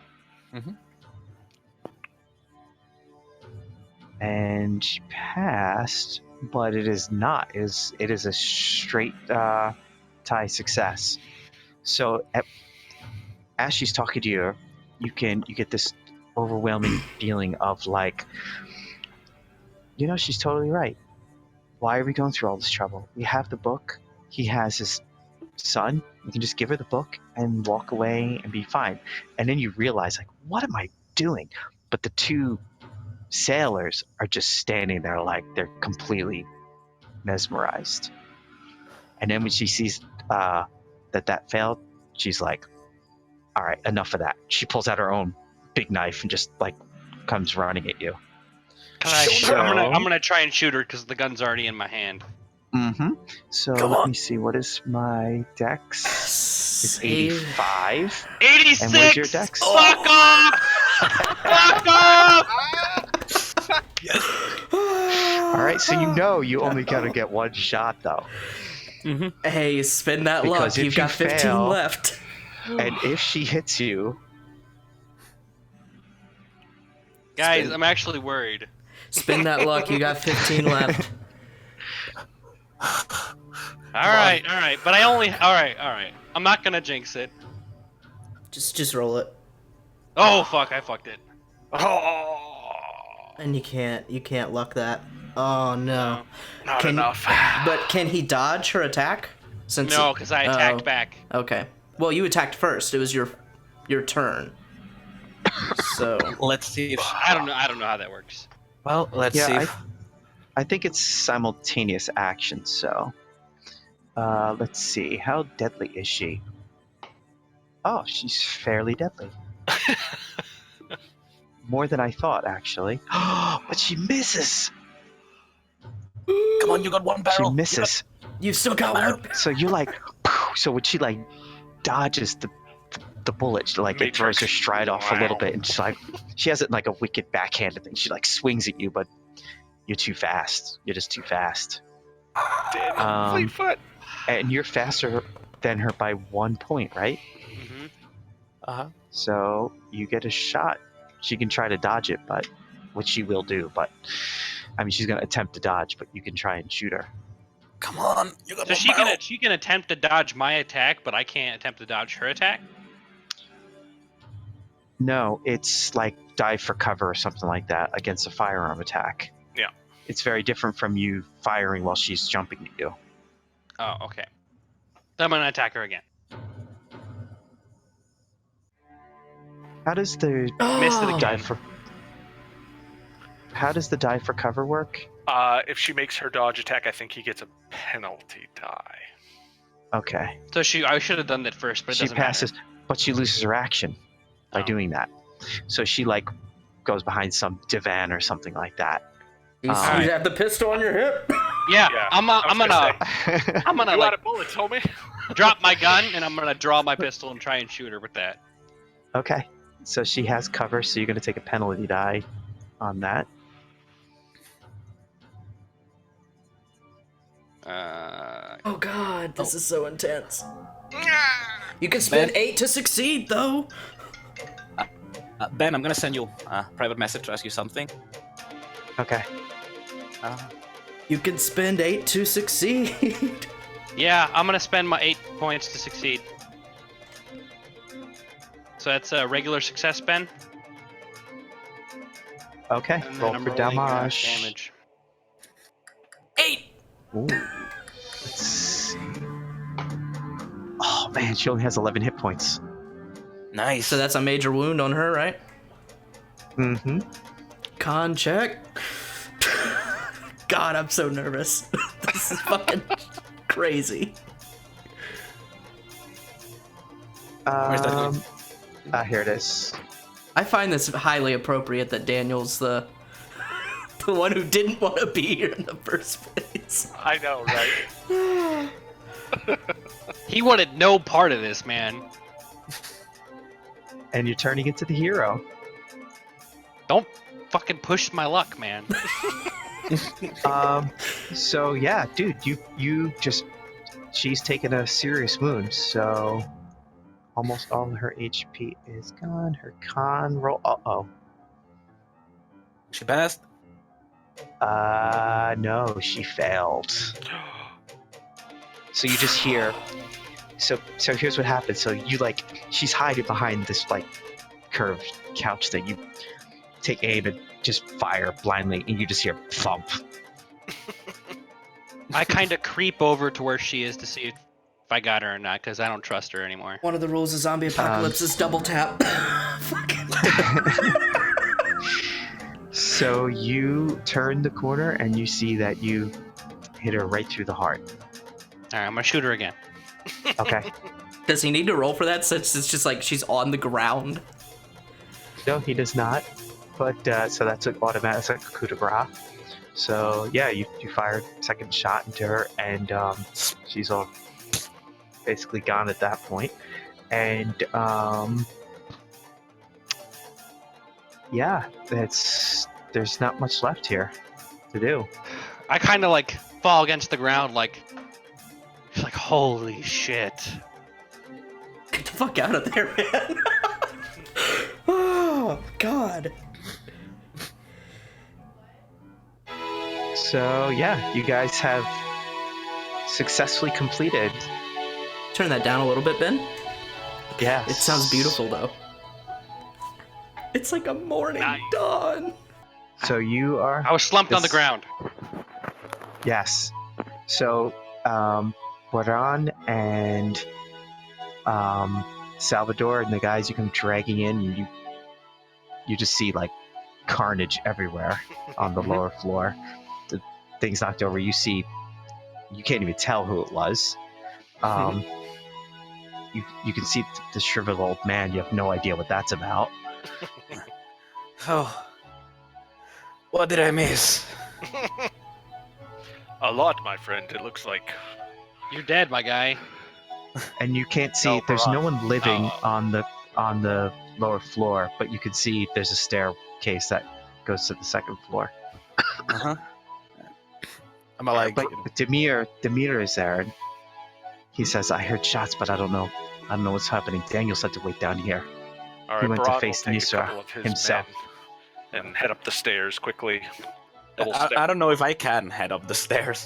Mhm. And she passed, but it is not. It is a straight tie success. So as she's talking to you, you get this overwhelming feeling of like, she's totally right. Why are we going through all this trouble? We have the book. He has his son. We can just give her the book and walk away and be fine. And then you realize, like, what am I doing? But the two sailors are just standing there like they're completely mesmerized. And then when she sees that failed, she's like, all right, enough of that. She pulls out her own big knife and just like comes running at you. I'm gonna try and shoot her because the gun's already in my hand. Mm-hmm. So Come let on. me see. What is my dex? It's 85. 86. And where's your dex? Fuck off! Fuck off! All right, so you only gotta get one shot though. Hey, spin that Because luck. if You've you got 15 fail- left. And if she hits you, Guys, I'm actually worried. Spin that luck. You got 15 left. All right. But I only. All right. I'm not gonna jinx it. Just roll it. Oh fuck! I fucked it. Oh, And you can't luck that. Oh no. not Can- enough. But can he dodge her attack? Since No, because I attacked Oh. back. Okay. Well, you attacked first. It was your turn. So Let's see if. I don't know how that works. Well, let's Yeah, see. If, I think it's simultaneous action. So let's see. How deadly is she? Oh, she's fairly deadly. More than I thought, actually. But she misses. Come on, you got one barrel. She misses. you've still got one. So you're like, so when she like dodges the bullet, like it throws her stride off a little bit, and she's like, she has it in like a wicked backhanded thing. She like swings at you, but you're too fast. You're just too fast, Damn, Fleetfoot. and you're faster than her by 1 point, right? Mm-hmm. Uh-huh. So you get a shot. She can try to dodge it, but which she will do. But I mean, she's gonna attempt to dodge, but you can try and shoot her. Come on, you got So one barrel. she can attempt to dodge my attack, but I can't attempt to dodge her attack. No, it's like dive for cover or something like that against a firearm attack. Yeah. It's very different from you firing while she's jumping at you. Oh, okay. I'm gonna attack her again. How does the Missed it again. dive for How does the dive for cover work? If she makes her dodge attack, I think he gets a penalty die. Okay. So I should have done that first, but it She doesn't passes, matter. but she loses her action by Oh. doing that. So she like goes behind some divan or something like that. You Alright. have the pistol on your hip. Yeah, Yeah, I'm I was gonna You like out of bullets, homie? drop my gun and I'm gonna draw my pistol and try and shoot her with that. Okay. So she has cover, so you're going to take a penalty die on that. Oh god, this is so intense. You can spend 8 to succeed, though. Ben, I'm gonna send you a private message to ask you something. Okay. You can spend 8 to succeed. Yeah, I'm gonna spend my 8 points to succeed. So that's a regular success, Ben. Okay. And Roll then I'm for rolling damage. damage. 8. Ooh. Let's see. Oh man, she only has 11 hit points. Nice. So that's a major wound on her, right? Mm-hmm. Con check. God, I'm so nervous. This is fucking crazy. Where's that going? Here it is. I find this highly appropriate that Daniel's the one who didn't want to be here in the first place. I know, right? He wanted no part of this, man. And you're turning into the hero. Don't fucking push my luck, man. So yeah, dude, you just, she's taken a serious wound, so almost all of her HP is gone. Her con roll, She passed. no, she failed. So you just hear, so here's what happens. So you she's hiding behind this curved couch thing. You take aim and just fire blindly, and you just hear thump. I kind of creep over to where she is to see if I got her or not, because I don't trust her anymore. One of the rules of zombie apocalypse is double tap. So you turn the corner and you see that you hit her right through the heart. All right, I'm gonna shoot her again. Okay. Does he need to roll for that since it's just she's on the ground? No, he does not. But so that's an automatic, it's like a coup de grace. So yeah, you fired second shot into her, and she's all basically gone at that point. And yeah, there's not much left here to do. I kind of fall against the ground, she's like, holy shit. Get the fuck out of there, man. Oh god. So yeah, you guys have successfully completed. Turn that down a little bit, Ben. Yes. It sounds beautiful though. It's like a morning dawn. So you are. I was slumped on the ground. Yes. So, Boran and Salvador and the guys you come dragging in, and you just see carnage everywhere on the lower floor. The thing's knocked over. You can't even tell who it was. You can see the shriveled old man. You have no idea what that's about. Oh. What did I miss? A lot, my friend. It looks like. You're dead, my guy. And you can't see. No, There's no Baran. one living No. on the lower floor, but you can see there's a staircase that goes to the second floor. Uh-huh. I'm like, But Demir is there, and he says, "I heard shots, but I don't know what's happening." Daniel said to wait down here. All right, He went to Baran will face take a Nisra couple of his himself. men and head up the stairs quickly. Double I step. don't know if I can head up the stairs.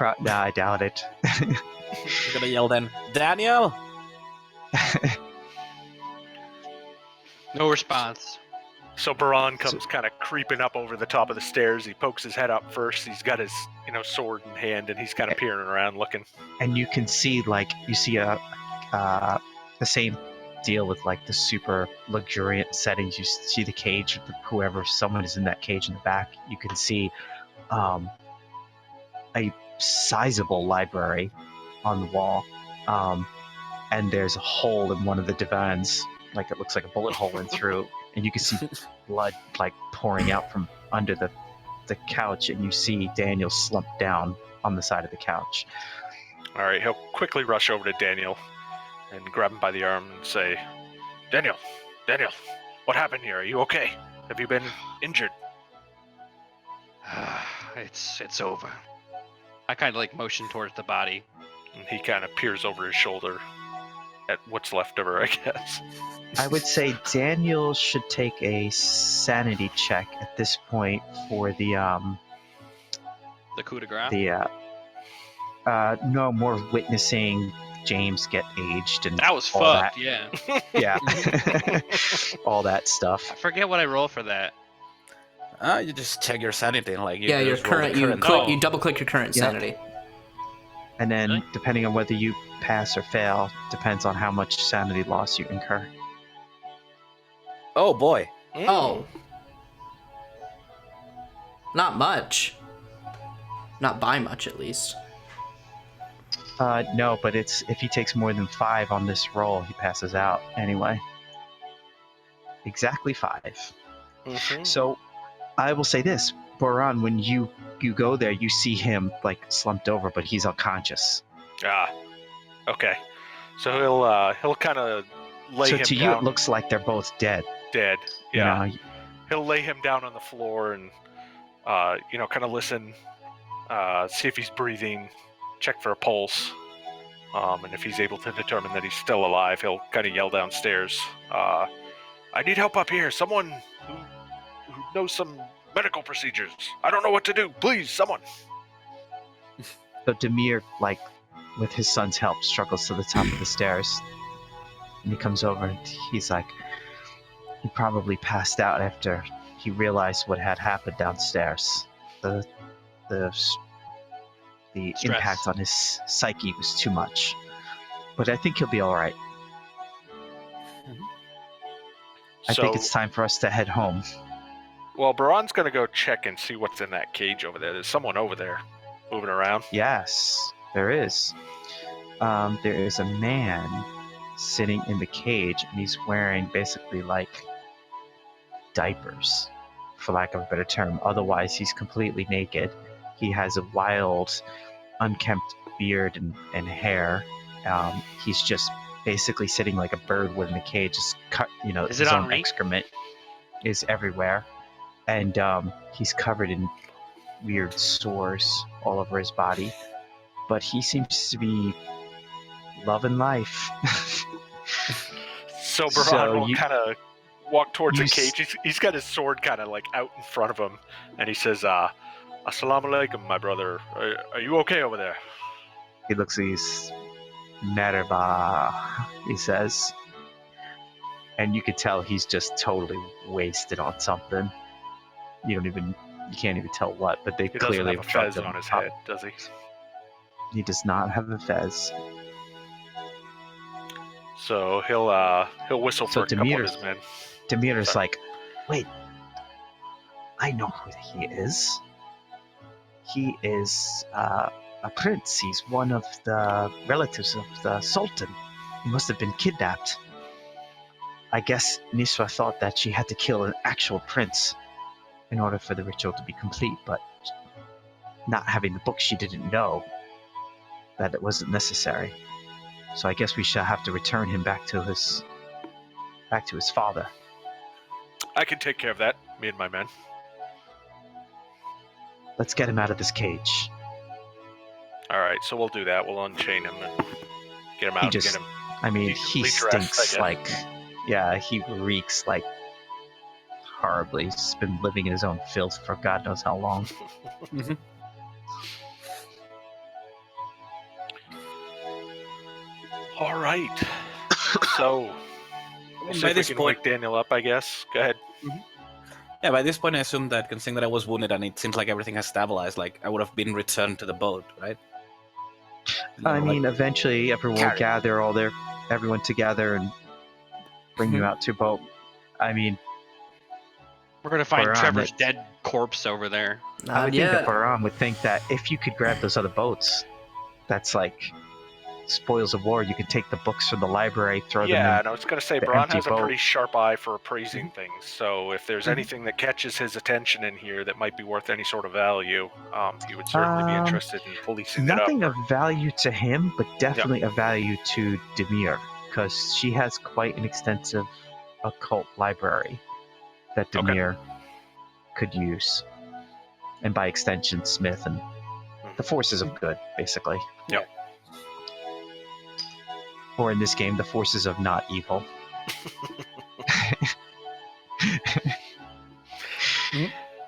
Nah, I doubt it. I'm gonna yell then, Daniel! No response. So Baran comes kind of creeping up over the top of the stairs. He pokes his head up first. He's got his, sword in hand, and he's kind of peering around, looking. And you can see the same deal with the super luxuriant settings. You see the cage, someone is in that cage in the back. You can see a sizable library on the wall, and there's a hole in one of the divans, it looks like a bullet hole in through, and you can see blood pouring out from under the couch, and you see Daniel slumped down on the side of the couch. All right, he'll quickly rush over to Daniel and grab him by the arm and say, Daniel, what happened here? Are you okay? Have you been injured? It's over. I kind of like motion towards the body. And he kind of peers over his shoulder at what's left of her, I guess. I would say Daniel should take a sanity check at this point for the coup de grace. no more witnessing James get aged and That was all fucked. that. Yeah. Yeah, all that stuff. I forget what I roll for that. You just check your sanity and like you Your just roll the current. Oh. You double click your current Yeah. sanity. And then, Really? depending on whether you pass or fail, depends on how much sanity loss you incur. Oh boy. Oh. Not much. Not by much, at least. No, but it's if he takes more than 5 on this roll, he passes out anyway. Exactly 5. Mhm. So, I will say this, Boran, when you go there, you see him like slumped over, but he's unconscious. Ah, okay. So he'll kind of lay So him to you, down it looks like they're both dead. dead. You Yeah, know? he'll lay him down on the floor and kind of listen, see if he's breathing, check for a pulse, and if he's able to determine that he's still alive, he'll kind of yell downstairs, "I need help up here! Someone who knows some medical procedures. I don't know what to do. Please, someone." So Demir, like, with his son's help, struggles to the top of the stairs. And he comes over and he's like, he probably passed out after he realized what had happened downstairs. The Stress. impact on his psyche was too much. But I think he'll be all right. I think it's time for us to head home. Well, Baran's gonna go check and see what's in that cage over there. There's someone over there moving around. Yes, there is. There is a man sitting in the cage, and he's wearing basically like diapers, for lack of a better term. Otherwise, he's completely naked. He has a wild, unkempt beard and hair. He's just basically sitting like a bird would in a cage. Just cut, Is his it own Henri? excrement is everywhere, and he's covered in weird sores all over his body. But he seems to be loving life. So Baran So will you- kind of walk towards the you s- cage. He's got his sword kind of like out in front of him, and he says, "Assalamu alaikum, my brother. Are you okay over there?" He looks at he's Merhaba, he says. And you could tell he's just totally wasted on something. You can't even tell what, but they He doesn't clearly have a drugged fez him on his up. head, does he? He does not have a fez. So he'll whistle So for a couple of Demeter's- his men. Demeter's Sorry. like, wait, I know who he is. He is a prince. He's one of the relatives of the Sultan. He must have been kidnapped. I guess Nisra thought that she had to kill an actual prince in order for the ritual to be complete, but not having the book, she didn't know that it wasn't necessary. So I guess we shall have to return him back to his father. I can take care of that, me and my men. Let's get him out of this cage. All right, so we'll do that. We'll unchain him and get him out. just- Get him. I mean, Decently he dressed, I stinks guess. like, yeah, he reeks like horribly. He's been living in his own filth for God knows how long. All right. So we'll see by if we this can point, wake Daniel up. I guess. Go ahead. yeah, by this point, I assume that considering that I was wounded and it seems like everything has stabilized, like I would have been returned to the boat, right? I mean, eventually everyone will carry. gather everyone together and bring you out to a boat. I mean, We're gonna find Baran, Trevor's it's- dead corpse over there. I Not would think that yet. Baran would think that if you could grab those other boats, that's like spoils of war. You could take the books from the library, throw Yeah, them and I was going to say, the Bron empty has a boat. pretty sharp eye for appraising things. So if there's Mhm. anything that catches his attention in here that might be worth any sort of value, he would certainly be interested in in. policing Nothing it of value to him, but definitely of value to Demir, because she has quite an extensive occult library that Okay. Demir could use. And by extension, Smith and up. the forces of good, basically. Yep. Or in this game, the forces of not evil.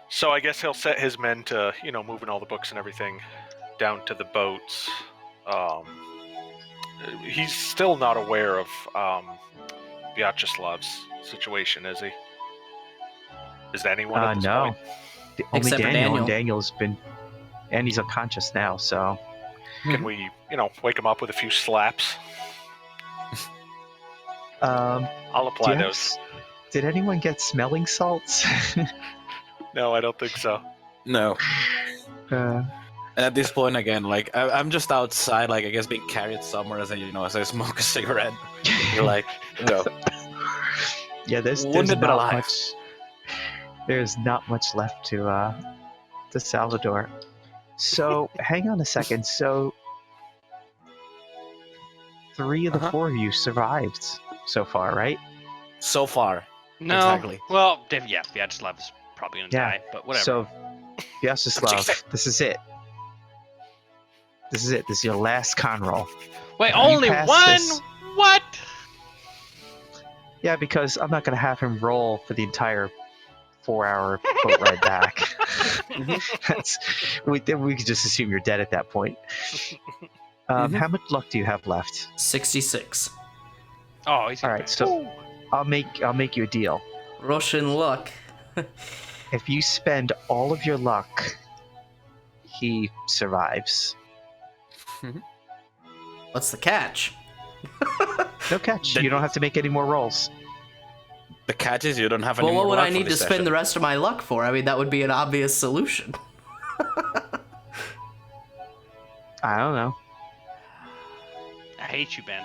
So I guess he'll set his men to, moving all the books and everything down to the boats. He's still not aware of Vyacheslav's situation, is he? Is anyone at this No. point? Only Except for Daniel, Daniel. and Daniel's been... And he's unconscious now, so... Can we, wake him up with a few slaps? I'll apply do you have those. Did anyone get smelling salts? No, I don't think so. No. uh, And at this point, again, like I'm just outside, like I guess being carried somewhere as I smoke a cigarette. You're like, yeah, there's Wounded but not alive. much. There's not much left to Salvador. So hang on a second. So 3 of the 4 of you survived so far, right? so far. No. Exactly. Well, yeah, Vyacheslav's probably gonna Yeah. die, but whatever. So Vyacheslav, this is it. This is it. This is your last con roll. Wait, you only pass one? this- What? Yeah, because I'm not going to have him roll for the entire 4-hour boat ride back. We could just assume you're dead at that point. How much luck do you have left? 66. Oh, he's All right, so I'll make you a deal. Russian luck. If you spend all of your luck, he survives. What's the catch? No catch. Then- You don't have to make any more rolls. The catch is you don't have any Well, more what would luck I for need to this spend session. the rest of my luck for? I mean, that would be an obvious solution. I don't know. I hate you, Ben.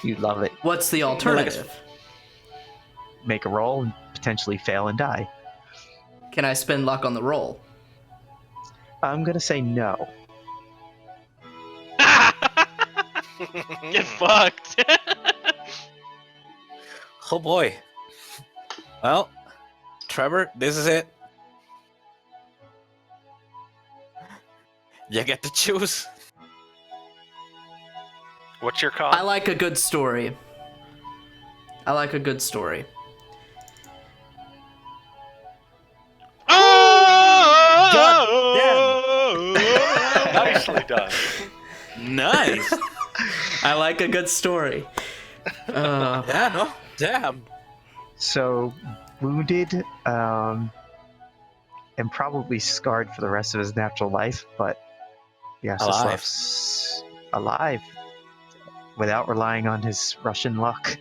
You love it. What's the alternative? Make a roll and potentially fail and die. Can I spend luck on the roll? I'm gonna say no. Get fucked. Oh boy. Well, Trevor, this is it. You get to choose. What's your con? I like a good story. I like a good story. Nicely done. Nice. I like a good story. Yeah, no. Damn. So, wounded, and probably scarred for the rest of his natural life, but Vyacheslav's alive without relying on his Russian luck.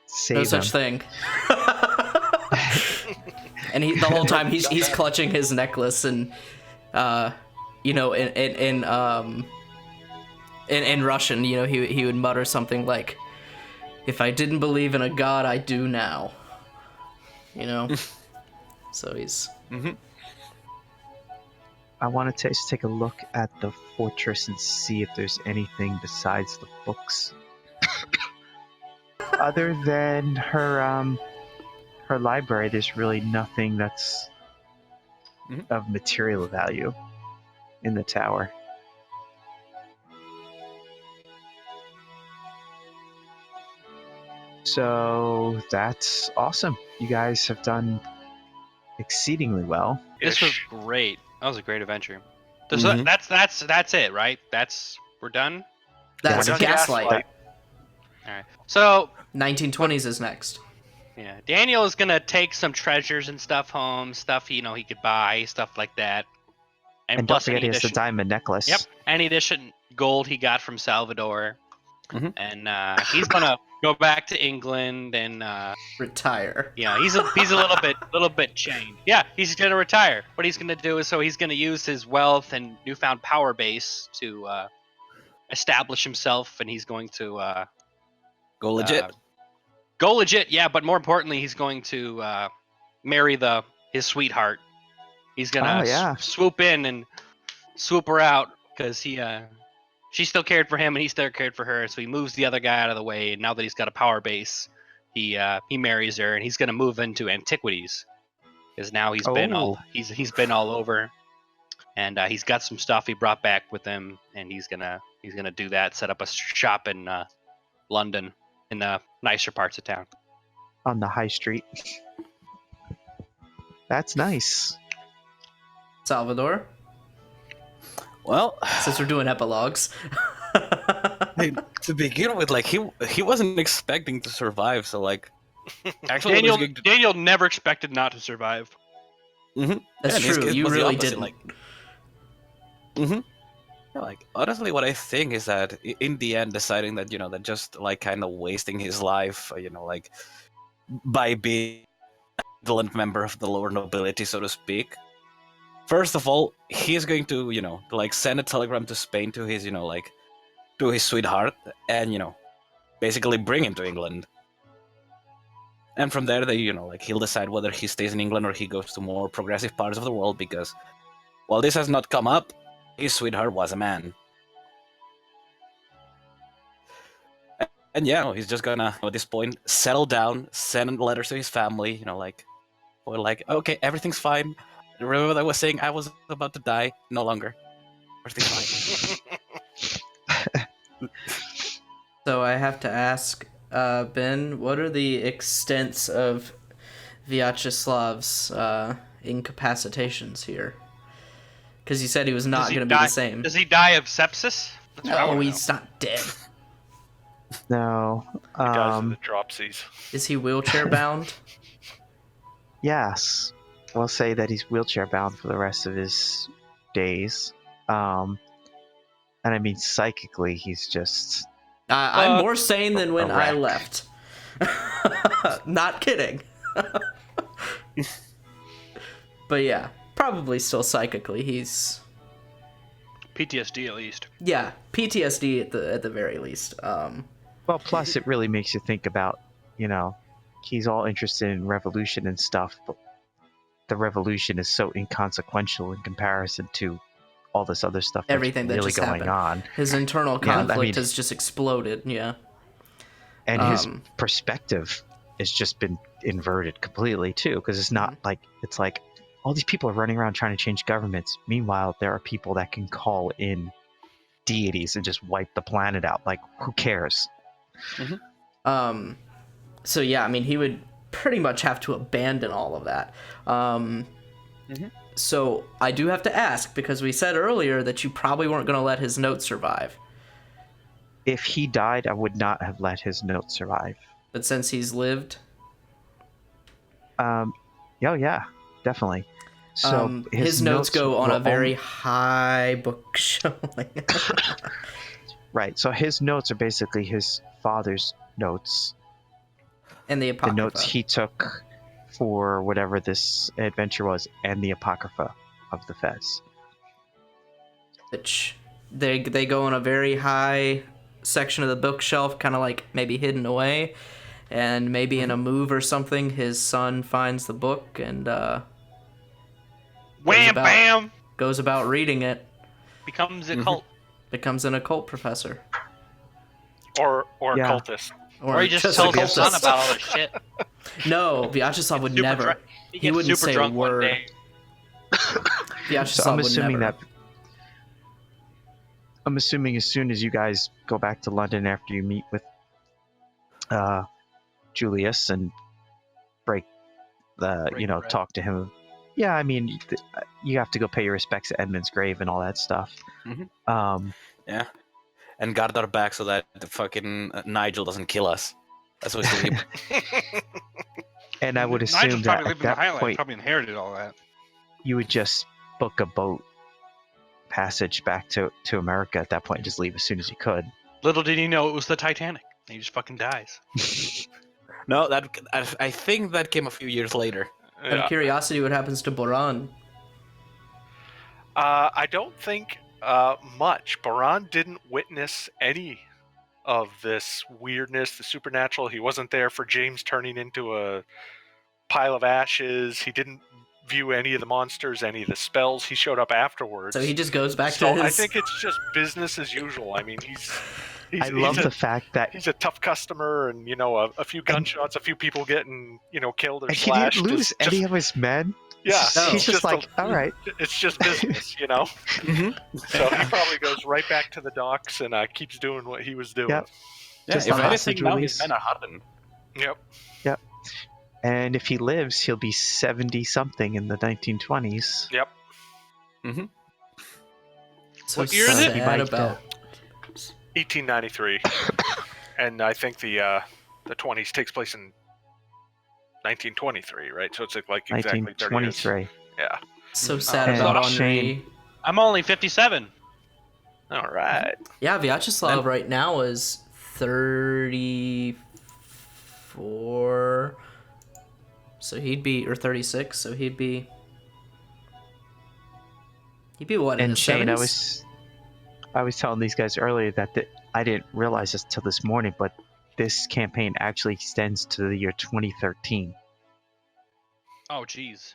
Save No him. such thing. And the whole time he's clutching his necklace and in Russian, he would mutter something like, "If I didn't believe in a god, I do now." So he's I want to take a look at the fortress and see if there's anything besides the books. Other than her library, there's really nothing that's of material value in the tower. So that's awesome. You guys have done exceedingly well. This was Ish. great. That was a great adventure. So Mhm. that's it, right? We're done. that's We're done Gaslight. Gaslight. All right. So 1920s is next. yeah, Daniel is gonna take some treasures and stuff home, stuff he could buy, stuff like that, And don't plus forget any he has the addition, diamond necklace. yep, any addition gold he got from Salvador, Mhm. and he's gonna go back to England and Retire. he's a little bit changed. Yeah, he's gonna retire. What he's gonna do is he's gonna use his wealth and newfound power base to establish himself, and he's going to Go legit. go legit. Yeah, but more importantly, he's going to marry his sweetheart. He's gonna Oh, yeah. swoop in and swoop her out because she still cared for him and he still cared for her. So he moves the other guy out of the way, and now that he's got a power base, he marries her, and he's gonna move into antiquities because now he's been all Oh. he's been all over, and he's got some stuff he brought back with him, and he's gonna do that. Set up a shop in London, in the nicer parts of town. On the high street. That's nice. Salvador, Well, since we're doing epilogues. to begin with, like he wasn't expecting to survive, so like actually what he's going to- Daniel never expected not to survive. Mhm. That's Yeah, in his true. case, You was the really opposite, didn't. like yeah, like honestly what I think is that in the end deciding that that just like kind of wasting his life like by being an indolent member of the lower nobility, so to speak. First of all, he's going to like send a telegram to Spain to his like to his sweetheart and basically bring him to England. And from there, they like he'll decide whether he stays in England or he goes to more progressive parts of the world, because while this has not come up, his sweetheart was a man. And yeah, he's just gonna at this point settle down, send letters to his family, like or like, okay, everything's fine. Remember what I was saying? I was about to die. No longer. Everything's fine. So I have to ask, Ben, what are the extents of Vyacheslav's incapacitations here? Because you said he was not Does he going to be die- the same. Does he die of sepsis? That's what I No, wanna he's not dead. No. He dies of the dropsies. Is he wheelchair bound? Yes. We'll say that he's wheelchair bound for the rest of his days. And I mean, psychically, he's just. I'm more sane than when I wreck. left. Not kidding. But yeah, probably still psychically. He's PTSD at least. yeah, PTSD at the very least. Well, plus, it really makes you think about, he's all interested in revolution and stuff, but the revolution is so inconsequential in comparison to all this other stuff that's Everything that really just going happened. on. His internal Yeah, I conflict mean- has just exploded. Yeah. And his Um, perspective has just been inverted completely too, because it's not like it's like all these people are running around trying to change governments. Meanwhile, there are people that can call in deities and just wipe the planet out. Like, who cares? So yeah, I mean, he would pretty much have to abandon all of that. So I do have to ask, because we said earlier that you probably weren't going to let his note survive. If he died, I would not have let his note survive. But since he's lived, Oh yeah, definitely. So his notes go on will a very high bookshelf. right. So his notes are basically his father's notes, And the the Apocrypha. notes he took for whatever this adventure was, and the Apocrypha of the Fez. Which they go on a very high section of the bookshelf, kind of like maybe hidden away, and maybe in a move or something, his son finds the book and Wham about- bam! goes about reading it, Becomes a cult. becomes an occult professor, Or Yeah. a cultist. Or he just a tells his son cultist. about all this shit. No, Vyacheslav would Super never. drunk- He gets wouldn't super say a drunk one word. day. Vyacheslav So I'm would assuming never. that. I'm assuming as soon as you guys go back to London after you meet with Julius and break the, Break bread. talk to him. Yeah, I mean, you have to go pay your respects at Edmund's grave and all that stuff. Mhm. Yeah. And guard our back so that the fucking Nigel doesn't kill us. That's what he's doing. And I would assume Nigel's that probably at living the that highlight. point Probably inherited all that. you would just book a boat passage back to America at that point and just leave as soon as you could. Little did he know it was the Titanic. He just fucking dies. No, I think that came a few years later. Out of curiosity, what happens to Boran? I don't think much. Baran didn't witness any of this weirdness, the supernatural. He wasn't there for James turning into a pile of ashes. He didn't view any of the monsters, any of the spells. He showed up afterwards. So he just goes back So to his. I think it's just business as usual. I mean, I love the fact that he's a tough customer, and a few gunshots, a few people getting killed or and he slashed. didn't lose is just- any of his men. Yeah, He's just like, all right. it's just business, you know. So he probably goes right back to the docks and keeps doing what he was doing. Yep. Yeah, Just if a hostage anything, now release. his men are hardened. Yep. And if he lives, he'll be 70 something in the 1920s. Yep. So What year is it? sad about 1893, and I think the 20s takes place in 1923, right? So it's like exactly 30 years. 1923. Yeah. so sad And about Shane- Henri. I'm only 57. All right. Yeah, Vyacheslav right now is 34. So he'd be, or 36. So he'd be what in And his Shane, 70s? I was telling these guys earlier that I didn't realize this till this morning, but this campaign actually extends to the year 2013. Oh, jeez.